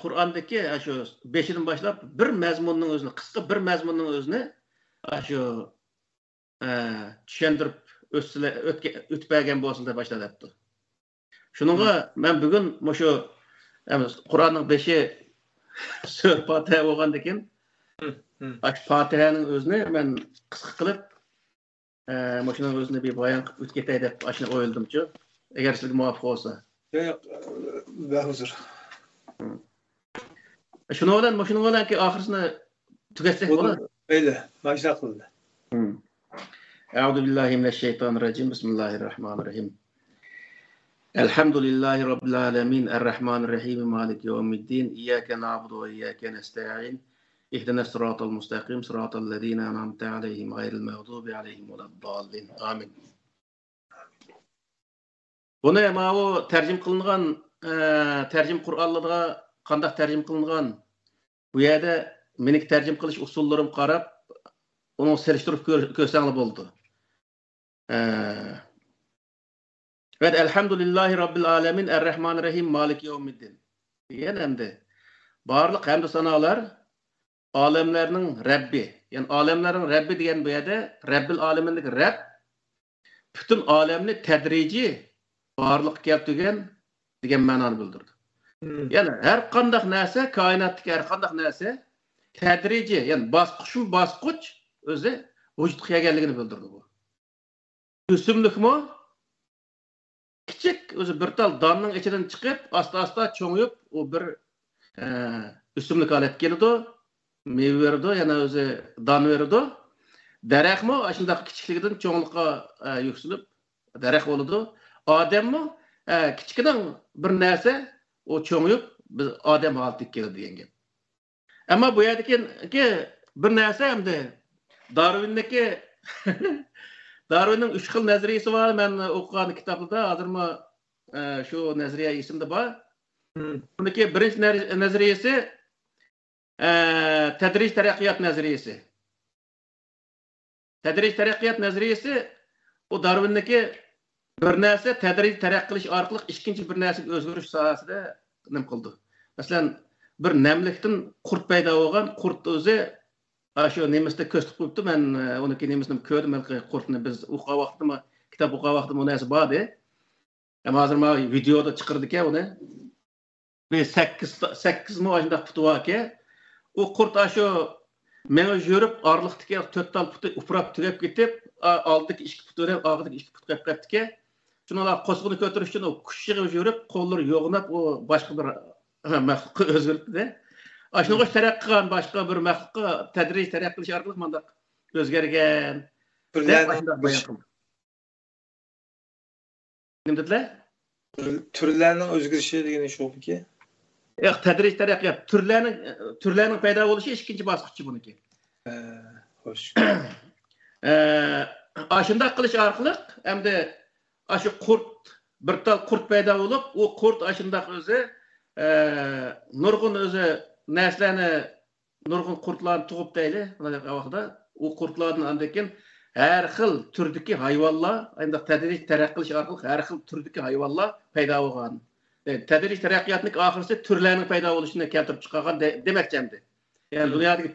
Kur'an'daki şu 5'den başlap bir mezmunun özünü, kısa bir mezmunun özünü şu düşendirip ötpegen bolsun da başladı yaptı. Şununla ben bugün şu Kur'an'ın 5'i Sür Fatiha olgandakin Fatiha'nın özünü ben kısa kılıp şunun özünü bir bayan kılıp ötketey dep aşına oyuldumçu. Eğer sizge muvaffak olsa. Yok, huzur. Şunun olan ki ahırsını tüketsek bolar. Öyle, başla kıldı. Euzu billahi mineşşeytanirracim. Bismillahirrahmanirrahim. Elhamdülillahi rabbil alamin. Errahmanirrahim. Maliki yevmiddin. İyyake na'budu ve iyyake nestaîn. İhdinas sıratal mustaqim. Sıratal lezîne en'amte aleyhim gayril mağdubi aleyhim veleddallin. Amin. Bunu o tercim kılıngan tercim Kur'anlığa qandaq tercim kılıngan bu yerdə menik tercim kılış usullarım qarab onu seliştirib görseňler boldu. Evet, elhamdülillahi rabbil alamin errahmanirrahim maliki yevmiddin. Yani hemde barlyk hemde sanalar alemlerinin Rabbi. Yani alemlerin Rabbi diyen bu yerdə Rabbil alemindeki Rabb bütün alemni tedrici barlyk keltirgen diyen manany bildirdi. Yani her qandaq narsa kainatdaki her qandaq narsa tedrici yani basqıç özü vücudga kelganligini bildirdi bu. Üsümlükmü kichik özü bir tal danning ichidan chiqib asta cho'ngib o bir üsümlük alet keldi. Meyve verdi yana özü dan verdi. Daraxtmi ashundaq kichikligidan cho'nglikqa yuksilib daraxt bo'ladi. Odammi kichkidan bir narsa o cho'ngib biz odam holatiga keldi degan gap. Ammo bu yerdagi bir narsa hamda Darwinning 3 xil nazariyasi bor. Men o'qigan kitobda hozirmi shu nazariya esimda bor. Buniki birinchi nazariyasi tadrij taraqqiyot nazariyasi. Tadrij taraqqiyot nazariyasi o Darwinniki bir narsa tadrij taraqqiy qilish orqali ikkinchi bir narsaga o'zgarish sohasida nim qildi. Masalan, bir namlikdan qurt paydo bo'lgan, qurt o'zi shu nemisda ko'rsatib qo'yibdi. Men uniki nemisni ko'rdim, qurtni biz o'qigan vaqtda kitob o'qigan vaqtda bu narsa bordi. Ammo hozir men videoda chiqirdi ekan uni. Bir 8 mı shunday puti bor ekan. O qurt shu meni yurib orliqdagi 4 tal puti uprab tugab ketib, oldiki 2 put o'rab, og'idagi 2 put qolib ketdi ekan. Şunalar qo'sqini ko'tarish uchun o kuchig'i yurib, qo'llari yo'g'inab, o boshqa bir maxluqqa o'zgaribdi. Ashunga taraqqiy qilgan boshqa bir maxluqqa tadrij taraqqiy qilish orqali mendaq o'zgargan. Nima dedilar? Türlerning o'zgarishi degani shuki. Yo'q, tadrij taraqqiyot turlarning paydo bo'lishi ikkinchi bosqichi buniki. Xo'sh. Ashunday qilish orqali hamda shu qurt bir tal qurt paydo bo'lib, u qurt ashunday o'zi nurg'un o'zi narsalarni nurg'un qurtlarni tug'ib deyli, mana bu vaqtda u qurtlardan andakin har xil turdagi hayvonlar, endi tadrij taraqqi qilish orqali har xil turdagi hayvonlar paydo bo'lgan. Tadrij taraqqiyotning oxirisi turlarning paydo bo'lishini keltirib chiqargan demakchandi. Ya'ni dunyodagi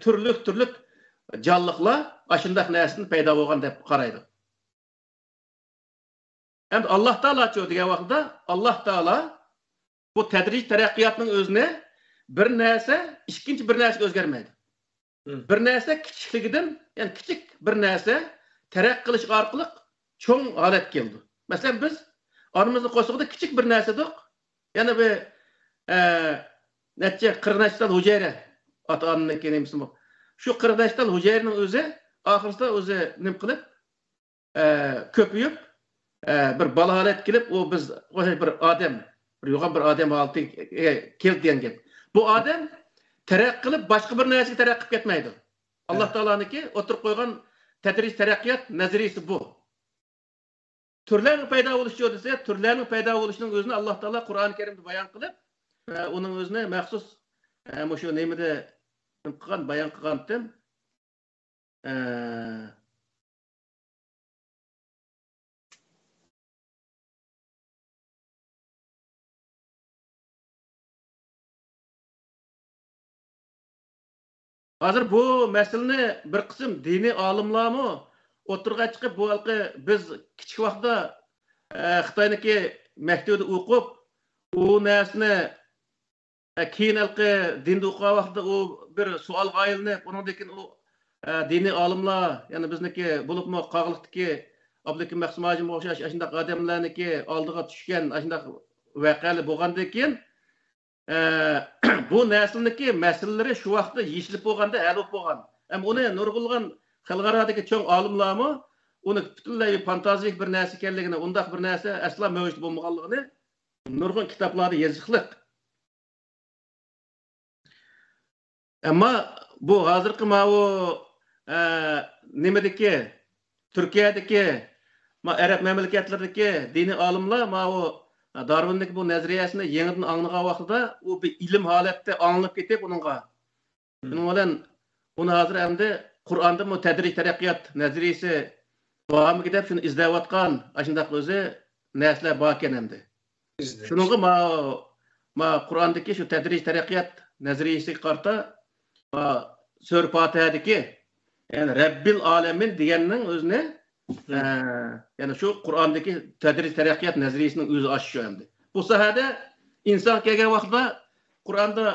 turli jonliqlar ashunday narsadan paydo bo'lgan deb qaraydi. Endi Alloh taolo chu degan vaqtda Alloh taolo bu tadrij taraqqiyotning o'zini bir narsa ikkinchi bir narsaga o'zgarmaydi. Bir narsa kichikligidan, ya'ni kichik bir narsa taraqqiy qilish orqali cho'ng holat keldi. Masalan, biz onimizni qo'shig'ida kichik bir narsadik, yana bir necha 40 tal hujayra ota-onaning kelimasi bu. Shu 40 tal hujayraning o'zi oxirida o'zi nim qilib ko'payib bir balolat kelib u biz bir odam bir yo'g'on bir odam olti keldi degan gap. Bu odam taraqqi qilib boshqa bir narsaga taraqqi qilib ketmaydi. Alloh taoloniki o'tirib qo'ygan tadrij taraqqiyot nazariyasi bu. Turlarning paydo bo'lishi desa, turlarning paydo bo'lishining o'zini Alloh taolo Qur'oni Karimda bayon qilib, uning o'zini maxsus shu nimada qilgan bayon qilgandim. Hozir bu masalani bir qism diniy olimlarmi o'tirg'a chiqib bu halqi biz kichik vaqtda Xitoyniki maktabda o'qib, u narsani keyin halqi dinda o'qigan vaqtda u bir savolga aylanib, undan keyin u diniy olimlar, ya'ni bizniki bo'libmi Qog'liqdagi Abdukim Maqsum hojim o'xshash shunday odamlarniki oldiga tushgan shunday voqealar bo'lgandan keyin bu naslniki masalalari shu vaqtda yechilib bo'lganda hal bo'lib bo'lgan. Ham uni nurg'ulg'an xalqarodagi cho'ng olimlarmi uni butunlay fantazik bir narsa ekanligini, undaq bir narsa asla mavjud bo'lmaganligini nurg'un kitoblarda yoziqliq. Ammo bu hozirgi bu nimadagi Turkiyadagi Arab mamlakatlaridagi diniy olimlar bu Darwinlik bu nazariyasini yenidan anglagan vaqtida u bir ilm holatda anglab ketib uningga. Buning bilan uni hozir endi Qur'onda bu tadrij taraqqiyot nazariyasi davomga deb shuni izlayotgan ashundaq o'zi narsalar bor ekan endi. Shuningga ma Qur'ondagi shu tadrij taraqqiyot nazariyasiga qarta Sura Fatihadagi ya'ni Rabbil alamin deganning o'zini yani şu Qur'ondagi tadrij taraqqiyot nazariyasining o'zi oshishi endi. Bu sohada inson kelgan vaqtda Qur'onda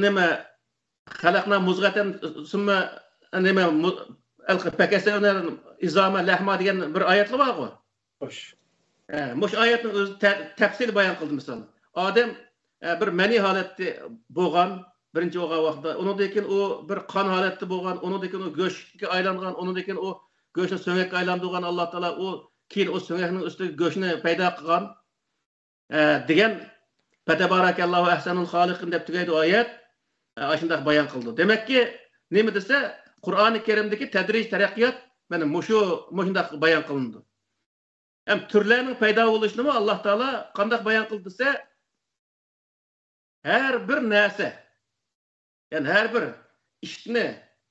nima xalaqna muzg'atan summa nima al-pakasana izama lahma degan bir oyatlar bor-ku. Xo'sh. Mush oyatning o'zi tafsil bayon qildi misol. Odam bir mani holatda bo'lgan birinchi o'g'an vaqtda, undan keyin u bir qon holatda bo'lgan, undan keyin u go'shtga aylangan, undan keyin u go'shtni so'ngakka aylantirgan Alloh taolo u keyin o so'ngakning ustiga go'shtni paydo qilgan degan Fatabarakallohu ahsanul xoliqin deb tugaydi oyat shunday bayon qildi. Demakki, nima desa, Qur'oni Karimdagi tadrij taraqqiyot mana shunday bayon qilindi. Ham turlarning paydo bo'lishini Alloh taolo qanday bayon qildi desa, her bir narsa yani her bir işni,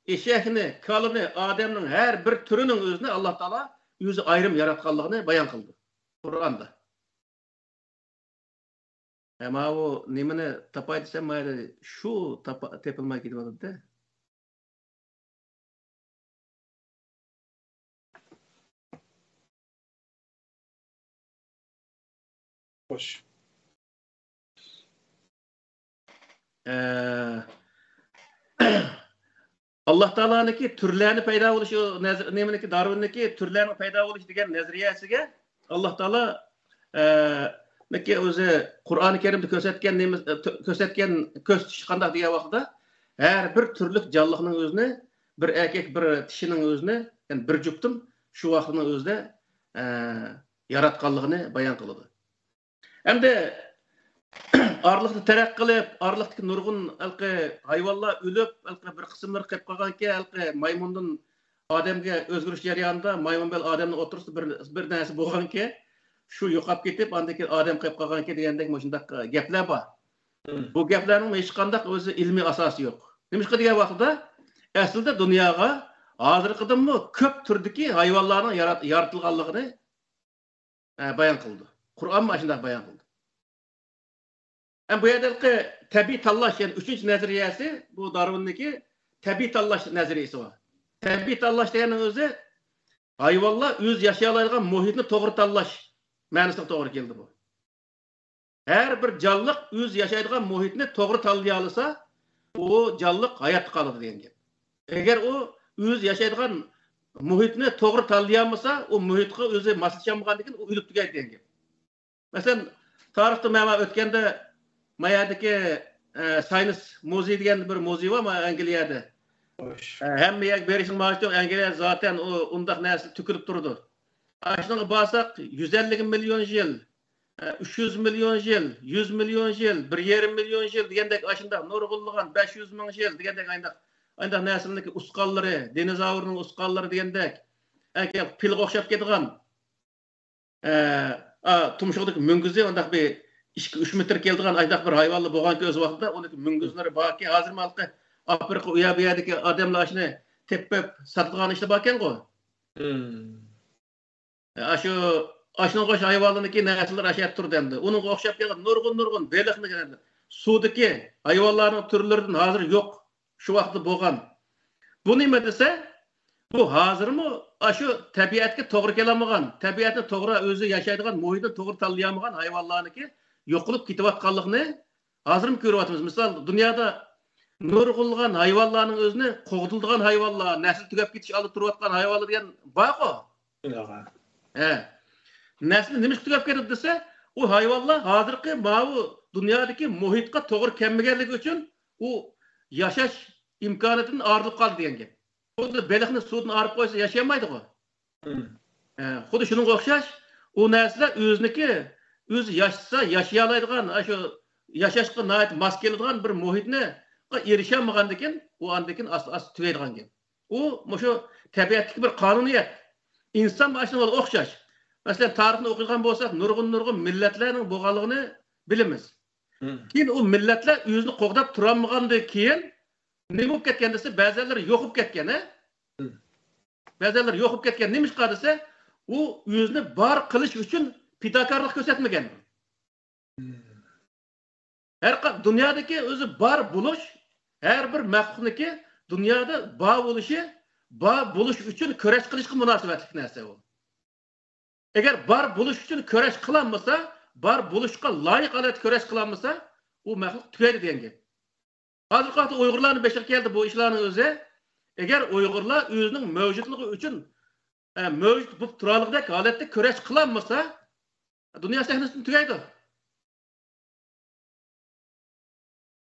eşekni, kalını, adamның her bir türünün özünü Allah Taala özü ayrım yaratganlığını bayan kıldı Kur'an'da. Ama o nimeni tapay desem şu tepilmeye gidiyordu da. Hoş. Allah Taala'nınki türlerini paydo bo'lishi, neminiki Darwin'niki türlerini paydo bo'lishi degan nazariyasiga Allah Taala neki o'zi Qur'oni Karimda ko'rsatgan ko'z tutish qanday degan vaqtda har bir turlik jonliqning o'zini bir erkak bir tishining o'zini yani bir juptim shu vaqtning o'zida yaratganligini bayon qiladi. Hamda arlıqda taraq qilib, arlıqdagi nurg'un hayvonlar o'lib, bir qismlar qilib qolganki, maymundan odamga o'zgarish jarayonida maymun bilan odamning o'rtasida bir narsa bo'lganki, shu yo'qolib ketib, undan keyin odam qilib qolganki degandek shunday gaplar bor. Bu gaplarning hech qanday o'zi ilmiy asosi yo'q. Nima degan vaqtda aslida dunyoga hozirgidanmi ko'p turdagi hayvonlarning yaratilganligini bayon qildi. Qur'on mana shunday bayon qildi. Bu yerdeki tabiiy tanlash yani üçüncü nazariyasi bu Darwin'deki tabiiy tanlash nazariyasi var. Tabiiy tanlash deganning o'zi hayvonlar o'z yashayoladigan muhitni to'g'ri tanlash ma'nosida to'g'ri keldi bu. Her bir jonliq o'z yashaydigan muhitni to'g'ri tanlay olsa, o jonliq hayotda qoladi degan gap. Agar u o'z yashaydigan muhitni to'g'ri tanlay olmasa, o muhitga o'zi moslashmagandan keyin u o'lib tugaydi degan gap. Masalan, tarixda mana o'tganda Mayadagi Science Muzeyi degan bir muzey var Angliyada. Hoş. Hemmeye berişin maaşı yok. Engel zaten o undak nesli tükürüp durdu. Aşağıya basak 150 milyon yıl, 300 milyon yıl, 100 milyon yıl, 1,5 milyon yıl degендek aşında nurgulluğun 500 milyon yıl degендek ayndaq neslindeki uskalları, dinozavurun uskalları degендek pil qoqşap ketigan tumşuqdaki müngüzü ondaq bir 2-3 metr keldigan ayndaq bir hayvanlı bolgan öz vaqtida ondaki müngüzlari baki hazır malqı Afrika uyabiyadaki adamlar şunu tepep satılgan işte baken go. Aşının qoş hayvanlarındaki nesiller aşağı turdu endi. Onun qoqşap kelgan nurgun beliqni geldi. Sudaki hayvanların türlerinden hazır yok. Şu vaqtda bolgan. Bu nima dese? Bu hazırmı? Aşı tabiatga to'g'ri kelamagan, tabiatni to'g'ri o'zi yashaydigan muhitni to'g'ri tanlayamagan hayvonlarniki yo'qolib ketayotganligini hozirmi ko'ryapmiz. Misol, dunyoda nurg'ulgan hayvonlarning o'zini qo'g'dildigan hayvonlar, nasl tugab ketish oldi turayotgan hayvonlar degan bor-ku. Nasl nima tugab ketdi desa, u hayvonlar hozirgi bu dunyodagi muhitga to'g'ri kelmaganligi uchun u yashash imkoniyatidan ayrilib qoldi degan gap. Xuddi beliqni suvdan arib qo'ysa yashamaydi-ku. Xuddi shunga o'xshash, u narsa o'zi yashasa yashay oladigan, shu yashashga noit mos keladigan bir muhitni erishamagandan keyin u andan asl tugaydigan gap. U shu tabiatdagi bir qonuniyat. İnsan başına o'xshash. Masalan, tarixni o'qigan bo'lsak, nurg'un millatlarning bo'lganligini bilamiz. Keyin u millatlar o'zini qo'g'dab turolmagandan keyin nima bo'lib ketgan desa, ba'zilar yo'qib ketgan, Ba'zilar yo'qib ketgan. Nima ish qilsa, u o'zini bor qilish uchun fidokorlik ko'rsatmagan. Har dunyodagi o'zi bor bo'lish, har bir maxluqniki dunyoda bor bo'lish uchun kurash qilishga munosabatli narsa u. Agar bor bo'lish uchun kurash qilinmasa, bor bo'lishga loyiq holat kurash qilinmasa, u maxluq tugaydi degan gap. Hozir qatı Uyg'urlarning beşiq keldi bu ishlarning o'zi. Agar Uyg'urlar o'zining mavjudligi uchun mavjud bo'lib turarligidek holatda kurash qilinmasa, dunyo sahnasidan tugaydi.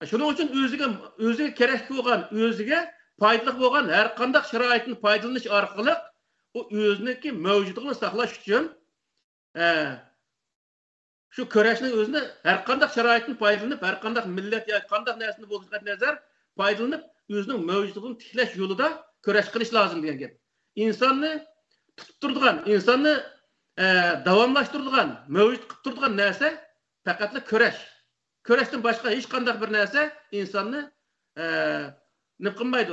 Shuning uchun o'ziga kerak bo'lgan, o'ziga foydali bo'lgan har qanday sharoitni foydalanish orqali u o'ziniki mavjudligini saqlash uchun şu kurashning o'zini har qanday sharoitni foydalanib, har qanday millat yoki qanday narsani bo'lishiga nazar foydalanib, o'zining mavjudligini tiklash yo'lida kurash qilish lozim degan gap. Insonni tutib turadigan, insonni davomlashtiradigan, mavjud qilib turadigan narsa faqat kurash. Kurashdan boshqa hech qanday bir narsa insonni nima qilmaydi,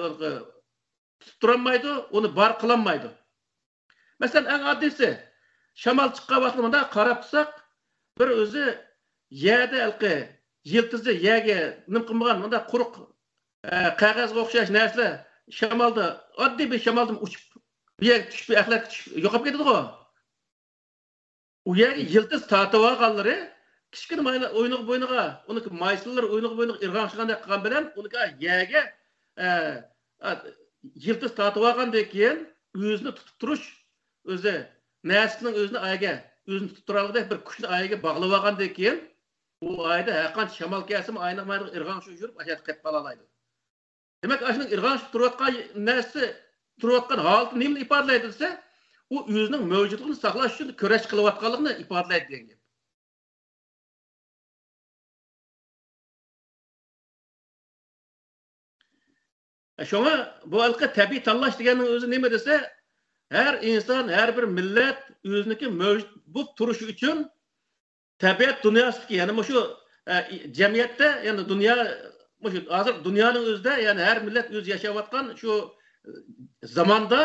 tutib turolmaydi, uni bor qilolmaydi. Masalan, eng oddiysi shamol chiqqan vaqtida qarab tursak, bir o'zi yerda alqi yiltizni yerga nima qilmagan, bunda quruq qog'ozga o'xshash narsa shamolda, oddiy bir shamolda uchib, bir yerga tushib, axlat yo'qolib ketadi-ku. U yerga yiltiz tortib olganlari kichkina mayli o'ynoq bo'yniga, uni maysillar o'ynoq bo'yniga irg'anishgandek qilgan bilan uni yerga yiltiz tortib olgandan keyin o'zini tutib turish, o'zi naslining o'zini ayaga o'zini tutib turarligidek bir kuchni ayaga bog'lab olgandan keyin u ayda har qancha shamol kelsa aynoq mayli irg'anishib yurib ashad qilib qolalaydi. Demak, ashning irg'anishib turayotgan narsa, turayotgan holati nimani ifodalaydi desa, u o'zining mavjudligini saqlash uchun kurash qilayotganligini ifodalaydi degan gap. Şuna bu halka tabiiy tanlash deganning o'zi nima desa, her inson, her bir millat o'ziniki mavjud bo'lib turishi uchun tabiat dunyosidagi, ya'ni shu jamiyatda, ya'ni dunyo, shu hozir dunyoning o'zida, ya'ni har millat o'zi yashayotgan shu zamonda,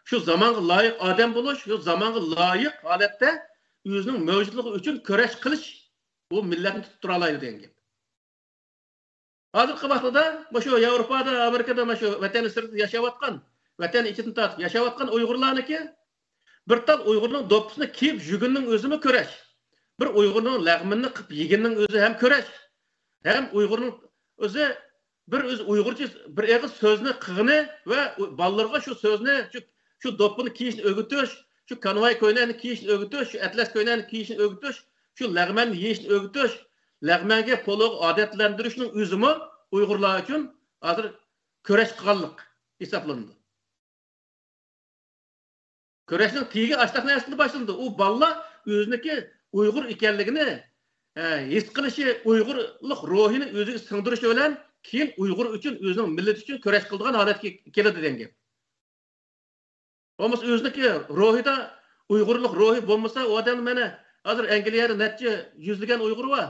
shu zamonga loyiq odam bo'lish, shu zamonga loyiq holatda o'zining mavjudligi uchun kurash qilish bu millatni tutib tura oladi degan gap. Hozirgi vaqtda shu Yevropada, Amerikada shu vatan sirida yashayotgan, vatan ichidan tortib yashayotgan Uyg'urlarniki bir tal Uyg'urning do'ppisini kiyib yugunning o'zimi kurash. Bir Uyg'urning lag'minni qilib yeginning o'zi ham kurash. Ham Uyg'urning o'zi bir o'zi Uyg'urcha bir eg'iz so'zni qig'ini va bolalarga shu so'zni, shu do'ppini kiyishni o'rgatish, shu konvoy ko'ylakni kiyishni o'rgatish, shu atlas ko'ylakni kiyishni o'rgatish, shu lag'manni yeyishni o'rgatish, lag'manga poloq odatlantirishning o'zimi Uyg'urlar uchun hozir kurash qilganlik. hesaplandı. Köreşning tigi açtaq närsinde başlandı. O balla özüneki Uygur ekenligini his qilishi, Uygurluk ruhini o'ziga singdirishi bilan keyin Uygur uchun, o'zining millati uchun köreş qiladigan holatga keladi degan gap. Olmasa o'ziniki ruhida Uygurluk ruhi bo'lmasa, o odam mana hozir Angliyada necha yuzlagan Uygur var.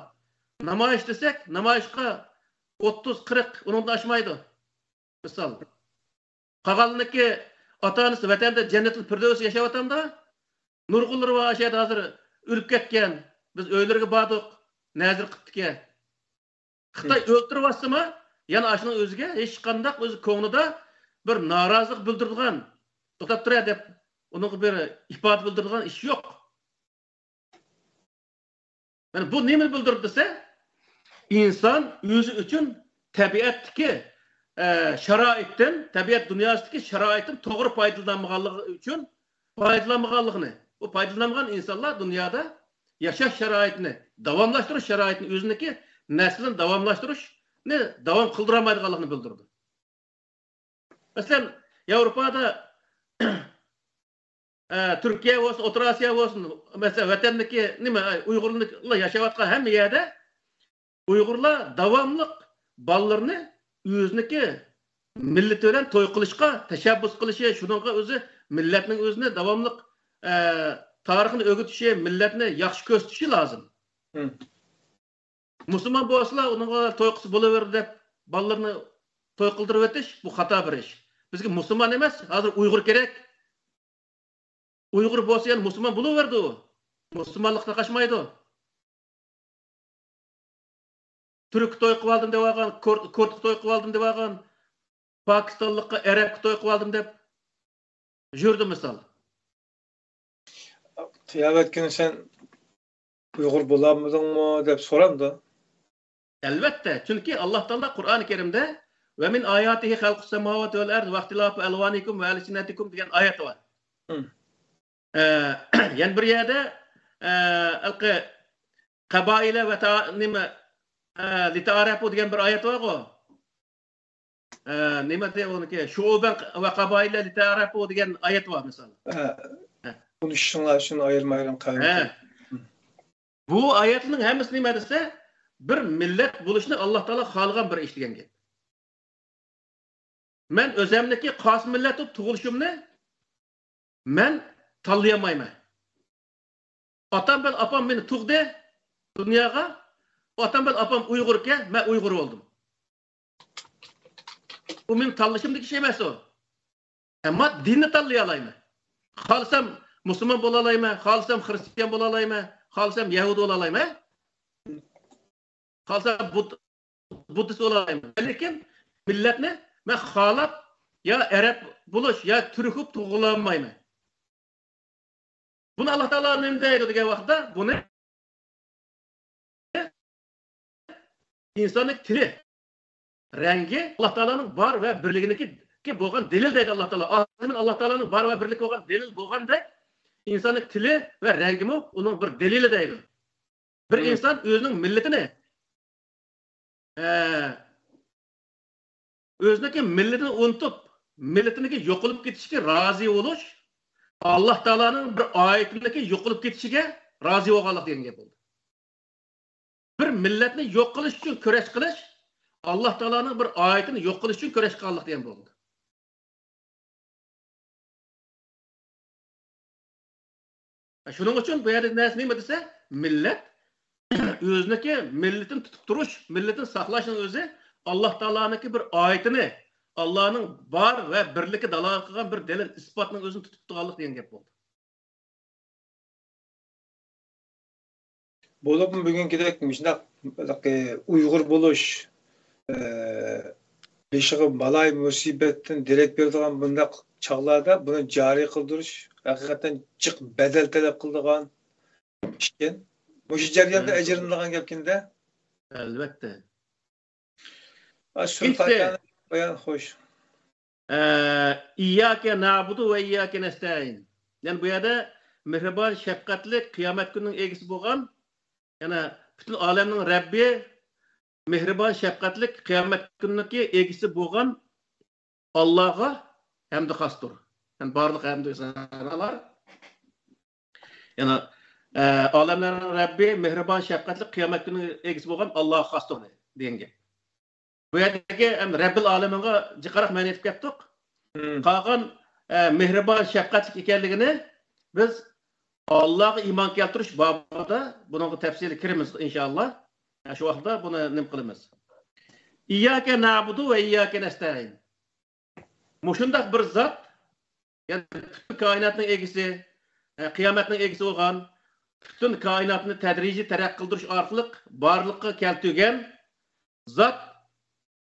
Namoyish desak, namoyishga 30-40 undan aşmaydı. Misal. Qaqalniki ota-onasi vatanda jannatul firdaus yashayotganda, nurg'unlar va ashada hozir o'lib ketgan. Biz o'ylarga bordik, nazir qildik. Xitoy o'ltirib olsa-mı, yana ashning o'ziga hech qanday o'zi ko'nglida bir norozilik bildirgan, to'xtab turadi deb uning bir ifoda bildirgan ish yo'q. Yani bu nima bildirdi desa, inson o'zi uchun tabiatdagi sharoitdan, tabiat dunyosidagi sharoitdan to'g'ri foydalanmaganligi uchun foydalanmaganligini, bu foydalanmagan insonlar dunyoda yashash sharoitini, davomlashtirish sharoitini, o'ziniki naslini davomlashtirishni davom qildirolmaydiganligini bildirdi. Masalan, Yevropada Türkiye olsun, O'rta Osiyo olsun, mesela vatandagi nima Uyg'urlar yashayotgan hamma yerda Uyg'urlar davomli bolalarni o'ziniki millati bilan to'y qilishga tashabbus qilishi, shuningga o'zi millatning o'zini davomli tarixini o'rgatishi, millatni yaxshi ko'rsatishi lozim. Musulmon bo'lsalar, uningga to'y qilsa bo'laveradi deb bolalarni to'y qildirib o'tish bu xato bir ish. Bizga musulmon emas, hozir Uyg'ur kerak. Uyg'ur bo'lsa ham musulmon bo'laverdi u. Musulmonlikdan qochmaydi. Türk to'y qilib oldim deb olgan, Kurd to'y qilib oldim deb olgan, Pokistonlikqa Arab to'y qilib oldim deb yurdi misol. Qiyomat kuni sen Uyg'ur bo'lamidingmi deb so'ramdi. Albatta, chunki Alloh taolo Qur'oni Karimda va min oyatihi xalqus samawati val ardi va ixtilofu alvanikum va alsinatikum degan oyat bor. Yani bir yerde qabaila ve nima litarafu degan bir oyat var o. Nima de oniki shu'uban ve qabaila litarafu degan oyat var misal. Bunu şunu ayırmayalım kavim. Bu oyatning hammasi nima desa, bir millat bo'lishni Alloh taolo xohlagan bir ish degan gap. Men o'zimniki xos millatda tug'ilishimni men tanlayamayman. Atam ben apam beni tug'di dunyoga. Atam ben apam Uyg'urga, men Uyg'ur oldum. Bu mening tanlashimdagi ish emas o. Ammo dinni tanlay olaman. Xohlasam musulmon bo'la olaman, xohlasam xristian bo'la olaman, xohlasam yahudi bo'la olaman. Xohlasam buddist bo'la olaman. Lekin millatni men xohlab ya arab bo'lish, ya turk bo'lib tug'ilolmayman. Bunu Allah Teala nima deydi degan vaqtda buni insonning tili, rangi Allah Teala'nın var ve birliğindeki bo'lgan delil deydi Allah Teala. Allah Teala'nın var ve birlik bo'lgan delil bo'lgandek insonning tili ve rangimi uning bir delili deydi. Bir inson o'zining millatini o'ziniki millatini unutib, millatiniki yo'qolib ketishga rozi bo'lish Allah Teala'nın bir ayetindeki yo'qolib ketishiga rozi bo'lganlik degan gap bo'ldi. Bir millatni yo'q qilish uchun kurash qilish, Allah Teala'nın bir ayetini yo'q qilish uchun kurash qilganlik degan bo'ldi. Shuning uchun bu yerda nima desa, millat o'ziniki millatini tutib turish, millatini saqlashning o'zi Allah Teala'nınki bir ayetini Allah'ın var ve birlikte dalalet kılgan bir delil ispatının özünü tutup turganlık degan gap bo'ldi. Bo'lib bugünkidek shunday Uyg'ur bo'lish beshig'i balay musibatdan derak beradigan bunday chog'larda buni joriy qildirish haqiqatan jiq badal talab qiladigan ishkan. O'sha jarayonda ajrinadigan gapkanda. Albatta. Bayan hoş. İyyâke na'budu ve iyyâke nestaîn. Yani bu yerda mehribon, şefqatli, qiyomat kunining egisi bo'lgan, yana bütün alemning Rabbi, mehribon, şefqatli, qiyomat kunidagi egisi bo'lgan Allah'a hamd xasdır. Yani barlıq hamd sanalar. Yani alemlerin Rabbi mehriban şefkatli kıyamet günü egisi bolgan Allah'a xasdır denge. Bu yerdeki Rabbil aleminge çıkarak men etip ketdik. Kalgan mehriban şefkatli ekenligini biz Allah'a iman keltirish babında bunun tefsiri kirimiz inşallah. Yani şu vaqtda bunu nim qilamiz. İyyake na'budu ve iyyake nestaîn. Muşundaq bir zat, yani bütün kainatın egisi, kıyametning egisi olgan, bütün kainatını tedrici terakki qildirish orqali barliqqa keltirgan zat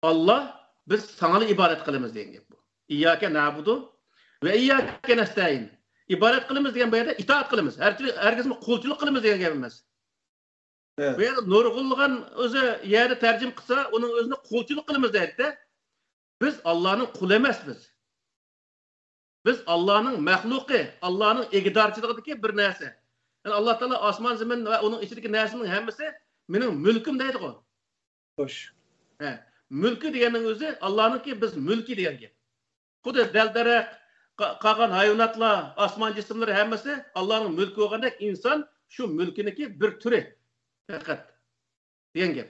Allah, biz sana ibadet qilamiz degan gap bu. İyyake na'budu ve iyyake nestaîn. İbadet qilamiz degan bu yerda itoat qilamiz. Herkesmi qulchilik qilamiz degan gap emas. Evet. Bu yerda nurg'ulg'an o'zi yerda tarjim qilsa, uning o'zini qulchilik qilamiz deydi. Biz Allah'ın kulu emasmiz. Biz Allah'ın mahluqi, Allah'ın egidorchiligidagi bir narsa. Yani Allah Teala osmon, zamin va uning ichidagi narsaning hammasi mening mulkim deydi qo'y. Xo'sh. Mulki deganning o'zi Alloh'niki, biz mulki degan gap. Xuddi dal-daraxt, qolgan hayvonotlar, osmon jismlari hammasi Allohning mulki bo'lgandek, inson shu mulkiniki bir turi faqat degan gap.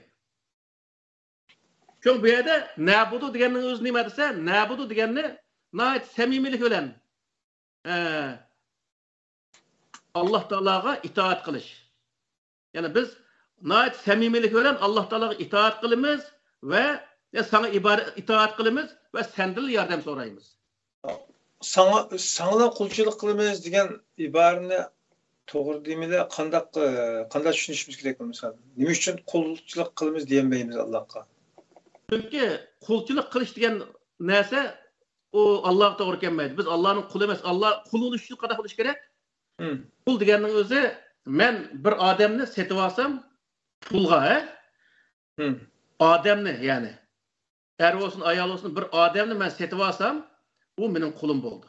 Çünkü bu yerda nabudu deganning o'zi nima desa, nabudu deganni nayt samimilik bilan Allah Teala'ga itaat qilish. Yani biz nayt samimilik bilan Allah Teala'ga itaat qilamiz ve sana itaat qilamiz ve senden yardım so'raymiz. Sana qulchilik qilamiz degan iborani to'g'ri deymizlar, qanday tushunishimiz kerak bo'lsa. Nima uchun qulchilik qilamiz demaymiz Allohga? Çünkü qulchilik qilish degan narsa o Allah'a to'g'ri kelmaydi. Biz Allah'ın kulu emas. Allah kul bo'lish uchun qanday qilish kerak? Kul deganning o'zi, men bir odamni setib olsam, pulga, odamni, ya'ni er olsun, ayol olsun, bir odamni men setib olsam, u mening qulim bo'ldi.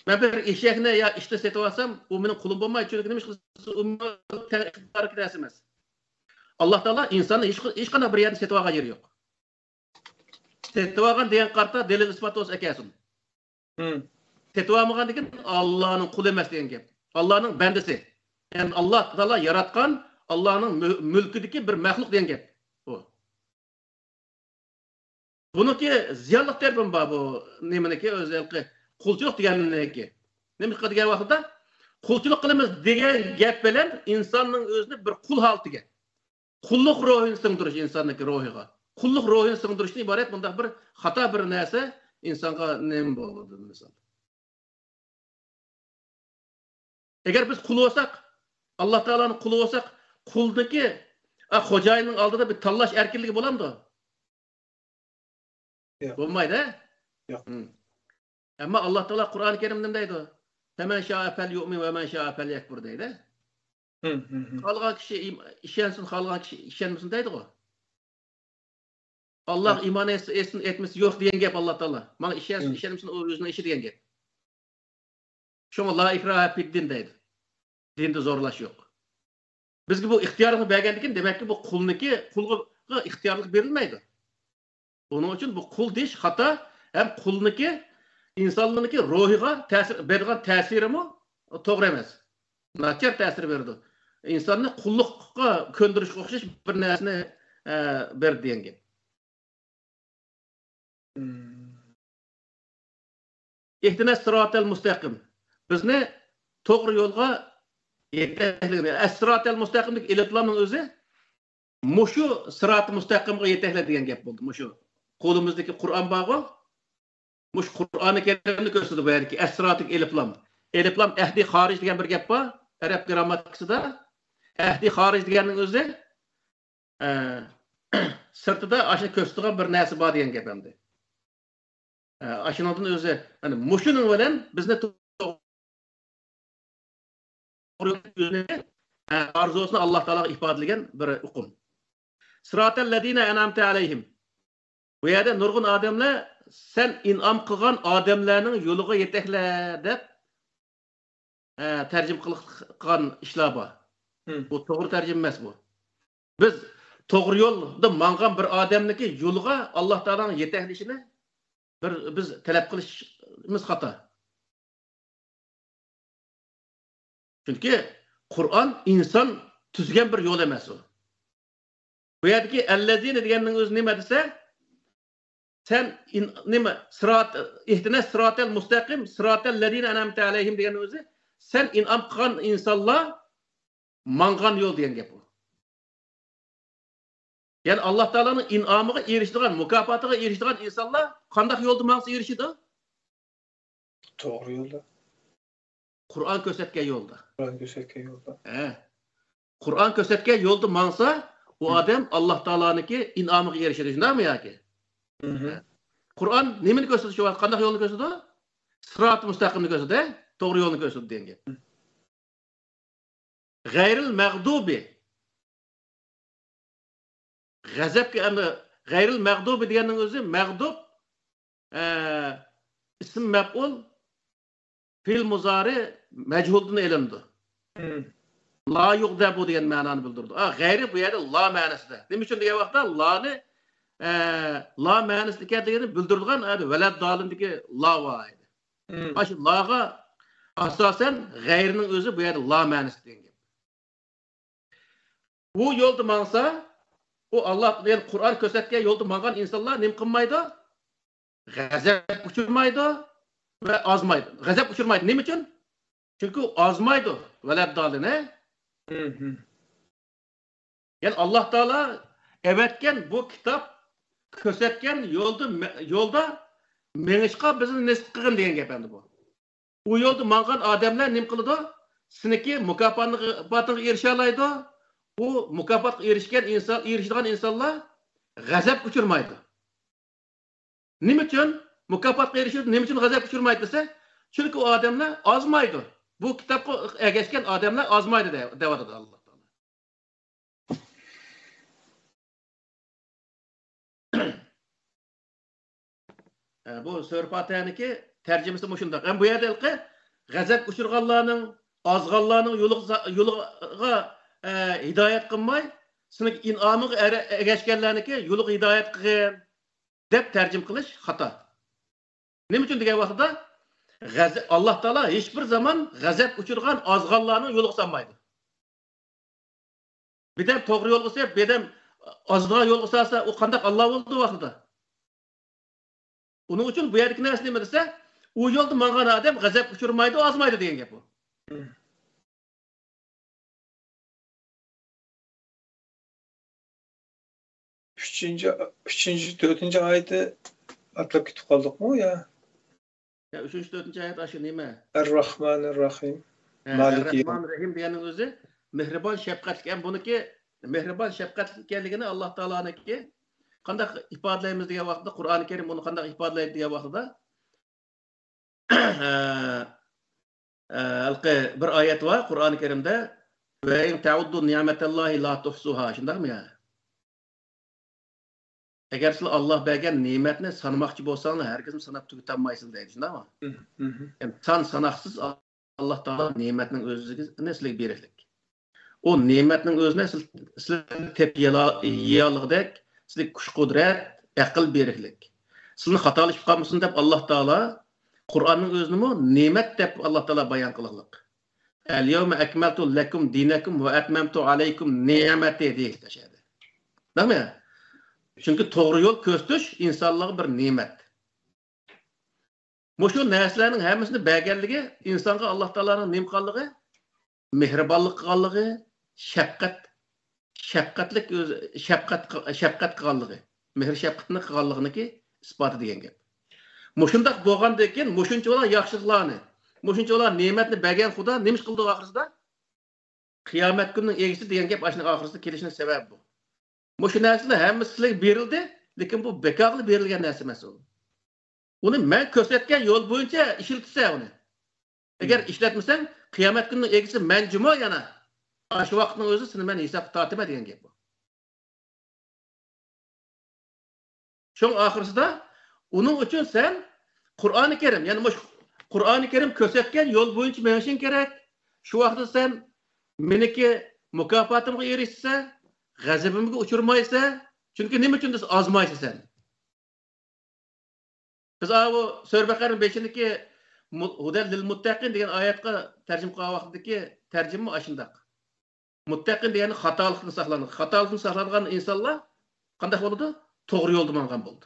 Men bir eshakni ya ishda setib olsam, u mening qulim bo'lmaydi. Chunki nima qilsa, u harakati emas. Allah Teala insonni hech qanday bir yerni setib olgan yeri yo'q. Setib olgan degan qarta delil isbot bo'lsa ekansin. Setib olmagan degan Allohning quli emas degan gap. Allohning bandasi. Yani Allah Teala yaratgan Allohning mulkidagi bir maxluq degan gap. Bu. Buniki ziyonliq termin bor bu nimaniki o'zligi qulchilik deganiki. Nima degan vaqtda qulchilik qilamiz degan gap bilan insonning o'zini bir qul holatiga, qulluq ruhini singdirish insonniki ruhiga. Qulluq ruhini singdirishdan iborat bundaq bir xato bir narsa insonga nima bo'ladi misol. Eğer biz kul olsak, Allah Teala'nın kulu olsak, kuldaki xo'jayinning oldida bir tanlash erkinligi bo'lamdi? Yo'q. Bo'lmaydi, he? Yo'q. Ama Allah Teala Kur'an-ı Kerim'de deydi? "Femen şa'a felyu'min ve men şa'a felyekfur" deydi. Xalqan kişi işensin, xalqan kişi işenmesin deydi o. Allah iman etsin, etmesi yok diyen gap Allah Teala. Bana işensin, işenmesin, o özüne işi diyen gap. Şuna la ikraha fi'd-din deydi. Dinde zorlaş yok. Bizge bu ihtiyarını bergendikin, demek ki bu kulniki, kulga ihtiyarlık verilmeydi. Onun için bu kul deyiş hata, hem kulniki, insanlığınki ruhiga bergan ta'siri mi? To'g'ri emas. Nachar ta'sir berdi. İnsanni qulluqqa ko'ndirishga o'xshash bir narsani berdi degan gap. İhtinas siratal mustaqim. Bizni to'g'ri yo'lga yetaklaydi. As-siratal mustaqimlik iltlamning o'zi mushu sirat mustaqimga yetaklaydi degan gap bo'ldi. Mushu qo'limizdagi Qur'on bog'i, mush Qur'oni Kerimni ko'rsatdi bu yerki as-siratik iltlam. Iltlam ahdi xorij degan bir gap bor. Arab grammatikasida ahdi xorij deganning o'zi sirtida ashni ko'rsatgan bir narsa bor degan gap endi. Ashundan o'zi, hani mushuning bilan bizni arzusunu Allah Teala ifadeleyen bir hukum. Sıratel ladina en'amte aleyhim. Bu yerde nurgun adamla sen in'am kılgan adamlarının yoluga yetekle dep tercüm kılgan işler var. Bu doğru tercüm emas bu. Biz to'g'ri yo'lda mangan bir odamniki yo'liga Alloh taolaning yetaklishini biz talab qilishimiz xato. Chunki Qur'on inson tuzgan bir yo'l emas u. Bu yerdagi allazina deganning o'zi nima desa, sen nima ihtinas siratal mustaqim siratal ladina an'amta alayhim degan o'zi sen in'am qilgan insonlar mangan yo'l degan gap bu. Yani Allah Teala'nın in'amiga eriştiren, mukafatıga eriştiren insanlar qanday yo'lda maqsa erişidi? To'g'ri yo'lda. Qur'on ko'rsatgan yo'lda. Qur'on ko'rsatgan yo'lda. Qur'on ko'rsatgan yo'lda maqsa u odam Alloh taoloning in'amiga erishadi, shundaymi yoki? Qur'on nimani ko'rsatdi shu vaqt? Qanday yo'lni ko'rsatdi? Sirat mustaqimni ko'rsatdi, to'g'ri yo'lni ko'rsatdi degan. G'ayril mag'dubi G'azabga endi g'ayril mag'dubi deganning o'zi mag'dub ism maf'ul fil muzari majhuldan elindi. La yuqdabu degan ma'noni bildirdi. G'ayri bu yerda la ma'nosida. Nima uchun degan vaqtda lani la ma'nosida ekanligini bildirgan valad dolindagi la va edi. Shu laga asosan g'ayrining o'zi bu yerda la ma'nosida degan. Bu yo'lda mangsa o Allah yani Kur'an ko'rsatgan yo'lda mangan insonlar nim qilmaydi, g'azab uchirmaydi ve azmaydi. G'azab uchirmaydi. Nima uchun? Chunki azmaydi. Valaddaline. Yani Allah Teala evetken bu kitap ko'rsatgan yo'lda menishqa bizni nisbat qilgan degan gap endi bu. U yo'lda mangan odamlar nim qiladi? Siniki mukofotiga erisha oladi. Bu mukofatga erishgan insonlar g'azab uchirmaydi. Nima uchun mukofotga erishadi? Nima uchun g'azab uchirmaydi desa, chunki u odamlar ozmaydi. Bu kitobga ergashgan odamlar ozmaydi deydi Alloh taolo. Bu Sura Fatihaniki tarjimasi shunday. Bu yerda g'azab uchirganlarning, ozganlarning yo'liga hidayet qilmay, sinik in'amiga erishganlarniki yo'liga hidayet qilgan deb tarjim qilish xato. Nima uchun degan vaqtda Alloh taolo hech bir zaman g'azab uchirgan ozganlarning yo'liga solmaydi. Bedem to'g'ri yo'lga solsa, bedem ozgan yo'lga solsa, u qanday Alloh bo'ldi vaqtida. Uning uchun bu yerdagi narsa nima desa, u yo'lda mangan odam g'azab uchirmaydi, ozmaydi degan gap bu. 4. ayeti atlab ketib qoldikmi ya? 3. 4. ayet aşı nima? Er-Rahmanir-Rahim. Er-Rahmanir-Rahim deganing o'zi mehribon shafqatli. Ham buniki mehribon shafqatli ekanligini Alloh taoloninki qanday ifodalaymiz degan vaqtda Qur'oni Karim buni qanday ifodalaydi degan vaqtda bir oyat var Qur'oni Karimda ve in ta'uddu ni'matallahi la tuhsuha. Shundaymi ya? Eğer siz Allah bergen nimetini sanmakçı bolsanız herkesin sanap tüketmeyisin deydi, şundaymi? Yani sanaksız Allah Taala nimetinin özüne sizlik beriklik. O nimetinin özüne sizlik tepkiyalıqdek, sizlik kuş kudret, akıl beriklik. Sizin hatalaşıp kalmışsın dep Allah Taala Kur'an'ın özünü mü nimet dep Allah Taala bayan kılıqlık. El-yevme ekmeltu lekum dinekum ve etmemtu aleykum nimeti deyik deşedi. Değil mi? Çünkü doğru yol köstüş insanlığa bir nimet. Şu neslerin hemsini bergenligi insanga Allah Taala'nın nimqanlığı, mehribanlık qanlığı, şefqat qanlığı, mehr şefqatni qanlığıniki isbatı degan gap. Mushundaq bo'lgandan keyin mushunchalar yaxshiliklarni, mushunchalar ne'matni bergan Xudo nima ish qildi oxirsida? Qiyomat kunining egisi degan gap ashuni oxirsida kelishining sababi bu. Mushu narsalar hammasi sizlarga berildi, lekin bu bekorli berilgan narsa emas u. Uni men ko'rsatgan yo'l bo'yicha ishlatsa uni. Agar ishlatmasang, qiyomat kunining egisi men jumo yana. Shu vaqtning o'zi seni men hisob tortma degan gap bu. Şoň oxirsida uning uchun sen Qur'oni Karim, ya'ni Qur'oni Karim ko'rsatgan yo'l bo'yicha menishing kerak. Shu vaqtda sen meniki mukofotimga erishsa, g'azabimga uchirmaysa, chunki nima uchun desa ozmaysa sen. Biz bu Sura Baqara 5-dagi Hudal lil muttaqin degan oyatga tarjima qilgan vaqtdagi tarjima ashundaq. Muttaqin degani xatolikdan saqlangan. Xatolikdan saqlangan insonlar qanday bo'ladi? To'g'ri yo'lda mangan bo'ldi.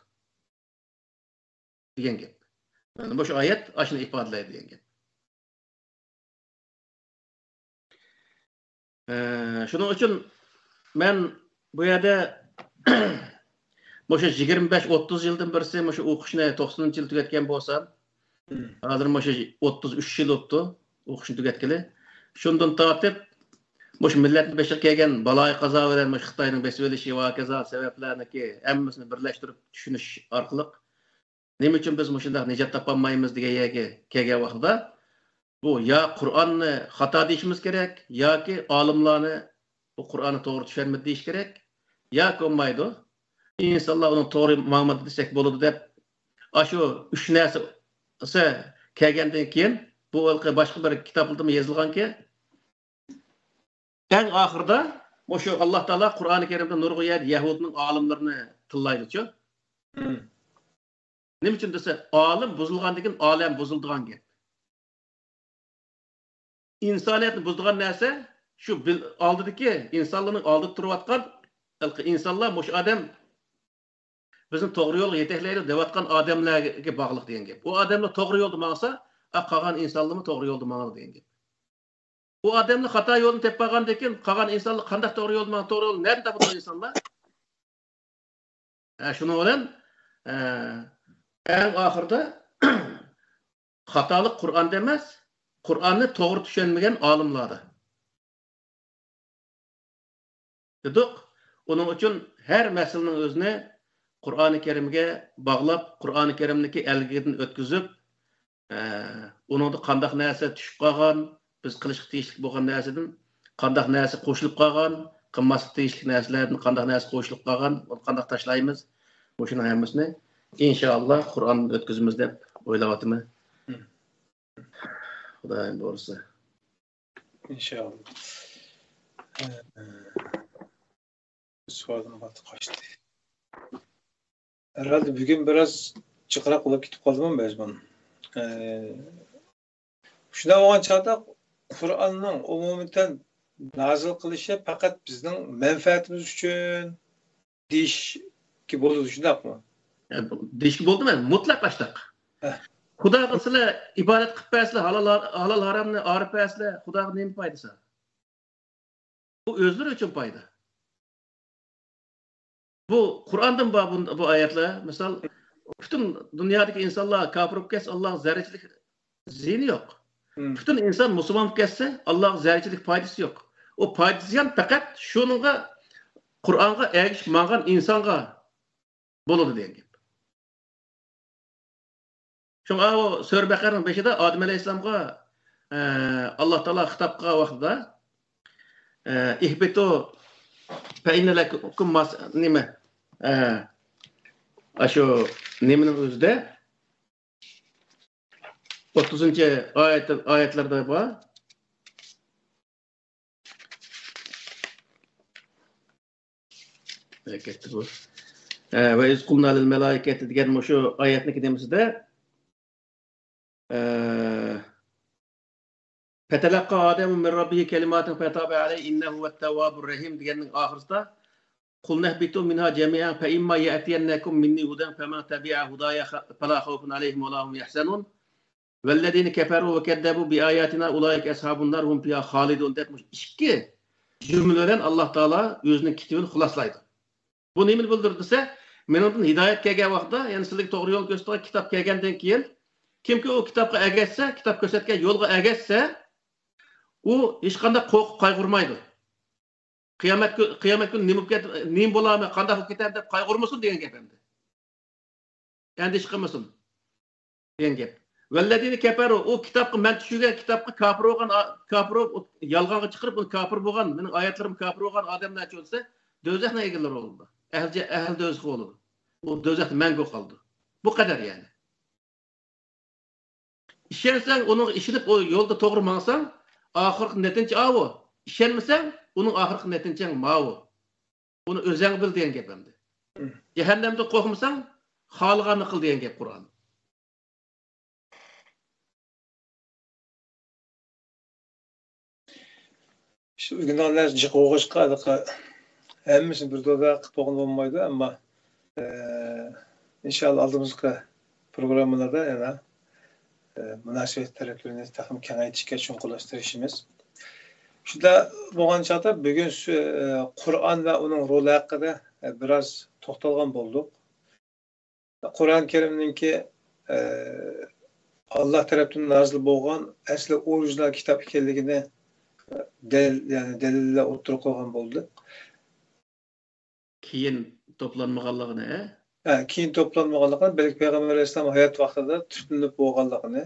degan gap. Mana bu oyat ashuni ifodalaydi degan gap. Shuning uchun men bu yerda Moşa 25-30 yıldan birisi moşa o'qishni 90-yil tugatgan bo'lsam, hozir moşa 33 yil o'tdi o'qishni tugatgili. Shundan tortib moşa millatni beshir kelgan baloy qazo bilan moşa Xitoyning besvelishi va kazo sabablarniki hammasini birlashtirib tushunish orqali nima uchun biz shunday najot topolmaymiz degan yerga kelgan vaqtda bu yo Qur'onni xato deyishimiz kerak yoki olimlarni bu Qur'onni to'g'ri tushunmadi deyish kerak yoki olmaydi. İnsanlar onun to'g'ri ma'lumot desek bo'ladi deb shu 3 narsa kelgandan keyin bu boshqa bir kitoblarda yozilganki eng oxirida o'sha Alloh taolo Qur'oni Karimda nurg'oyat Yahudning olimlarini tillaydi-ku. Nima uchun desa, olim buzilgandan keyin olam buzildigan gap. İnsoniyatni buzdigan narsa shu oldidagi insonlarning oldida turayotgan insonlar mush odam bizni to'g'ri yo'lga yetaklaydi deyotgan odamlarga bog'liq degan gap. U odamlar to'g'ri yo'lda mangsa, qolgan insonlarmi to'g'ri yo'lda mangadi degan gap. Bu odamlar xato yo'lni tepmagandan keyin qolgan insonlar qanday to'g'ri yo'lda mangadi, to'g'ri yo'lni nerda topadi insonlar? Shuning bilan eng oxirida xatolik Qur'onda emas, Qur'onni to'g'ri tushunmagan olimlarda. Dedik, uning uchun har masalaning o'zini Qur'oni Karimga bog'lab, Qur'oni Karimniki elgidan o'tkazib, uningda qanday narsa tushib qolgan, biz qilishga tegishli bo'lgan narsadan qanday narsa qo'shilib qolgan, qilmaslik tegishli narsalardan qanday narsa qo'shilib qolgan, uni qanday tashlaymiz, o'shani hammasini inshaalloh Qur'onni o'tkazamiz deb o'ylayapman. Xudoyim bo'lsa. İnşallah. Sualim kaçtı. Herhalde bugün biraz çıkırak olup gidip kaldım ben ben. Şuna olan çağda Kur'an'ın umumiden nazil kılışı fakat bizden menfaatimiz için diş ki bolu düşündük mü? Diş ki oldu mu? Mutlaklaştık. Xudoga sizlar ibodat qilib paysizlar, halol haromni orib paysizlar, Xudoga nima foydasi? Bu o'zlari uchun foyda. Bu Qur'ondan bu oyatlar, misol bütün dünyadaki insanlar kafir bo'lib ketsa, Alloh zarrachilik ziyni yo'q. Bütün inson musulmon bo'lib ketsa, Alloh zarrachilik foydasi yo'q. O foydasi ham faqat shuningga Qur'onga ergishib mangan insonga bo'ladi degan gap. Şuna o Sura Baqaraning 5'ida Adem alayhisalomga Alloh taolo xitob qilgan vaqtida ihbitu fa inna lakum nima shu nimaning o'zida 30-oyatlarda bor. Ketdi bu. Va iz qulna lil malaikati degan shu oyatning nimasida Fetelaqa Adem min Rabbihi kelimatin fetabe aleyhi innehu vettevvabur rahim diyenin ahırda Kul nehbitu minha cemiyan fe imma ye'tiyennekum minni huden femen tebi'a hudaya fela khawfun aleyhim ve lahum yahsenun vellezine keferu ve keddebu bi ayatina ulaik ashabun nar hum fiha halidun demiş. İki cümleden Allah Teala özünün kitabını xulaslaydı. Bu nemin bildirdiyse menin hidayet kelgan vaqtda, yani sizlarga to'g'ri yo'l ko'rsatgan kitob kelgandan keyin kimki o kitobga ergashsa, kitob ko'rsatgan yo'lga ergashsa, u hech qanday qo'rqib qayg'urmaydi. Qiyomat kuni nima bo'larmi, qanday bo'lib ketar deb qayg'urmasin degan gap endi. Endi ish qilmasin degan gap. Valladini kafaru o kitobga men tushirgan kitobga kafir yolg'onga chiqarib, uni kafir bo'lgan, mening oyatlarim kafir bo'lgan odamlar bo'lsa, do'zaxga egalar bo'ldi. Ahl do'zax bo'ldi. U do'zaxda mangu qoldi. Bu qadar yani. İşensen onun işinip o yolda doğru mansan, ahırkı netince avu. İşenmesen onun ahırkı netince mavu. Onu özen bil diyen gep emdi. Cehennemde korkmasan, halganı kıl diyen gep Kur'an. Şu günahlar çıkıqışqa hemmisini bir doda qıpığın olmaydı ama inşallah aldığımızda programlarda yana münasebet taraflarını takım kengaytishga cho'nqurlashtirishimiz. Shunda bo'lgan chog'da bugun Qur'on va uning roli haqida biroz to'xtalgan bo'ldik. Qur'on Karimninki Allah tarafından nazil bo'lgan asli orijinal kitap ekanligini delille o'tirib qo'ygan bo'ldi. Keyin toplanmaganligini, keyin toplanmaganligini, balki Payg'ambar alayhisalom hayot vaqtida tutilib bo'lganligini,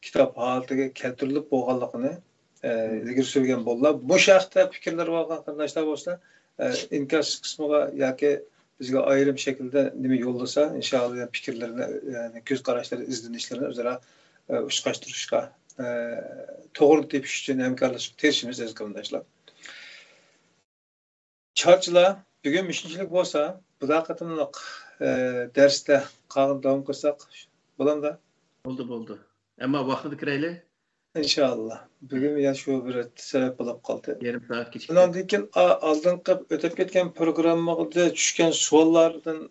kitob holatiga keltirilib bo'lganligini ilgari surgan bo'ldilar. Bu haqda fikrlar bo'lgan qarindoshlar bo'lsa, inkas qismiga yoki bizga ayrim shaklda nima yo'llasa, inshaalloh fikrlarini, ya'ni ko'z qarashlari, izlanishlarini o'zaro ushqashtirishga, to'g'ri tepish uchun hamkorlashib tirishimiz aziz qarindoshlar. Charchlar bugun mishinchilik bo'lsa, bu qatimliq darsda qolgan davom qilsak, bo'ladi. Bo'ldi. Ammo vaqtida kirayli. İnşallah. Bugün ya şu bir sebep bulup kaldı. Yarım saat geçti. Bundan keyin aldınqı ötüp ketken programmada düşken suallardan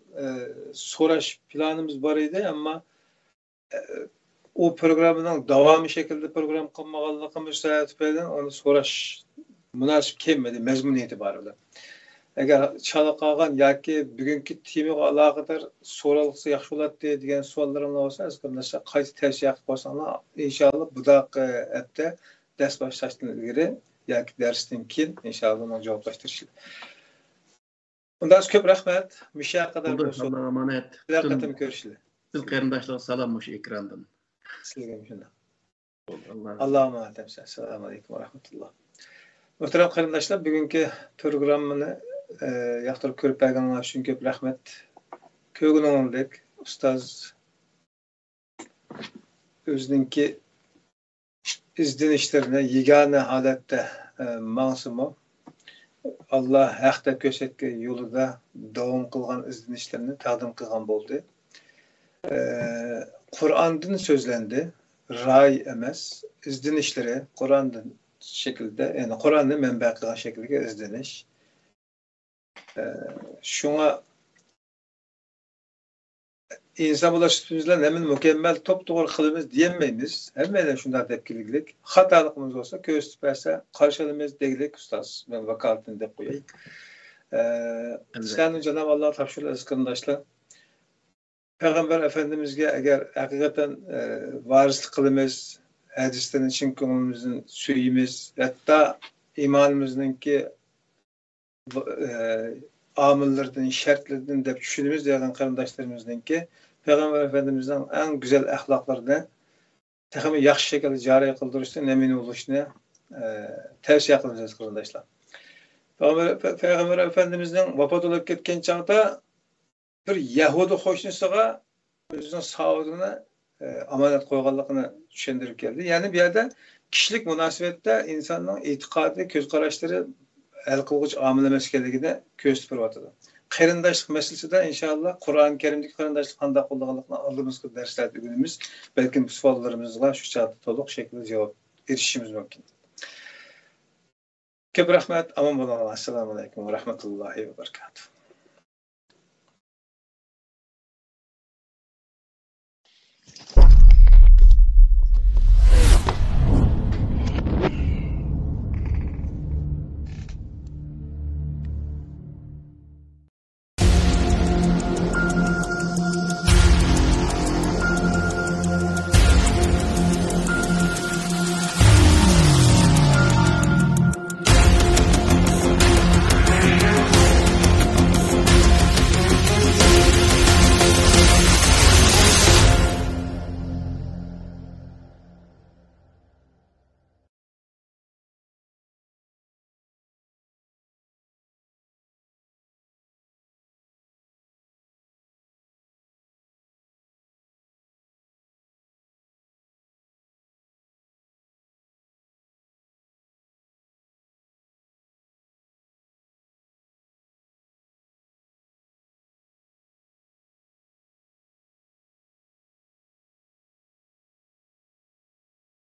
so'rash planımız var idi ama o programın davamı şekilde program qilmaganligimiz sababından onu so'rash münasib kelmedi mezmun itibariyle. Eğer chala qolgan yoki bugungi temaga aloqador so'ralsa yaxshi bo'ladi degan savollaringiz bo'lsa, azizlar qayta tavsiya qilib qo'ysangiz, inshaalloh bu hafta dars boshlashdan ilgari yoki darsdan keyin inshaalloh uni javoblashtirishlar. Undan ko'p rahmat. Misha qadar bo'lsin. Alloh omonat. Sizlar qatim ko'rishlar. Siz qarindoshlar salom o'sha ekrandan. Sizlarga shunday. Alloh omonat. Assalomu alaykum va rahmatulloh. Muhtaram qarindoshlar, bugungi programmani yoqtirib ko'rib berganlar uchun ko'p rahmat. Ko'nglingizdek ustoz o'ziningki izlanishlarni yagona holatda ma'sum Allah haqda ko'rsatgan yo'lida davom qilgan izlanishlarni taqdim qilgan bo'ldi. Qur'ondan so'zlandi, ra'y emas, izlanishları Qur'ondan şekilde, yani Qur'onni manba qilgan shaklga izlanish. Şuna insan bulaştığımızla hemen mükemmel top doğru kılımız diyemeyiz. Hemen şundan tepkilik. Hatalıkımız olsa göğüs tüperse karşılığımız değilik ustaz. Ben vakaletini de koyayım. Sen Cenab-ı Allah'a tavşırlar arkadaşlar. Peygamber Efendimiz'e eğer hakikaten varislik kılımız, hadislerin için konumuzun suyimiz, hatta imanımızın ki amillerden, şartlardan da düşünümüz diyen kardeşlerimizden ki Peygamber Efendimiz'den en güzel ahlaklarını tekrar yaxşı şekilde cari kıldırışını, emin oluşunu tavsiye kılacağız kardeşler. Peygamber Efendimiz'den vefat olup ketken çağda bir Yahudi hoşnusuğa özünün sağlığına amanet koyganlığını düşündürüp geldi. Yani bir yerde kişilik münasebette insanın itikadı, göz karışları el kılgıç amile meskeligine göz tutmatıdır. Qarindoshlik meselesinde inşallah Kur'an-ı Kerim'deki qarindoshlik qanday qo'llanganligini aldığımız derslerde günümüz belki bu savollarımızga şu çağda to'liq şekilde cevap erişishimiz mümkün. Ko'p rahmat, aman bo'linglar. Assalomu alaykum va rahmatullohi va barakatuh.